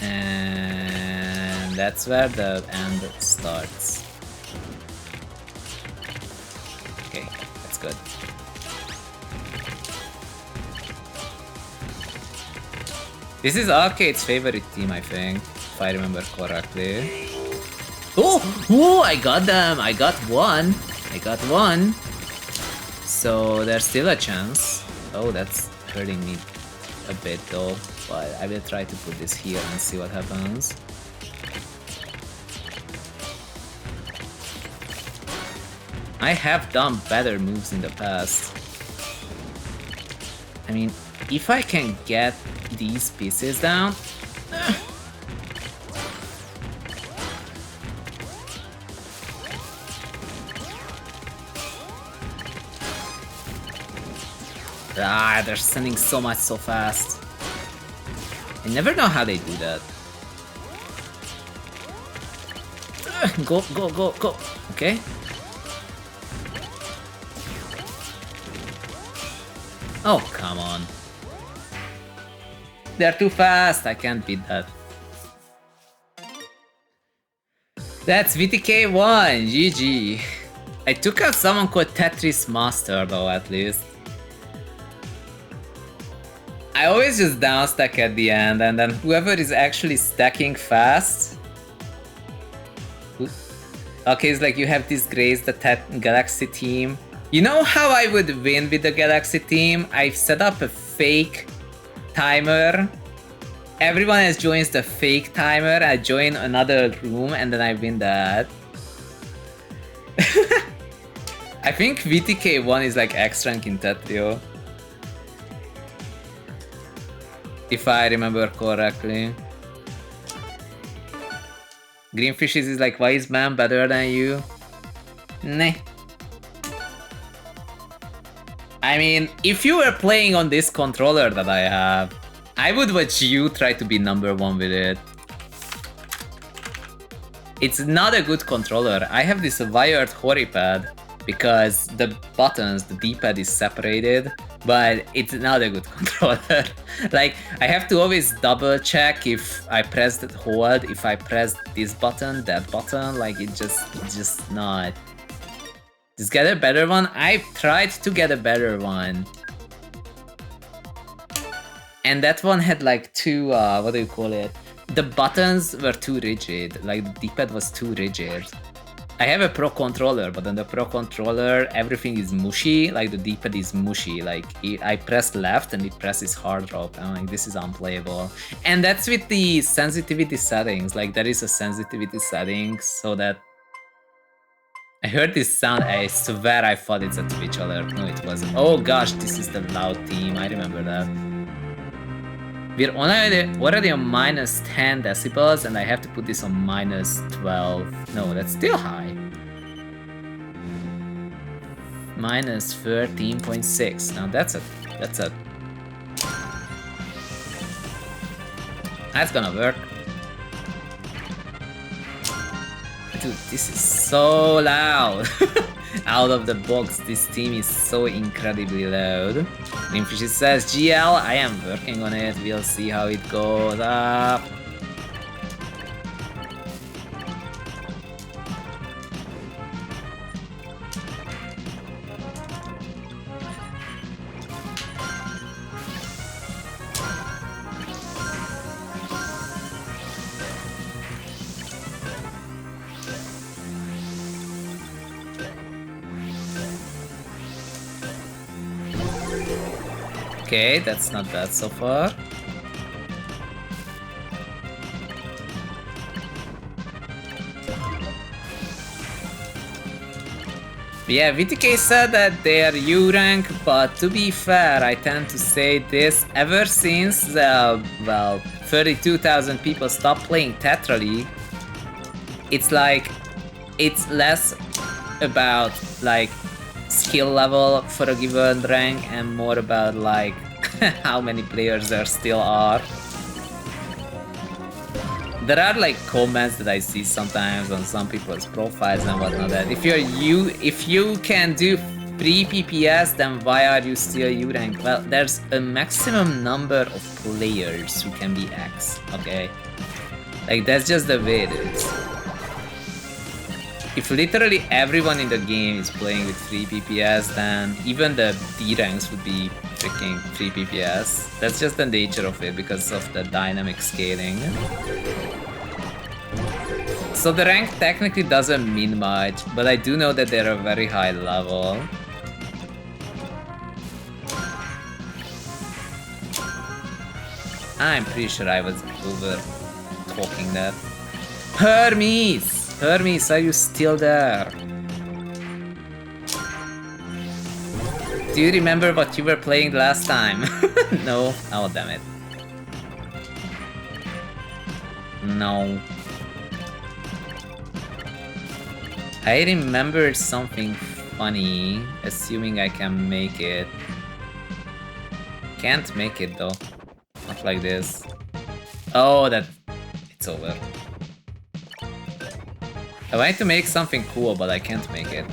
And that's where the end starts. Okay, that's good. This is Arcade's favorite team, I think, if I remember correctly. Oh, I got them! I got one! I got one! So there's still a chance. Oh, that's hurting me a bit though, but I will try to put this here and see what happens. I have done better moves in the past. I mean, if I can get these pieces down... they're sending so much so fast. I never know how they do that. Go, go, go, go. Okay. Oh, come on. They're too fast. I can't beat that. That's VTK1. GG. I took out someone called Tetris Master though, at least. I always just downstack at the end, and then whoever is actually stacking fast... Okay, it's like you have disgraced the Galaxy team. You know how I would win with the Galaxy team? I've set up a fake timer. Everyone else joins the fake timer, I join another room, and then I win that. I think VTK1 is like X-Rank in Tetrio. If I remember correctly. Greenfishes is like, why is man better than you? Nah. I mean, if you were playing on this controller that I have, I would watch you try to be #1 with it. It's not a good controller. I have this wired horipad because the buttons, the D-pad is separated, but it's not a good controller. Like, I have to always double check if I pressed hold, if I pressed this button, that button, like it's just not. Just get a better one. I've tried to get a better one. And that one had like two, what do you call it? The buttons were too rigid, like the D-pad was too rigid. I have a Pro controller, but on the Pro controller, everything is mushy, like the D-pad is mushy. Like, I press left and it presses hard drop, and like, this is unplayable. And that's with the sensitivity settings, like there is a sensitivity setting so that I heard this sound, I swear I thought it's a Twitch alert. No, it wasn't. Oh gosh, this is the loud team, I remember that. We're already on minus 10 decibels and I have to put this on minus 12. No, that's still high. Minus 13.6. Now that's gonna work. Dude, this is so loud. Out of the box, this team is so incredibly loud. Rimfish says, GL, I am working on it. We'll see how it goes up. Okay, that's not bad so far. Yeah, VTK said that they are U rank, but to be fair, I tend to say this ever since the, well, 32,000 people stopped playing Tetra League. It's like, it's less about like skill level for a given rank and more about like how many players there still are. There are like comments that I see sometimes on some people's profiles and whatnot that if you can do 3 PPS, then why are you still U rank? Well, there's a maximum number of players who can be X, okay? Like that's just the way it is. If literally everyone in the game is playing with 3 PPS, then even the D ranks would be freaking 3 PPS. That's just the nature of it because of the dynamic scaling. So the rank technically doesn't mean much, but I do know that they're a very high level. I'm pretty sure I was over talking that. Hermes! Hermes, are you still there? Do you remember what you were playing last time? No? Oh, damn it. No. I remembered something funny, assuming I can make it. Can't make it though. Not like this. Oh, it's over. I wanted to make something cool, but I can't make it.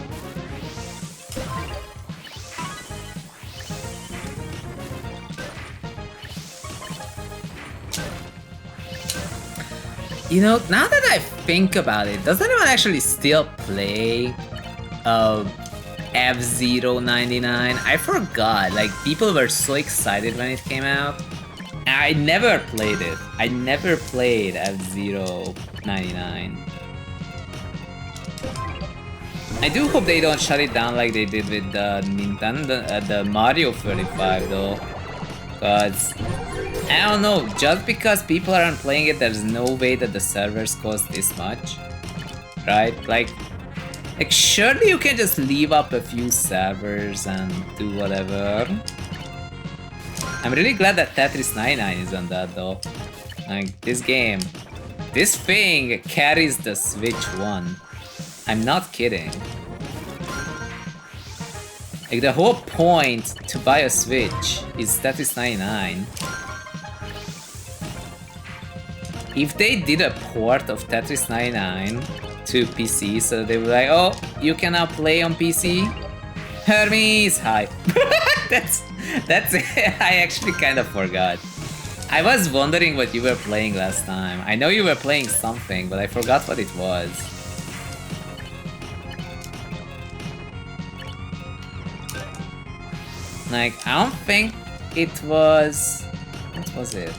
You know, now that I think about it, does anyone actually still play F-Zero 99? I forgot, like people were so excited when it came out. I never played it. I never played F-Zero 99. I do hope they don't shut it down like they did with the Nintendo, the Mario 35 though. Cause, I don't know, just because people aren't playing it, there's no way that the servers cost this much. Right? Like surely you can just leave up a few servers and do whatever. I'm really glad that Tetris 99 is on that though. Like, this game, this thing carries the Switch 1. I'm not kidding. Like, the whole point to buy a Switch is Tetris 99. If they did a port of Tetris 99 to PC, so they were like, oh, you can now play on PC? Hermes! Hi. That's it. I actually kind of forgot. I was wondering what you were playing last time. I know you were playing something, but I forgot what it was. Like, I don't think it was... What was it?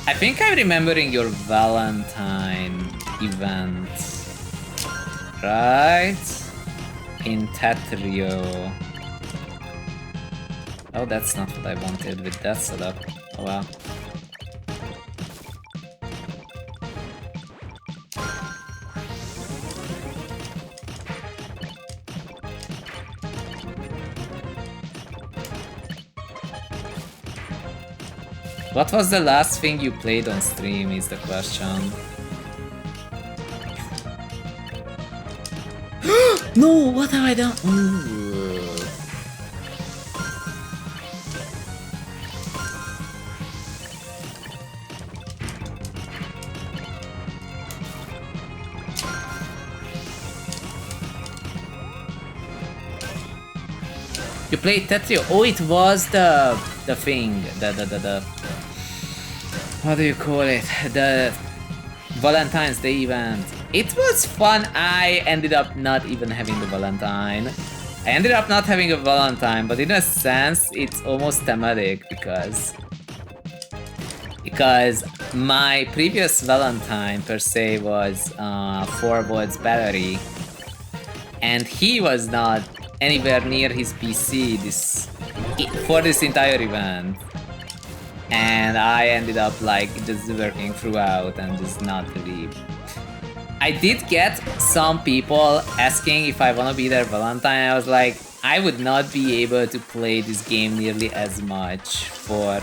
I think I'm remembering your Valentine event. Right? In Tetrio. Oh, that's not what I wanted with that setup. Oh wow. What was the last thing you played on stream is the question. No, what have I done? Ooh. You played Tetris? Oh, it was the thing, the what do you call it? The Valentine's Day event. It was fun. I ended up not even having the Valentine. I ended up not having a Valentine, but in a sense, it's almost thematic because my previous Valentine per se was 4 volts battery, and he was not anywhere near his PC for this entire event, and I ended up like just working throughout and just not really. I did get some people asking if I wanna be their Valentine. I was like, I would not be able to play this game nearly as much for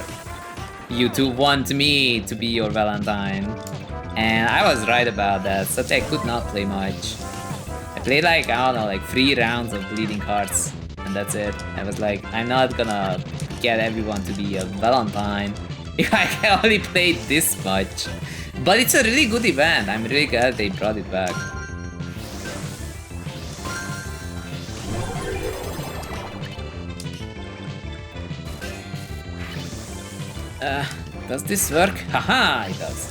you to want me to be your Valentine. And I was right about that, so I could not play much. I played like, I don't know, like 3 rounds of Bleeding Hearts, and that's it. I was like, I'm not gonna get everyone to be a Valentine if I can only play this much. But it's a really good event. I'm really glad they brought it back. Does this work? Haha, it does.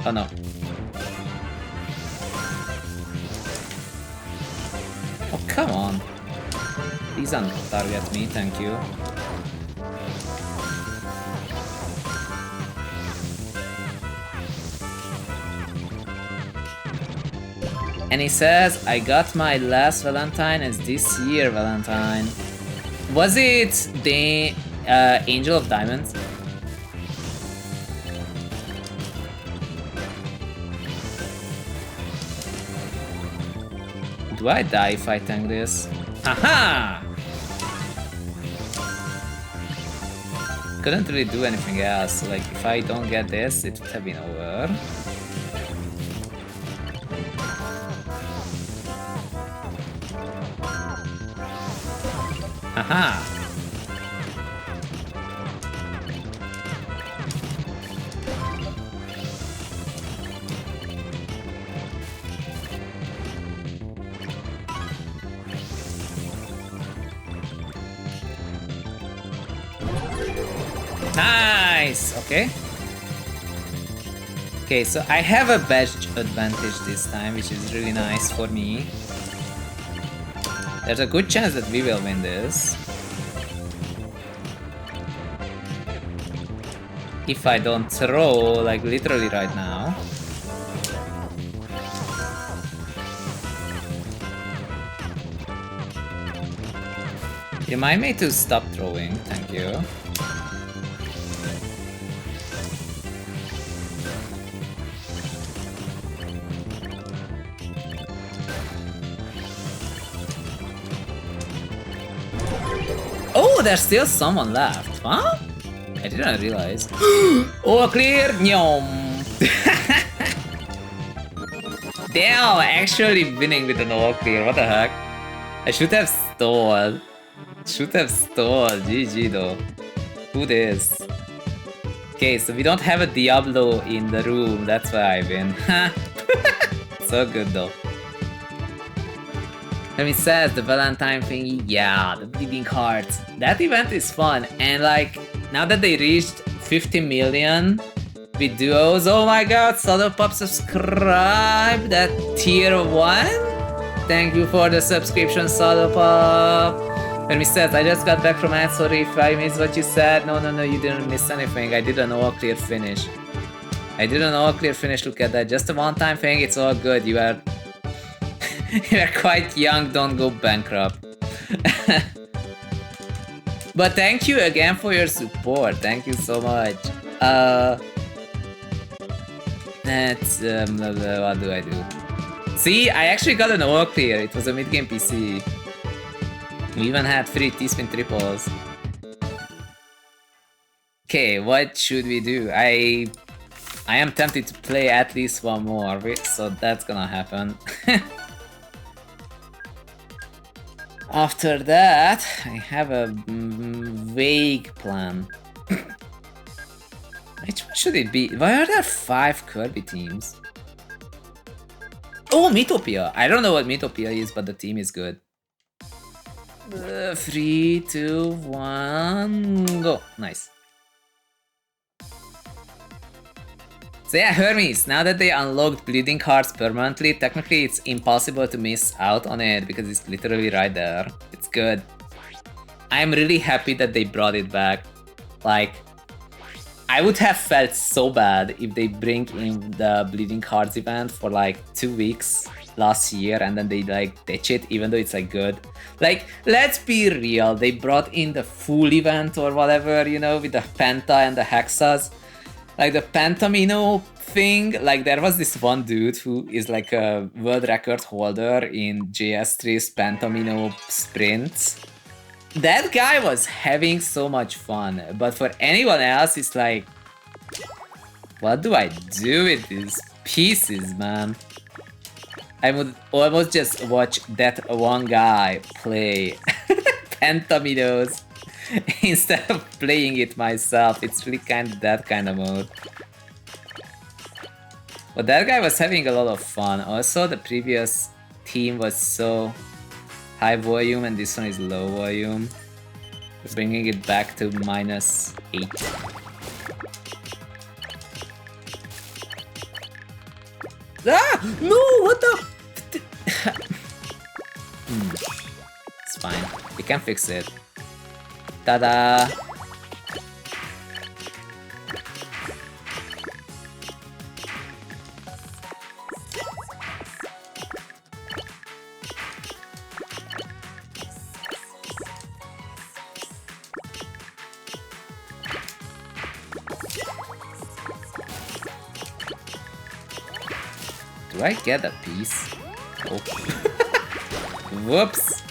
Oh no. Oh, come on. Please don't target me, thank you. And he says, I got my last Valentine as this year Valentine. Was it the Angel of Diamonds? Do I die if I tank this? Haha! Couldn't really do anything else. Like, if I don't get this, it would have been over. Haha! Nice! Okay. Okay, so I have a badge advantage this time, which is really nice for me. There's a good chance that we will win this. If I don't throw, like literally right now. Remind me to stop throwing, thank you. Oh, there's still someone left, huh? I didn't realize. Oh, clear! Nyom! Damn, actually winning with an all clear, what the heck? I should have stalled. GG though. Who this? Okay, so we don't have a Diablo in the room, that's why I win. So good though. He says the Valentine thingy, yeah, the Bleeding Hearts. That event is fun, and like, now that they reached 50 million with duos, oh my god, Pop subscribe, that tier 1? Thank you for the subscription, Pop. He says, I just got back from ad, sorry if I missed what you said. No, you didn't miss anything, I did an all clear finish. Look at that, just a one-time thing, it's all good, you are quite young, don't go bankrupt. But thank you again for your support, thank you so much. That's, what do I do? See, I actually got an all clear, it was a mid-game PC. We even had 3 T-spin triples. Okay, what should we do? I am tempted to play at least one more, so that's gonna happen. After that, I have a vague plan. Which one should it be? Why are there 5 Kirby teams? Oh, Mythopia! I don't know what Mythopia is, but the team is good. 3, 2, 1, go! Nice. So yeah, Hermes, now that they unlocked bleeding cards permanently, technically it's impossible to miss out on it because it's literally right there. It's good. I'm really happy that they brought it back. Like, I would have felt so bad if they bring in the bleeding cards event for like 2 weeks last year and then they like ditch it even though it's like good. Like, let's be real, they brought in the full event or whatever, you know, with the Penta and the Hexas. Like the Pentamino thing, like there was this one dude who is like a world record holder in JS3's Pentamino sprints. That guy was having so much fun, but for anyone else, it's like, what do I do with these pieces, man? I would almost just watch that one guy play Pentaminos instead of playing it myself. It's really kind of that kind of mode. But that guy was having a lot of fun. Also, the previous team was so high volume and this one is low volume. Bringing it back to -8. Ah! No! What the? It's fine. We can fix it. Ta-da! Do I get a piece? Oh. Whoops!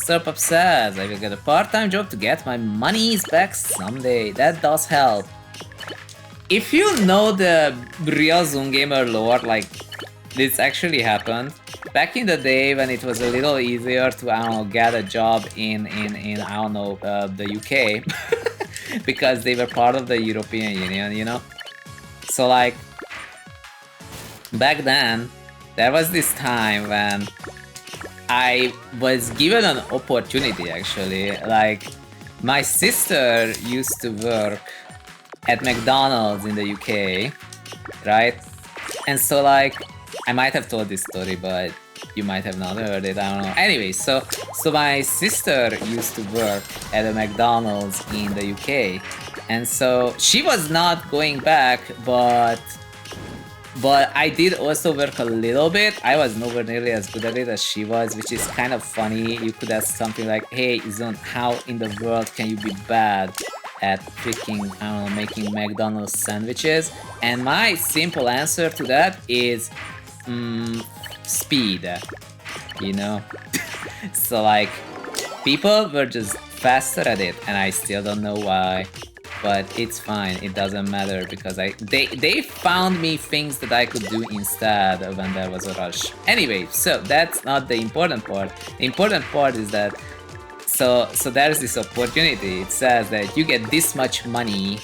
Serpup says, I will get a part-time job to get my monies back someday. That does help. If you know the real zhunGamer lore, like, this actually happened. Back in the day when it was a little easier to, I don't know, get a job in I don't know, the UK. Because they were part of the European Union, you know? So, like, back then, there was this time when I was given an opportunity, actually. Like, my sister used to work at McDonald's in the UK, right? And so, like, I might have told this story, but you might have not heard it, I don't know. Anyway, so my sister used to work at a McDonald's in the UK. And so she was not going back, but I did also work a little bit. I was nowhere nearly as good at it as she was, which is kind of funny. You could ask something like, hey, Zun, how in the world can you be bad at freaking, I don't know, making McDonald's sandwiches? And my simple answer to that is, speed, you know? So like, people were just faster at it, and I still don't know why. But it's fine, it doesn't matter, because they found me things that I could do instead when there was a rush. Anyway, so that's not the important part. The important part is that so there's this opportunity. It says that you get this much money,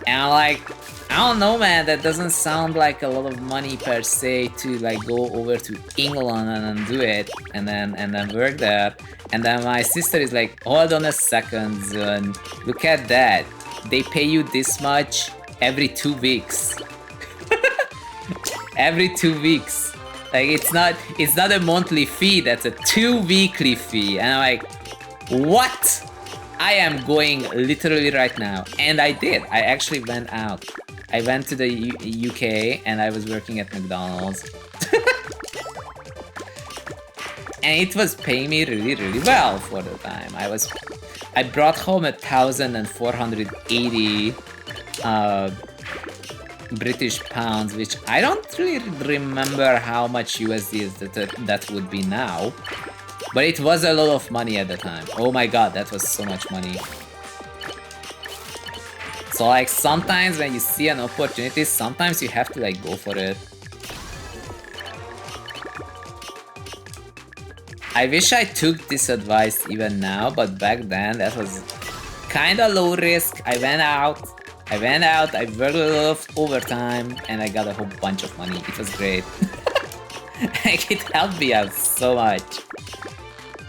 and I'm like, I don't know, man, that doesn't sound like a lot of money per se to like go over to England and do it and then work there. And then my sister is like, hold on a second, Zun, look at that. They pay you this much every 2 weeks. Every 2 weeks. Like, it's not a monthly fee, that's a 2 weekly fee. And I'm like, what? I am going literally right now. And I did. I actually went out I went to the UK and I was working at McDonald's. And it was paying me really well for the time. I brought home 1,480 British pounds, which I don't really remember how much USD that would be now. But it was a lot of money at the time. Oh my god, that was so much money. So like sometimes when you see an opportunity, sometimes you have to like go for it. I wish I took this advice even now, but back then that was kinda low risk. I went out, I worked a lot of overtime, and I got a whole bunch of money. It was great. Like, it helped me out so much.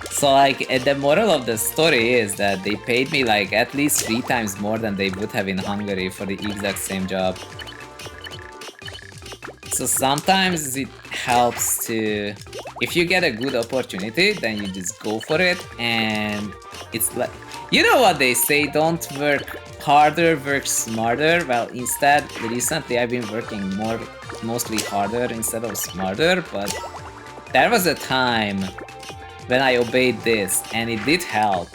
So like, the moral of the story is that they paid me like at least 3 times more than they would have in Hungary for the exact same job. So sometimes it helps to, if you get a good opportunity, then you just go for it. And it's like, you know what they say, don't work harder, work smarter. Well, instead, recently I've been working mostly harder instead of smarter, but there was a time when I obeyed this and it did help.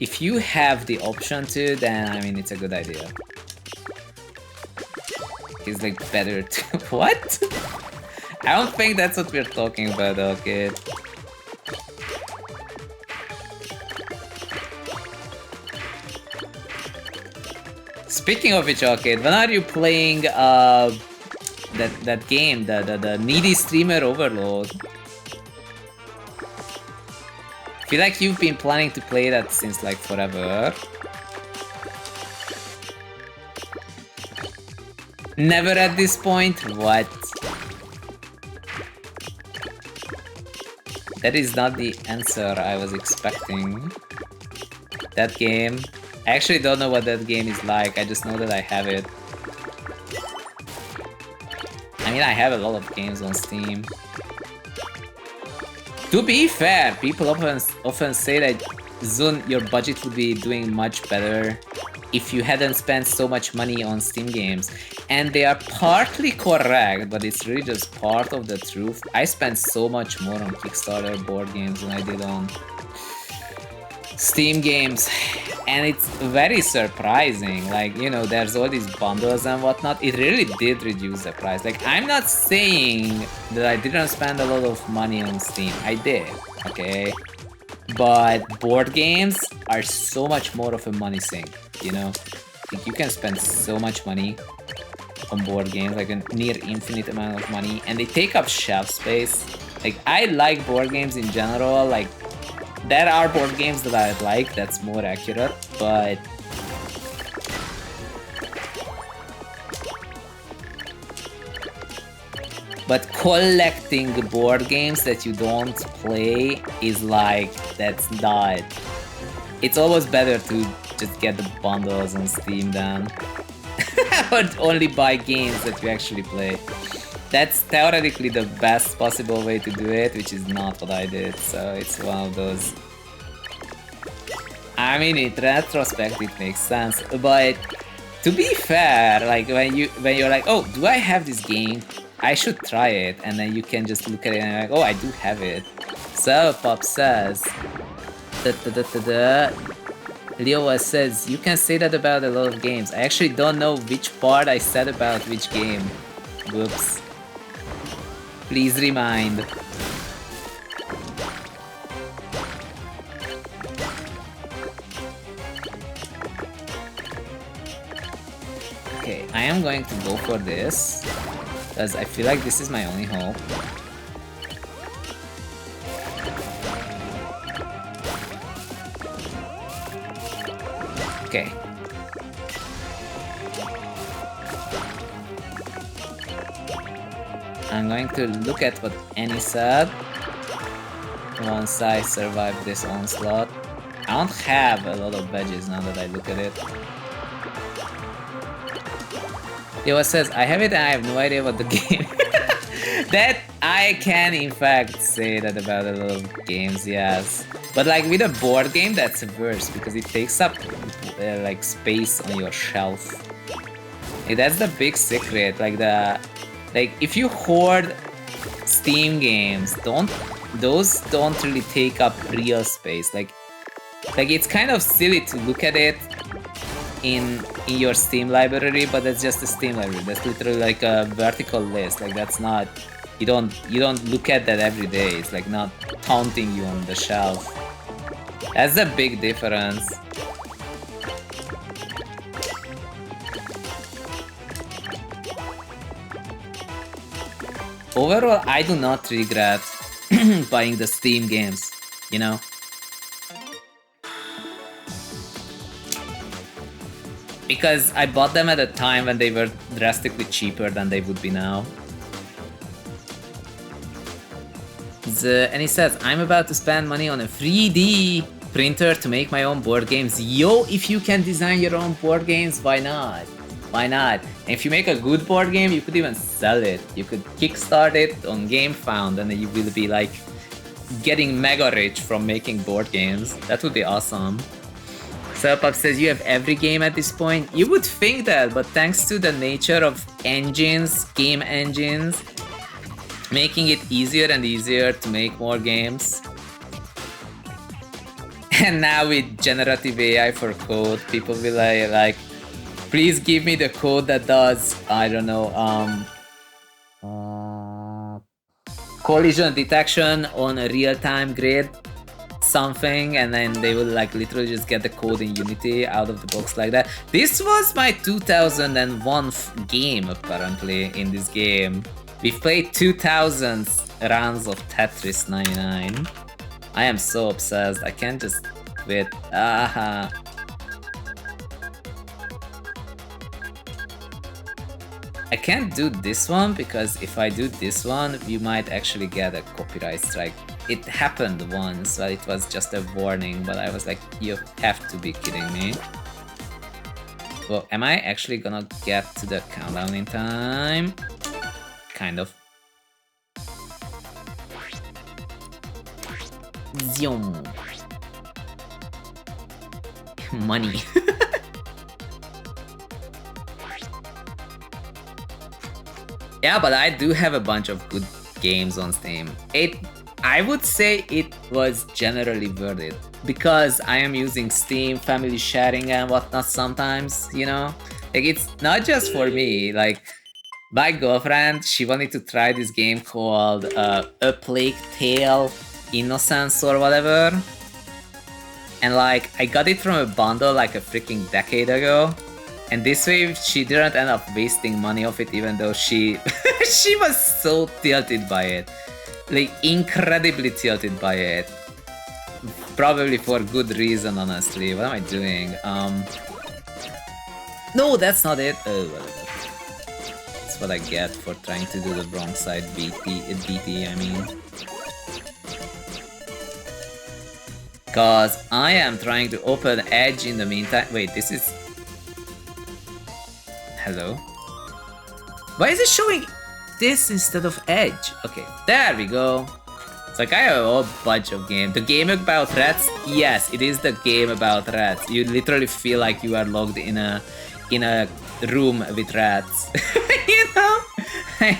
If you have the option to, then I mean, it's a good idea. It's like better to... What? I don't think that's what we're talking about, okay. Speaking of which, okay, when are you playing that game, the Needy Streamer Overload? I feel like you've been planning to play that since like forever. Never at this point? What? That is not the answer I was expecting. That game? I actually don't know what that game is like, I just know that I have it. I mean, I have a lot of games on Steam. To be fair, people often say that, Zun, your budget would be doing much better if you hadn't spent so much money on Steam games. And they are partly correct, but it's really just part of the truth. I spent so much more on Kickstarter board games than I did on Steam games. And it's very surprising, like, you know, there's all these bundles and whatnot. It really did reduce the price. Like, I'm not saying that I didn't spend a lot of money on Steam. I did, okay? But board games are so much more of a money sink, you know? Like, you can spend so much money on board games, like a near infinite amount of money, and they take up shelf space. Like, I like board games in general, like, there are board games that I like, that's more accurate, but... But collecting board games that you don't play is like, that's not... It's always better to just get the bundles on Steam than... But only buy games that you actually play. That's theoretically the best possible way to do it, which is not what I did, so it's one of those... I mean, in retrospect it makes sense, but to be fair, like when you're like, oh, do I have this game? I should try it, and then you can just look at it and like, oh, I do have it. So Pop says, Leo says, you can say that about a lot of games. I actually don't know which part I said about which game. Whoops. Please remind. Okay, I am going to go for this, because I feel like this is my only hope. Okay. I'm going to look at what Annie said once I survive this onslaught. I don't have a lot of veggies now that I look at it. Yoa says, I have it and I have no idea what the game That I can in fact say that about a lot of games, yes. But like with a board game, that's worse because it takes up like space on your shelf. That's the big secret. Like if you hoard Steam games, those don't really take up real space. Like it's kind of silly to look at it in your Steam library, but that's just a Steam library. That's literally like a vertical list. Like that's not, you don't look at that every day. It's like not taunting you on the shelf. That's a big difference. Overall, I do not regret buying the Steam games, you know? Because I bought them at a time when they were drastically cheaper than they would be now. And he says, I'm about to spend money on a 3D printer to make my own board games. Yo, if you can design your own board games, why not? Why not? And if you make a good board game, you could even sell it. You could kickstart it on GameFound and you will be like getting mega rich from making board games. That would be awesome. Selpup says you have every game at this point. You would think that, but thanks to the nature of engines, game engines, making it easier and easier to make more games. And now with generative AI for code, people will like, please give me the code that does, I don't know, collision detection on a real-time grid, something, and then they will like literally just get the code in Unity out of the box like that. This was my 2001 game apparently in this game. We've played 2000 rounds of Tetris 99. I am so obsessed, I can't just quit. Aha. I can't do this one because if I do this one, you might actually get a copyright strike. It happened once, but it was just a warning, but I was like, you have to be kidding me. Well, am I actually gonna get to the countdown in time? Kind of. Zoom. Money. Yeah, but I do have a bunch of good games on Steam. I would say it was generally worth it because I am using Steam, family sharing and whatnot sometimes, you know? Like it's not just for me, like my girlfriend, she wanted to try this game called A Plague Tale Innocence or whatever. And like, I got it from a bundle like a freaking decade ago. And this way, she didn't end up wasting money off it, even though she she was so tilted by it. Like, incredibly tilted by it. Probably for good reason, honestly. What am I doing? No, that's not it. Oh, whatever. That's what I get for trying to do the wrong side DT, I mean. Cause I am trying to open Edge in the meantime. Wait, this is... Hello? Why is it showing this instead of Edge? Okay, there we go. It's like I have a whole bunch of games. The game about rats? Yes, it is the game about rats. You literally feel like you are locked in a room with rats. You know?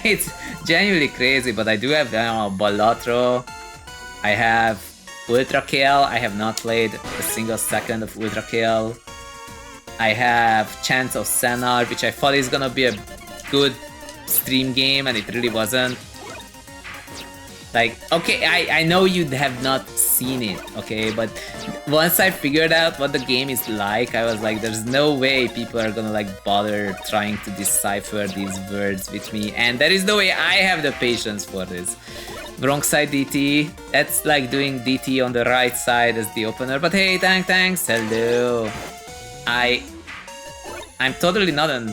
It's genuinely crazy, but I do have Balatro. I have Ultra Kill. I have not played a single second of Ultra Kill. I have Chance of Senar, which I thought is gonna be a good stream game, and it really wasn't. Like, okay, I know you have not seen it, okay, but once I figured out what the game is like, I was like, there's no way people are gonna like bother trying to decipher these words with me, and there is no way I have the patience for this. Wrong side DT, that's like doing DT on the right side as the opener, but hey, thanks, hello. I'm totally not on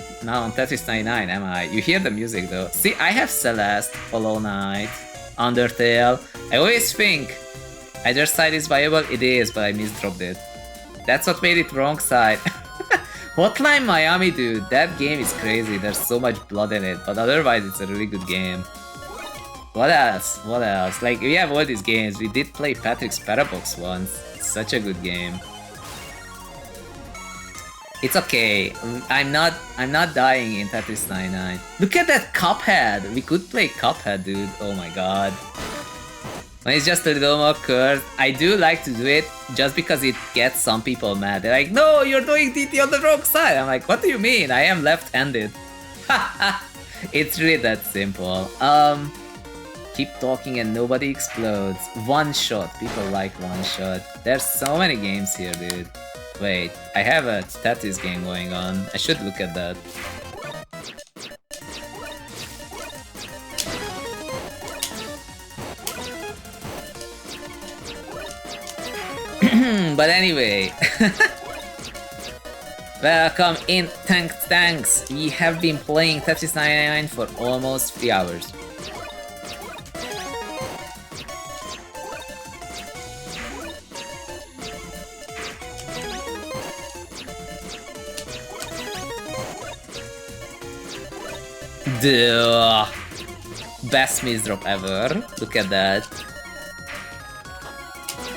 Tetris 99, am I? You hear the music though. See, I have Celeste, Hollow Knight, Undertale. I always think either side is viable. It is, but I misdropped it. That's what made it wrong side. Hotline Miami, dude, that game is crazy. There's so much blood in it, but otherwise it's a really good game. What else? What else? Like, we have all these games. We did play Patrick's Parabox once. It's such a good game. It's okay. I'm not dying in Tetris 99. Look at that Cuphead. We could play Cuphead, dude. Oh my god. When it's just a little more cursed, I do like to do it just because it gets some people mad. They're like, no, you're doing DT on the wrong side. I'm like, what do you mean? I am left-handed. It's really that simple. Keep talking and nobody explodes. One shot. People like one shot. There's so many games here, dude. Wait, I have a Tetris game going on. I should look at that. But anyway. Welcome in, thanks. We have been playing Tetris 99 for almost 3 hours. Duh. Best misdrop ever. Look at that.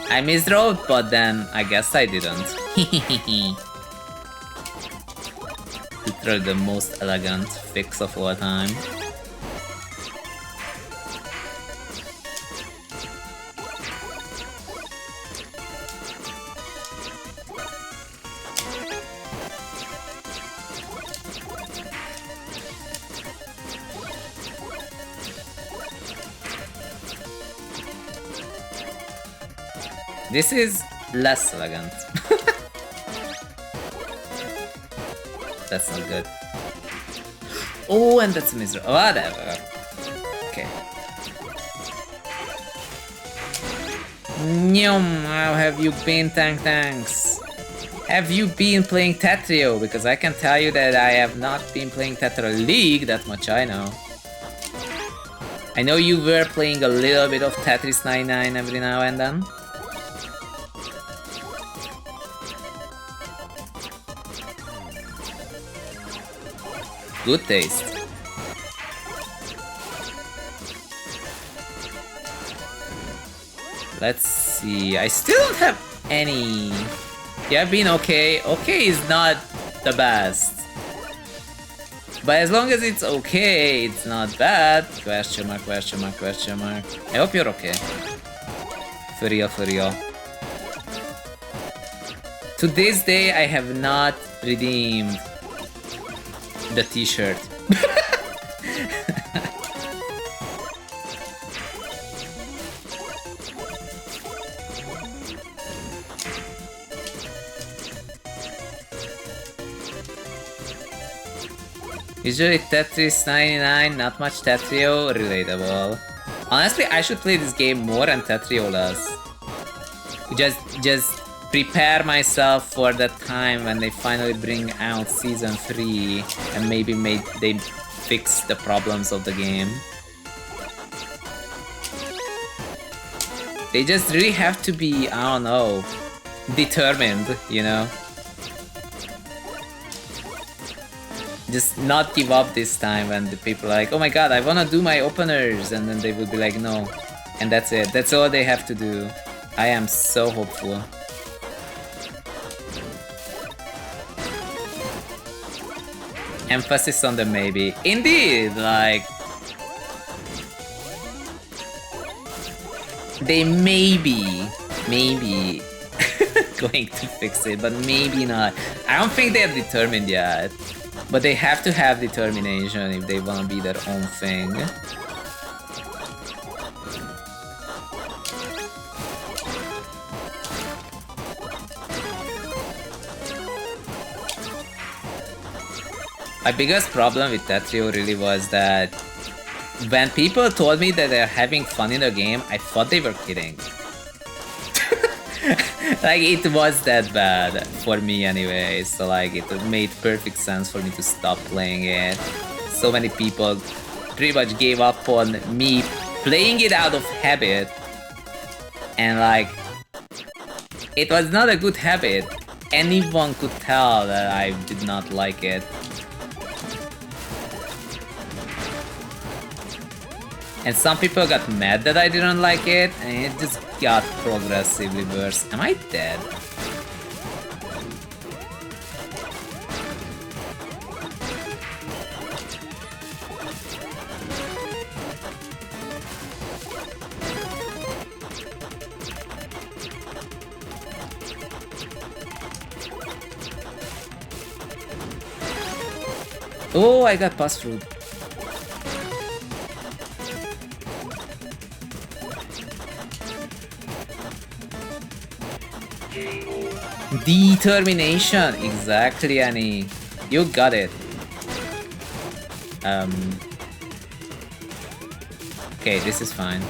I misdropped, but then I guess I didn't. Literally the most elegant fix of all time. This is less elegant. That's not good. Oh, and that's miserable. Whatever. Okay. Nyum, how have you been, thanks? Have you been playing Tetrio? Because I can tell you that I have not been playing Tetris League, that much I know. I know you were playing a little bit of Tetris 99 every now and then. Good taste. Let's see. I still don't have any. Yeah, I've been okay. Okay is not the best. But as long as it's okay, it's not bad. Question mark, question mark, question mark. I hope you're okay. For real, for real. To this day, I have not redeemed the t-shirt. Usually Tetris 99, not much Tetrio, relatable. Honestly, I should play this game more and Tetrio less. Just prepare myself for that time when they finally bring out season 3 and maybe they fix the problems of the game. They just really have to be, I don't know, determined, you know? Just not give up this time when the people are like, oh my god, I wanna do my openers, and then they would be like, no. And that's it, that's all they have to do. I am so hopeful. Emphasis on the maybe. Indeed, like... They maybe going to fix it, but maybe not. I don't think they're determined yet. But they have to have determination if they want to be their own thing. My biggest problem with Tetrio really was that when people told me that they're having fun in the game, I thought they were kidding. Like, it was that bad for me anyway, so like it made perfect sense for me to stop playing it. So many people pretty much gave up on me playing it out of habit, and like, it was not a good habit. Anyone could tell that I did not like it. And some people got mad that I didn't like it, and it just got progressively worse. Am I dead? Oh, I got pass through. Determination, exactly, Annie. You got it. Okay, this is fine.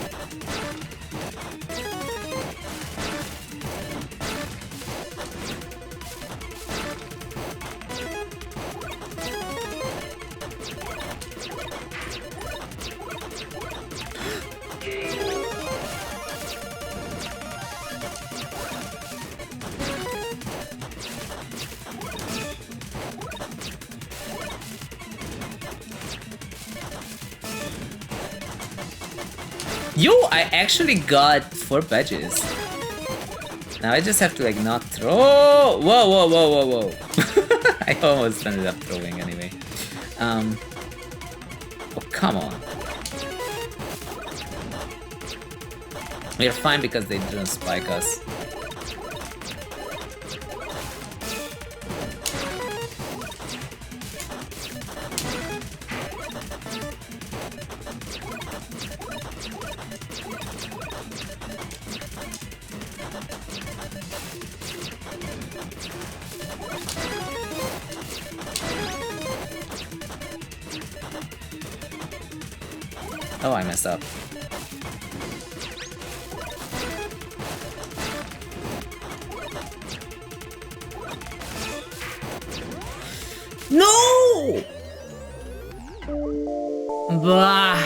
Yo, I actually got 4 badges. Now I just have to like not throw. Whoa, whoa, whoa, whoa, whoa. I almost ended up throwing anyway. Oh, come on. We're fine because they didn't spike us. Oh, I messed up. No! Bah.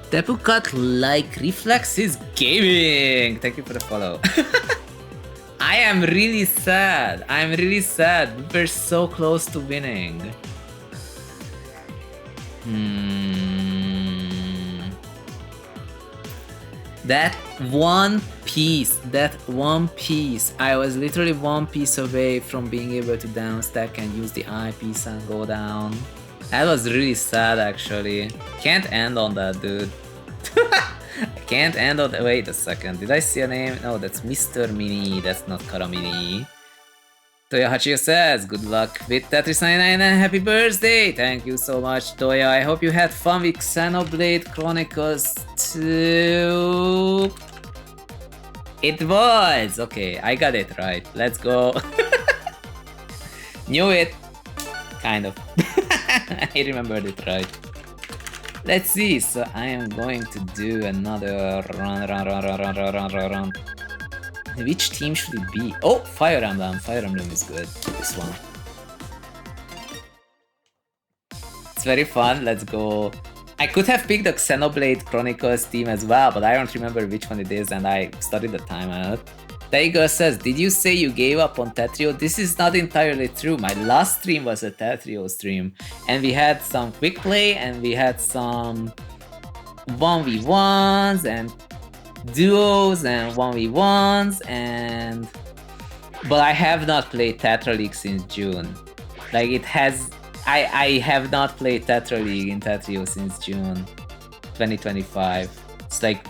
Debucut like reflexes gaming. Thank you for the follow. I am really sad. I'm really sad. We're so close to winning. That one piece, I was literally one piece away from being able to downstack and use the eyepiece and go down. That was really sad actually. Can't end on that, dude. I can't end on that. Wait a second, did I see a name? No, that's Mr. Mini, that's not Karamini. Toya Hachio says, good luck with Tetris 99 and happy birthday! Thank you so much, Toya. I hope you had fun with Xenoblade Chronicles 2. It was! Okay, I got it right. Let's go. Knew it. Kind of. I remembered it right. Let's see, so I am going to do another run. Which team should it be? Oh, Fire Emblem. Fire Emblem is good. This one. It's very fun. Let's go. I could have picked the Xenoblade Chronicles team as well, but I don't remember which one it is, and I studied the timeout. Daigo says, did you say you gave up on Tetrio? This is not entirely true. My last stream was a Tetrio stream, and we had some quick play, and we had some 1v1s, and duos and 1v1s, and but I have not played Tetra League since June. Like it has, I have not played Tetra League in Tetrio since June 2025. It's like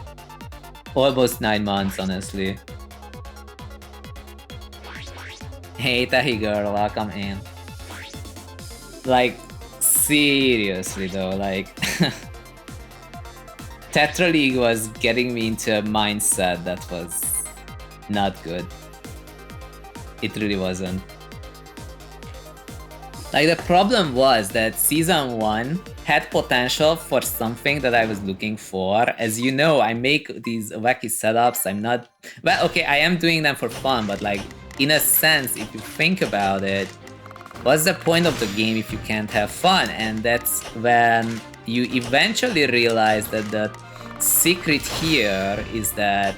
almost 9 months, honestly. Hey Tahi girl, welcome in. Like seriously though, like Tetra League was getting me into a mindset that was not good. It really wasn't. Like the problem was that Season 1 had potential for something that I was looking for. As you know, I make these wacky setups, I'm not... Well, okay, I am doing them for fun, but like, in a sense, if you think about it, what's the point of the game if you can't have fun? And that's when you eventually realize that the secret here is that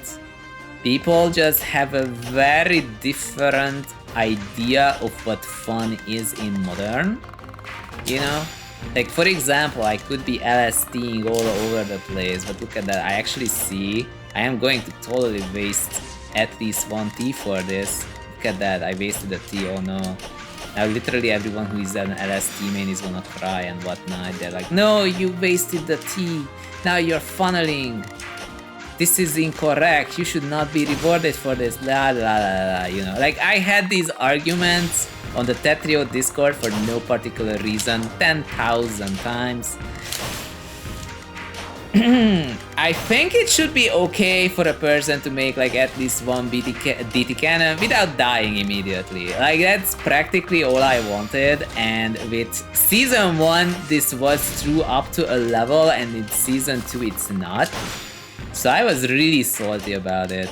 people just have a very different idea of what fun is in modern, you know? Like for example, I could be LSDing all over the place, but look at that, I actually see I am going to totally waste at least 1 T for this. Look at that, I wasted a T, oh no. Now literally everyone who is an LST main is gonna cry and whatnot. They're like, no, you wasted the T, now you're funneling. this is incorrect, you should not be rewarded for this, la la la la, you know. Like, I had these arguments on the Tetrio Discord for no particular reason 10,000 times. I think it should be okay for a person to make like at least one DT cannon without dying immediately. Like, that's practically all I wanted, and with Season 1 this was true up to a level, and in Season 2 it's not. So I was really salty about it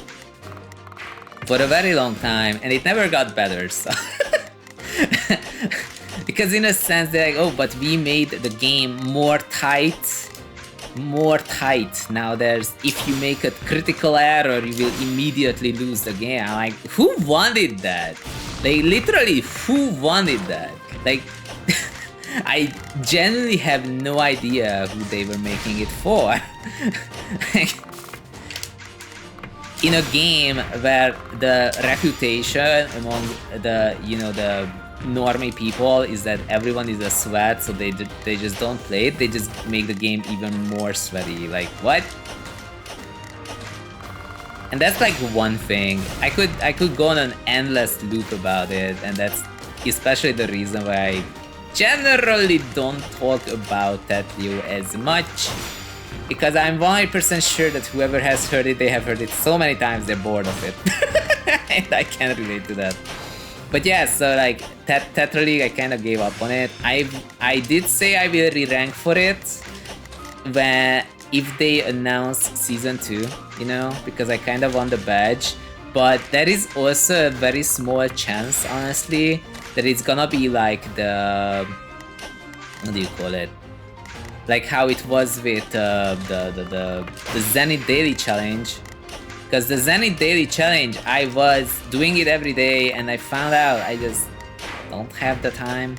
for a very long time, and it never got better, so... Because in a sense they're like, oh, but we made the game more tight. Now there's, if you make a critical error, you will immediately lose the game. I'm like, who wanted that? Like, literally, who wanted that? Like, I genuinely have no idea who they were making it for. In a game where the reputation among the, you know, the normie people is that everyone is a sweat, so they just don't play it, they just make the game even more sweaty. Like, what? And that's like one thing. I could go on an endless loop about it, and that's especially the reason why I generally don't talk about Tetrio as much, because I'm 100% sure that whoever has heard it, they have heard it so many times they're bored of it. And I can't relate to that. But yeah, so like Tetra League, I kind of gave up on it. I did say I will re-rank for it when, if they announce Season 2, you know, because I kind of want the badge. But there is also a very small chance, honestly, that it's gonna be like the... what do you call it? Like how it was with the Zenith Daily Challenge. Because the Zenith Daily Challenge, I was doing it every day, and I found out I just don't have the time.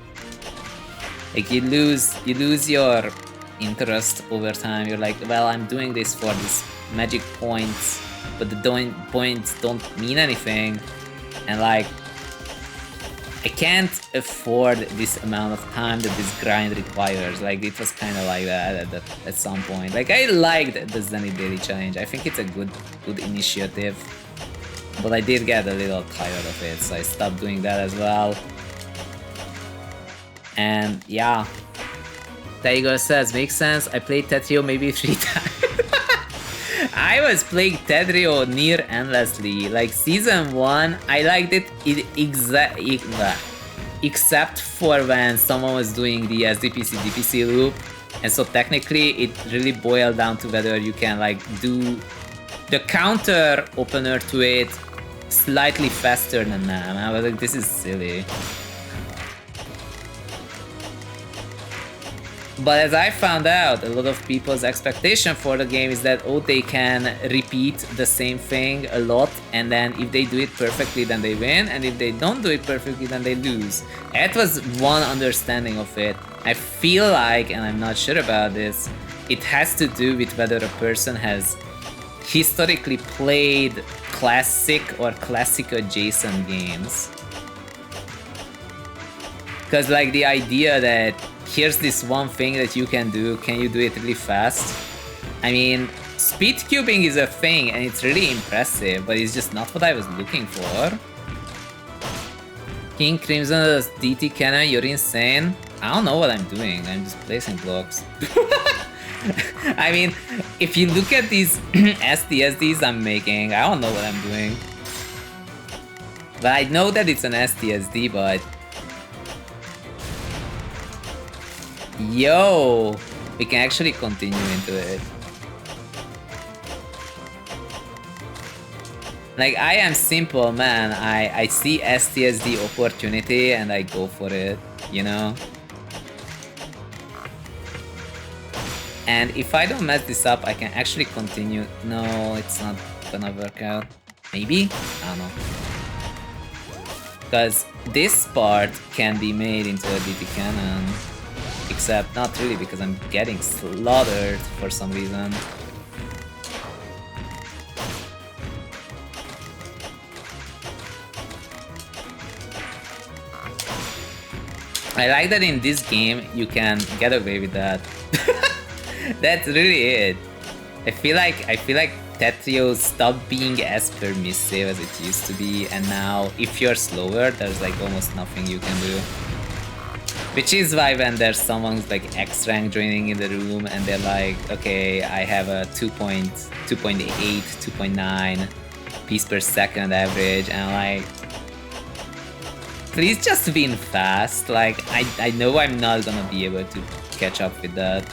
Like, you lose your interest over time. You're like, well, I'm doing this for these magic points, but the points don't mean anything. And like, I can't afford this amount of time that this grind requires. Like, it was kind of like that at some point. Like, I liked the Zenith Daily Challenge. I think it's a good initiative. But I did get a little tired of it, so I stopped doing that as well. And yeah. Tiger says, makes sense. I played Tetrio maybe 3 times. I was playing Tetrio near endlessly. Like, Season 1, I liked it except for when someone was doing the SDPC-DPC loop. And so technically it really boiled down to whether you can like do the counter opener to it slightly faster than that. And I was like, this is silly. But as I found out, a lot of people's expectation for the game is that, oh, they can repeat the same thing a lot, and then if they do it perfectly, then they win, and if they don't do it perfectly, then they lose. That was one understanding of it. I feel like, and I'm not sure about this, it has to do with whether a person has historically played classic or classic adjacent games. Because like the idea that here's this one thing that you can do, can you do it really fast? I mean, speed cubing is a thing and it's really impressive, but it's just not what I was looking for. King Crimson DT Cannon, you're insane. I don't know what I'm doing, I'm just placing blocks. I mean, if you look at these STSDs I'm making, I don't know what I'm doing. But I know that it's an STSD, but... Yo! We can actually continue into it. Like, I am simple, man. I see STSD opportunity and I go for it, you know? And if I don't mess this up, I can actually continue. No, it's not gonna work out. Maybe? I don't know. Because this part can be made into a DT cannon. Except not really, because I'm getting slaughtered for some reason. I like that in this game you can get away with that. That's really it. I feel like Tetrio stopped being as permissive as it used to be, and now if you're slower, there's like almost nothing you can do. Which is why when there's someone who's like X rank joining in the room and they're like, okay, I have a 2.8, 2.9 piece per second average, and I'm like, please just win fast. Like, I know I'm not gonna be able to catch up with that.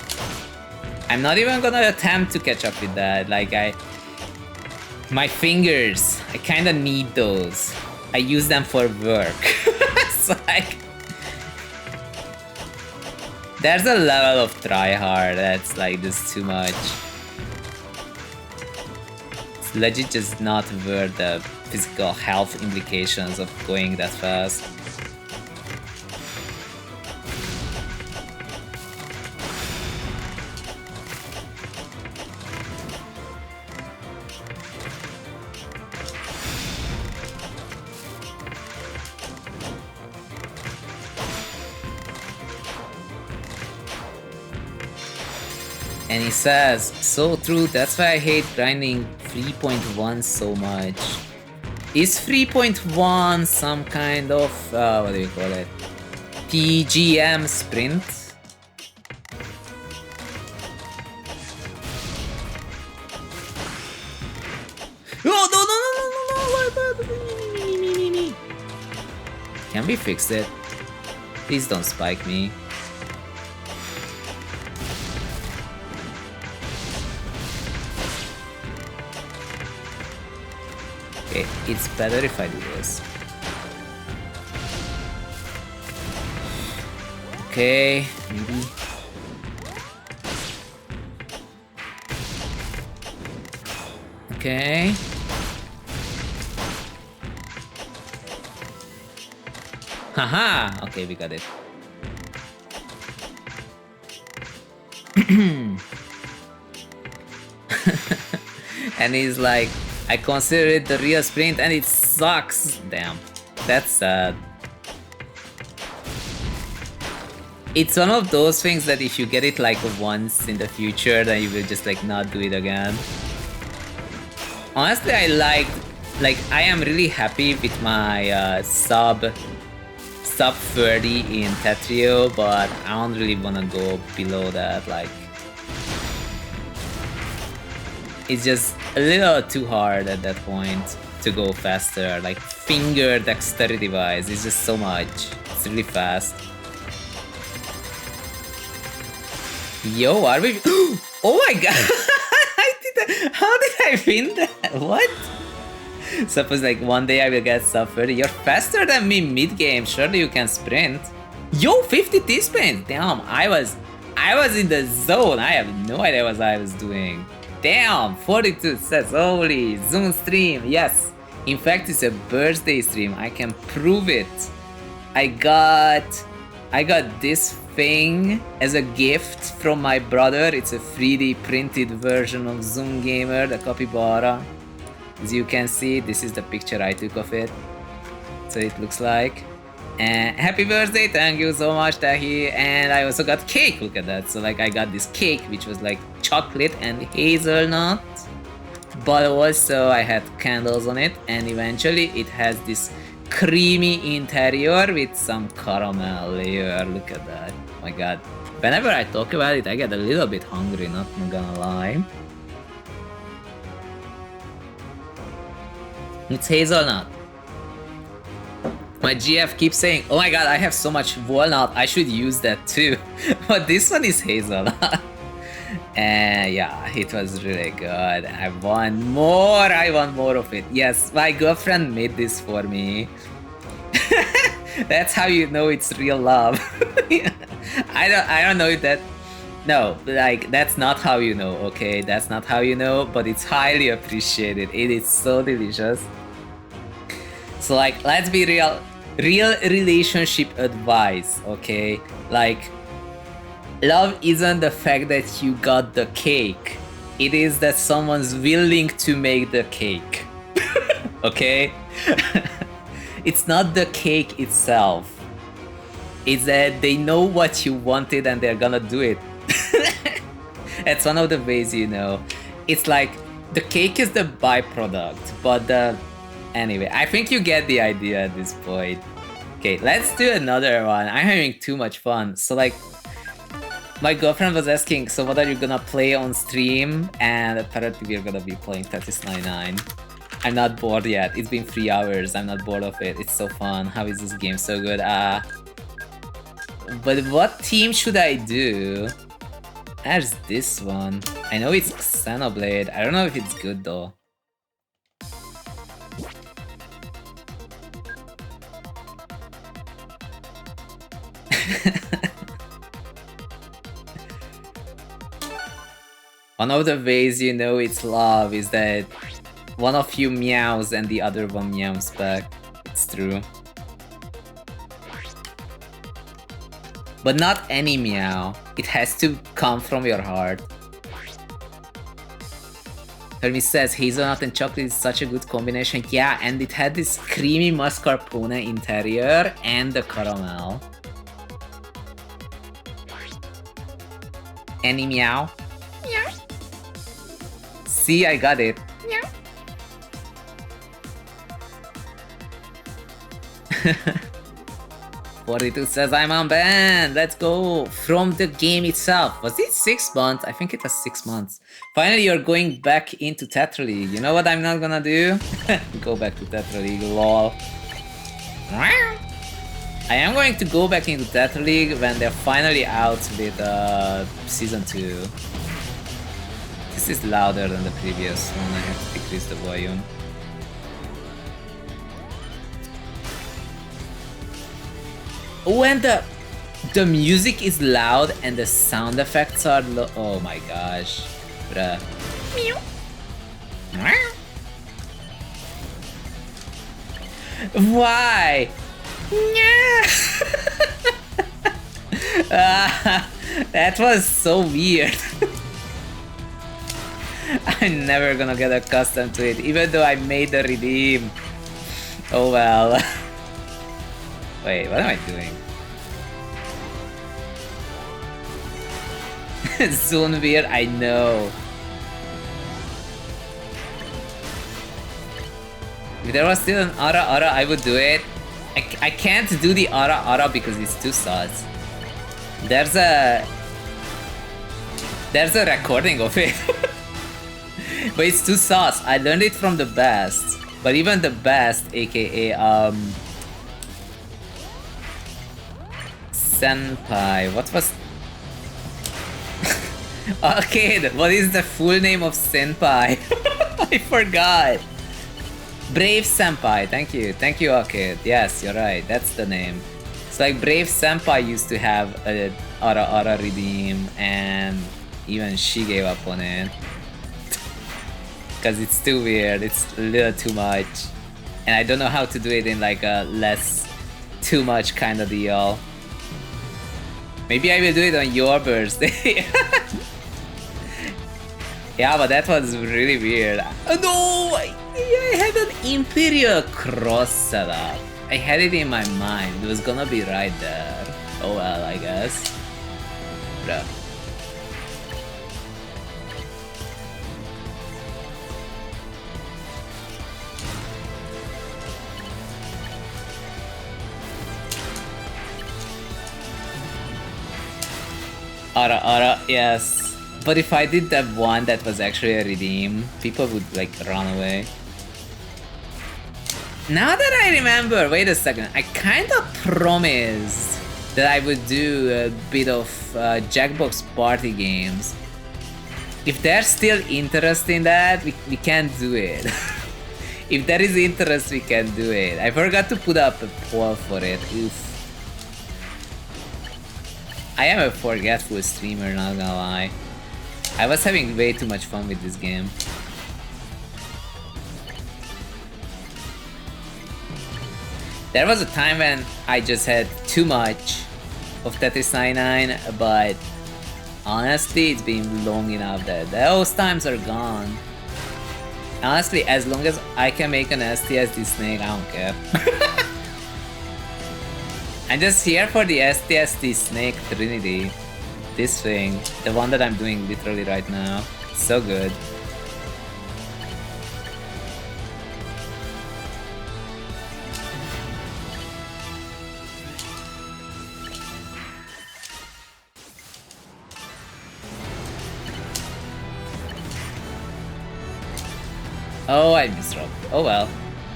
I'm not even gonna attempt to catch up with that. Like, my fingers, I kinda need those. I use them for work. It's like, there's a level of tryhard that's like just too much. It's legit just not worth the physical health implications of going that fast. And he says, so true, that's why I hate grinding 3.1 so much. Is 3.1 some kind of, what do you call it? PGM sprint? Oh, no! Can we fix it? Please don't spike me. Okay, it's better if I do this. Okay, maybe. Okay. Haha! Okay, we got it. And he's like, I consider it the real sprint and it sucks. Damn, that's sad. It's one of those things that if you get it like once in the future, then you will just like not do it again. Honestly, I I am really happy with my sub 30 in Tetrio, but I don't really wanna go below that. Like, it's just a little too hard at that point to go faster. Like, finger dexterity wise, it's just so much. It's really fast. Yo, are we? Oh my god! How did I win that? What? Suppose like one day I will get sub 30. You're faster than me mid game. Surely you can sprint. Yo, 50 T-spin. Damn, I was in the zone. I have no idea what I was doing. Damn, 42 says, holy, Zoom stream, yes. In fact, it's a birthday stream, I can prove it. I got this thing as a gift from my brother. It's a 3D printed version of zhunGamer, the capybara. As you can see, this is the picture I took of it. So it looks like. And happy birthday, thank you so much, Tahi. And I also got cake, look at that. So like I got this cake which was like chocolate and hazelnut, but also I had candles on it, and eventually it has this creamy interior with some caramel layer. Look at that. Oh my god. Whenever I talk about it, I get a little bit hungry, not gonna lie. It's hazelnut. My GF keeps saying, oh my god, I have so much walnut, I should use that too. But this one is hazelnut. And yeah, it was really good. I want more of it. Yes, my girlfriend made this for me. That's how you know it's real love. I don't know if that... No, like, that's not how you know, okay? That's not how you know, but it's highly appreciated. It is so delicious. So like, let's be real relationship advice, okay? Like, love isn't the fact that you got the cake. It is that someone's willing to make the cake. Okay? It's not the cake itself. It's that they know what you wanted and they're gonna do it. That's one of the ways you know. It's like The cake is the byproduct, but anyway, I think you get the idea at this point. Okay, let's do another one. I'm having too much fun. So like, my girlfriend was asking, so what are you gonna play on stream? And apparently we're gonna be playing Tetris 99. I'm not bored yet. It's been 3 hours. I'm not bored of it. It's so fun. How is this game so good? But what team should I do? There's this one. I know it's Xenoblade. I don't know if it's good though. One of the ways you know it's love is that one of you meows and the other one meows back. It's true. But not any meow. It has to come from your heart. Hermes says hazelnut and chocolate is such a good combination. Yeah, and it had this creamy mascarpone interior and the caramel. Any meow? Meow. See, I got it. Meow. 42 says I'm unbanned. Let's go. From the game itself. Was it 6 months? I think it was 6 months. Finally, you're going back into Tetra League. You know what I'm not gonna do? Go back to Tetra League, lol. I am going to go back into Tetra League when they're finally out with Season 2. This is louder than the previous one. I have to decrease the volume. Oh, and the music is loud and the sound effects are low. Oh my gosh. Bruh. Meow. Why? That was so weird. I'm never gonna get accustomed to it, even though I made the redeem. Oh well. Wait, what am I doing? Zone weird, I know. If there was still an Ara Ara, I would do it. I can't do the Ara Ara because it's too sus. There's a recording of it. But it's too sus. I learned it from the best. But even the best, aka Senpai. What was... Arcade, what is the full name of Senpai? I forgot. Brave Senpai, thank you. Thank you, Arcade. Yes, you're right. That's the name. It's like Brave Senpai used to have a Ara Ara redeem and even she gave up on it. Because it's too weird. It's a little too much. And I don't know how to do it in like a less too much kind of deal. Maybe I will do it on your birthday. Yeah, but that was really weird. Oh no! I had an Imperial Cross setup. I had it in my mind. It was gonna be right there. Oh well, I guess. Bruh. Ara Ara, yes. But if I did that one that was actually a redeem, people would like run away. Now that I remember, wait a second, I kind of promised that I would do a bit of Jackbox party games. If there's still interest in that, we can do it. If there is interest, we can do it. I forgot to put up a poll for it. Oof. I am a forgetful streamer, not gonna lie. I was having way too much fun with this game. There was a time when I just had too much of Tetris 99, but honestly, it's been long enough that those times are gone. Honestly, as long as I can make an STSD snake, I don't care. I'm just here for the STSD snake trinity. This thing, the one that I'm doing literally right now. So good. Oh, I missed Rob. Oh well.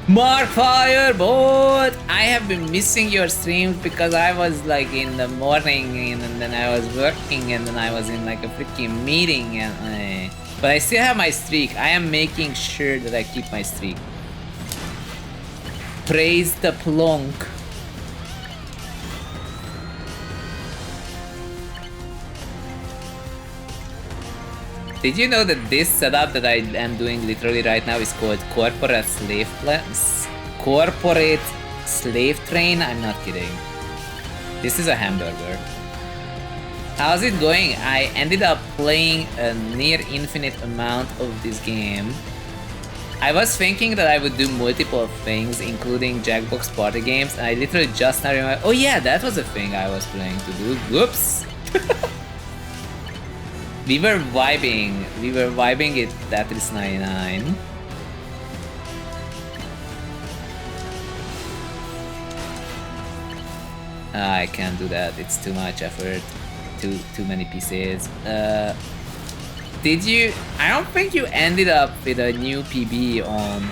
Markfire bot! I have been missing your streams because I was like in the morning and then I was working and then I was in like a freaking meeting and but I still have my streak. I am making sure that I keep my streak. Praise the plonk. Did you know that this setup that I am doing literally right now is called Corporate Slave Train? I'm not kidding. This is a hamburger. How's it going? I ended up playing a near infinite amount of this game. I was thinking that I would do multiple things, including Jackbox party games, and I literally just now remember. Oh yeah, that was a thing I was planning to do. Whoops! We were vibing it Tetris 99. I can't do that, it's too much effort. Too many pieces. Did you? I don't think you ended up with a new PB on.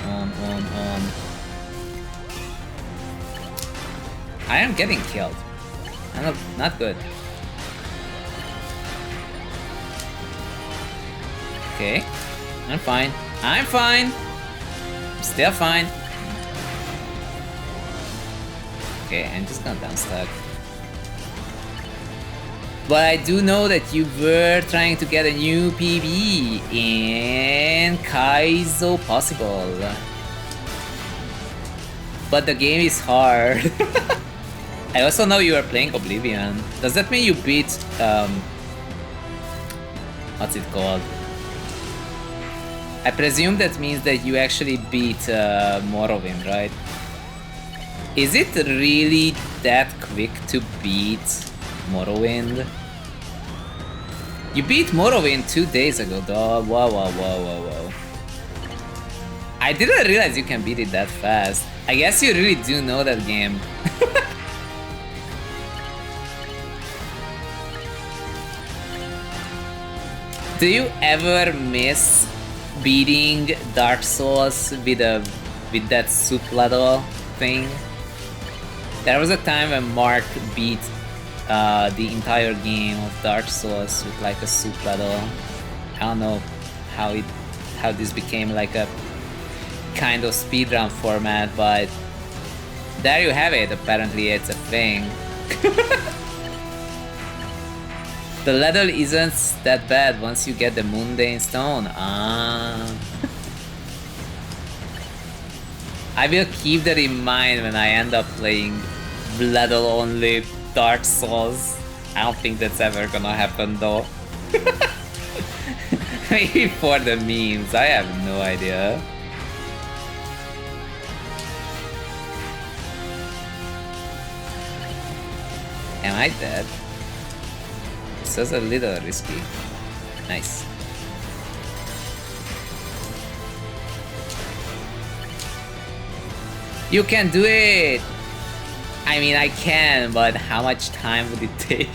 I am getting killed. I'm not good. Okay, I'm fine. I'm fine. I'm still fine. Okay, I'm just gonna downstack. But I do know that you were trying to get a new PB in Kaizo Possible. But the game is hard. I also know you are playing Oblivion. Does that mean you beat what's it called? I presume that means that you actually beat Morrowind, right? Is it really that quick to beat Morrowind? You beat Morrowind 2 days ago, dog. Wow. I didn't realize you can beat it that fast. I guess you really do know that game. Do you ever miss beating Dark Souls with that soup ladle thing? There was a time when Mark beat the entire game of Dark Souls with like a soup ladle. I don't know how this became like a kind of speedrun format, but there you have it. Apparently it's a thing. The ladle isn't that bad once you get the mundane stone. I will keep that in mind when I end up playing ladle only Dark Souls. I don't think that's ever gonna happen though. Maybe for the memes, I have no idea. Am I dead? This was a little risky. Nice. You can do it! I mean, I can, but how much time would it take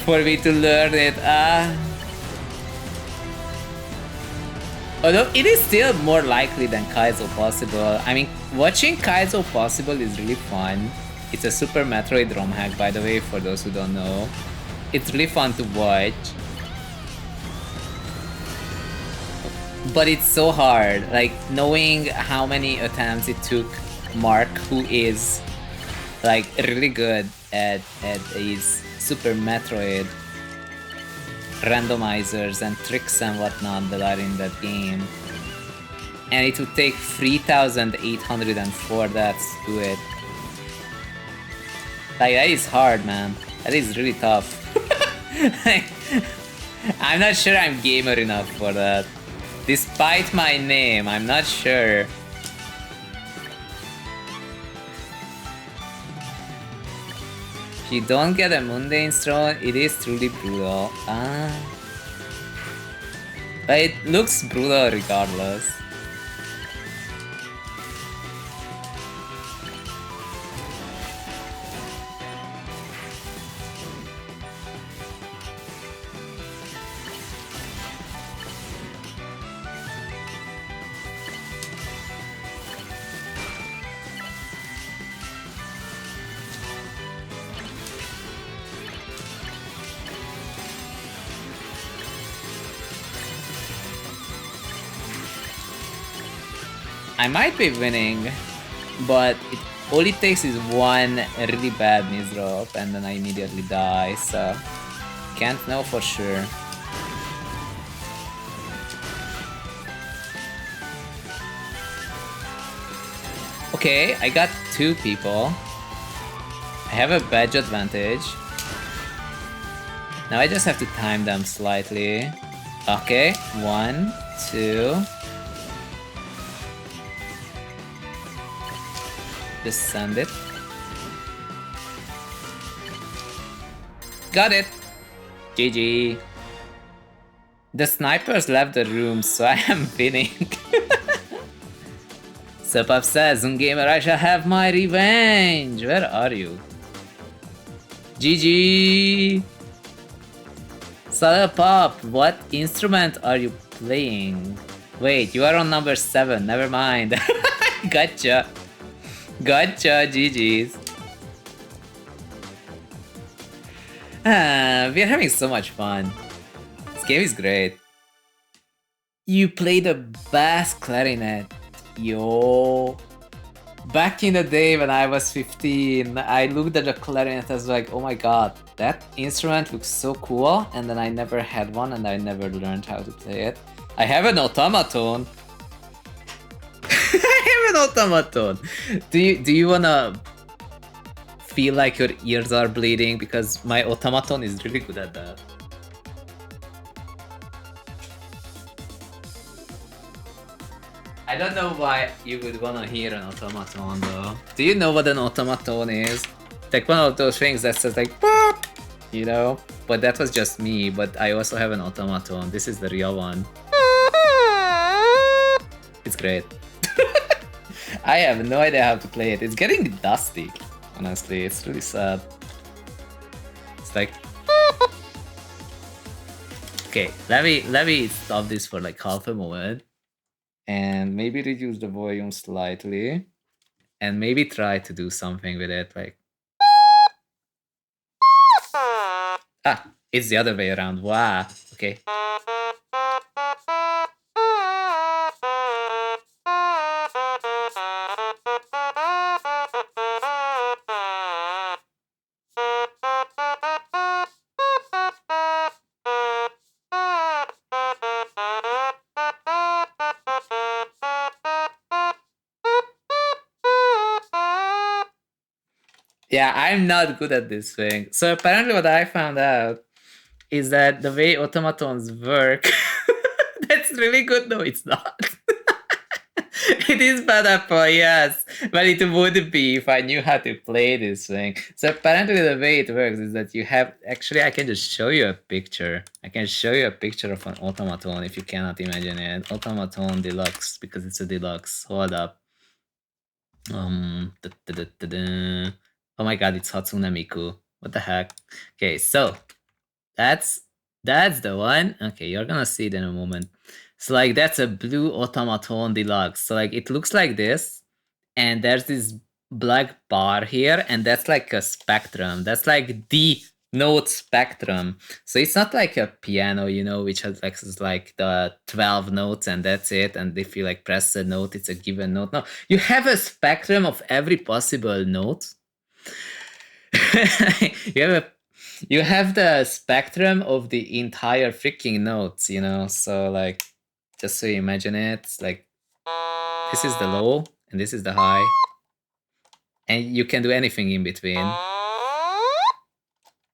for me to learn it? Although it is still more likely than Kaizo Possible. I mean, watching Kaizo Possible is really fun. It's a Super Metroid ROM hack, by the way, for those who don't know. It's really fun to watch. But it's so hard, like knowing how many attempts it took Mark, who is like really good at his Super Metroid randomizers and tricks and whatnot that are in that game. And it would take 3,804 deaths to do it. Like, that is hard, man. That is really tough. I'm not sure I'm gamer enough for that. Despite my name, I'm not sure. If you don't get a mundane stone, it is truly brutal. But it looks brutal regardless. I might be winning, but all it takes is one really bad misdrop and then I immediately die, so can't know for sure. Okay, I got 2 people. I have a badge advantage. Now I just have to time them slightly. Okay, 1, 2. Just send it. Got it! GG. The snipers left the room, so I am winning. Sup says, zhunGamer, I shall have my revenge! Where are you? GG! Pop, what instrument are you playing? Wait, you are on number 7, never mind. Gotcha. Gotcha, GG's. We're having so much fun. This game is great. You play the bass clarinet. Yo. Back in the day when I was 15, I looked at the clarinet and was like, oh my god, that instrument looks so cool, and then I never had one and I never learned how to play it. I have an automaton. I have an automaton. Do you wanna feel like your ears are bleeding? Because my automaton is really good at that. I don't know why you would wanna hear an automaton though. Do you know what an automaton is? It's like one of those things that says like pop, you know? But that was just me, but I also have an automaton. This is the real one. It's great. I have no idea how to play it. It's getting dusty, honestly. It's really sad. It's like... Okay, let me stop this for like half a moment. And maybe reduce the volume slightly. And maybe try to do something with it, like... Ah, it's the other way around. Wow, okay. Yeah, I'm not good at this thing. So apparently what I found out is that the way automatons work, that's really good. No, it's not. It is bad apple, yes, but it would be if I knew how to play this thing. So apparently the way it works is that you have, actually I can just show you a picture. I can show you a picture of an automaton if you cannot imagine it. Automaton deluxe, because it's a deluxe. Hold up. Oh my god, it's Hatsune Miku. What the heck? Okay, so that's the one. Okay, you're gonna see it in a moment. So like that's a blue automaton deluxe. So like it looks like this, and there's this black bar here, and that's like a spectrum. That's like the note spectrum. So it's not like a piano, you know, which has like the 12 notes and that's it. And if you like press a note, it's a given note. No, you have a spectrum of every possible note. you have the spectrum of the entire freaking notes, you know. So like, just so you imagine it, it's like this is the low and this is the high, and you can do anything in between.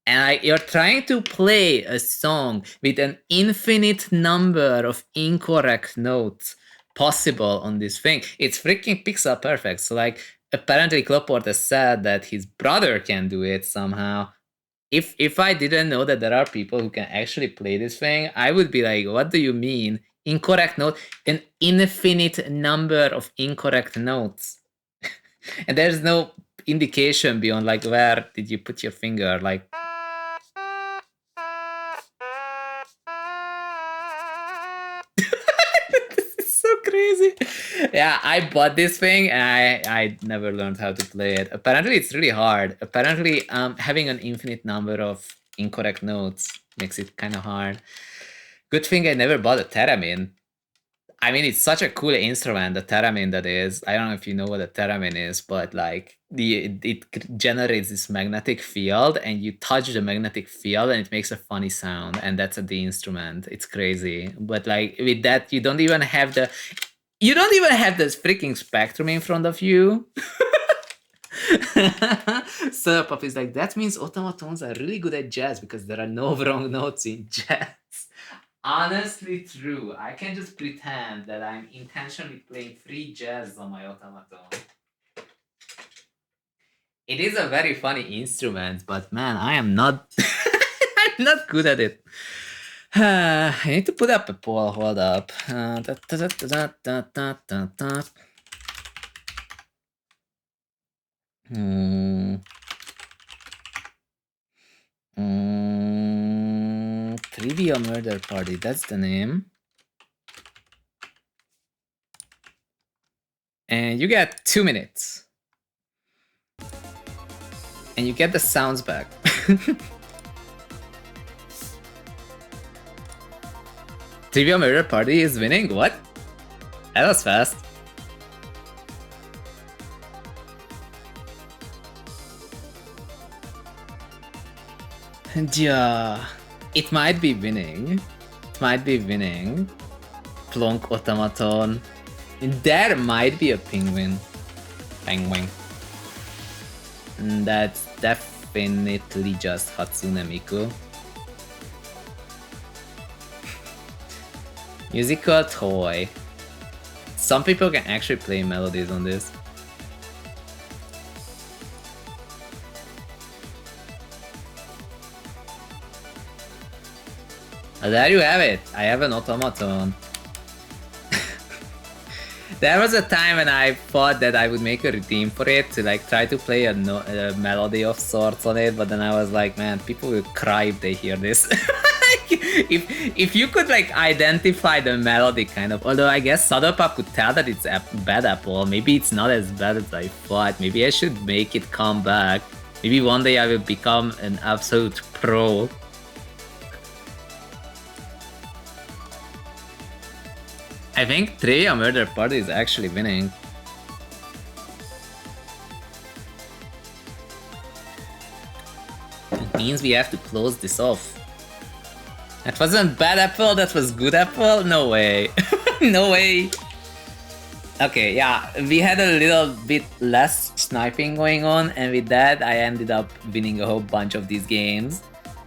And you're trying to play a song with an infinite number of incorrect notes possible on this thing. It's freaking pixel perfect. So like, apparently Clockport has said that his brother can do it somehow. If I didn't know that there are people who can actually play this thing, I would be like, what do you mean? Incorrect note? An infinite number of incorrect notes. And there's no indication beyond like, where did you put your finger? Like... This is so crazy. Yeah, I bought this thing and I never learned how to play it. Apparently it's really hard. Apparently having an infinite number of incorrect notes makes it kind of hard. Good thing I never bought a theremin. I mean, it's such a cool instrument, the theremin that is. I don't know if you know what a theremin is, but like it generates this magnetic field, and you touch the magnetic field, and it makes a funny sound, and that's the instrument. It's crazy, but like with that, you don't even have the freaking spectrum in front of you. So Pop is like, that means automatons are really good at jazz because there are no wrong notes in jazz. Honestly true. I can just pretend that I'm intentionally playing free jazz on my automaton. It is a very funny instrument, but man, I am not I'm not good at it. I need to put up a poll, hold up. Trivia Murder Party, that's the name. And you get 2 minutes. And you get the sounds back. Trivia Murder Party is winning? What? That was fast. Yeah, it might be winning. It might be winning. Plonk automaton. There might be a penguin. Penguin. That's definitely just Hatsune Miku. Musical toy. Some people can actually play melodies on this. There you have it. I have an automaton. There was a time when I thought that I would make a routine for it to like try to play a melody of sorts on it, but then I was like, man, people will cry if they hear this. if you could like identify the melody kind of, although I guess Sadopap could tell that it's a bad apple, maybe it's not as bad as I thought. Maybe I should make it come back. Maybe one day I will become an absolute pro. I think Trivia Murder Party is actually winning. It means we have to close this off. That wasn't bad apple, that was good apple? No way. No way. Okay, yeah, we had a little bit less sniping going on, and with that I ended up winning a whole bunch of these games.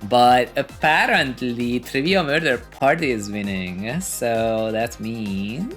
But apparently Trivia Murder Party is winning, so that means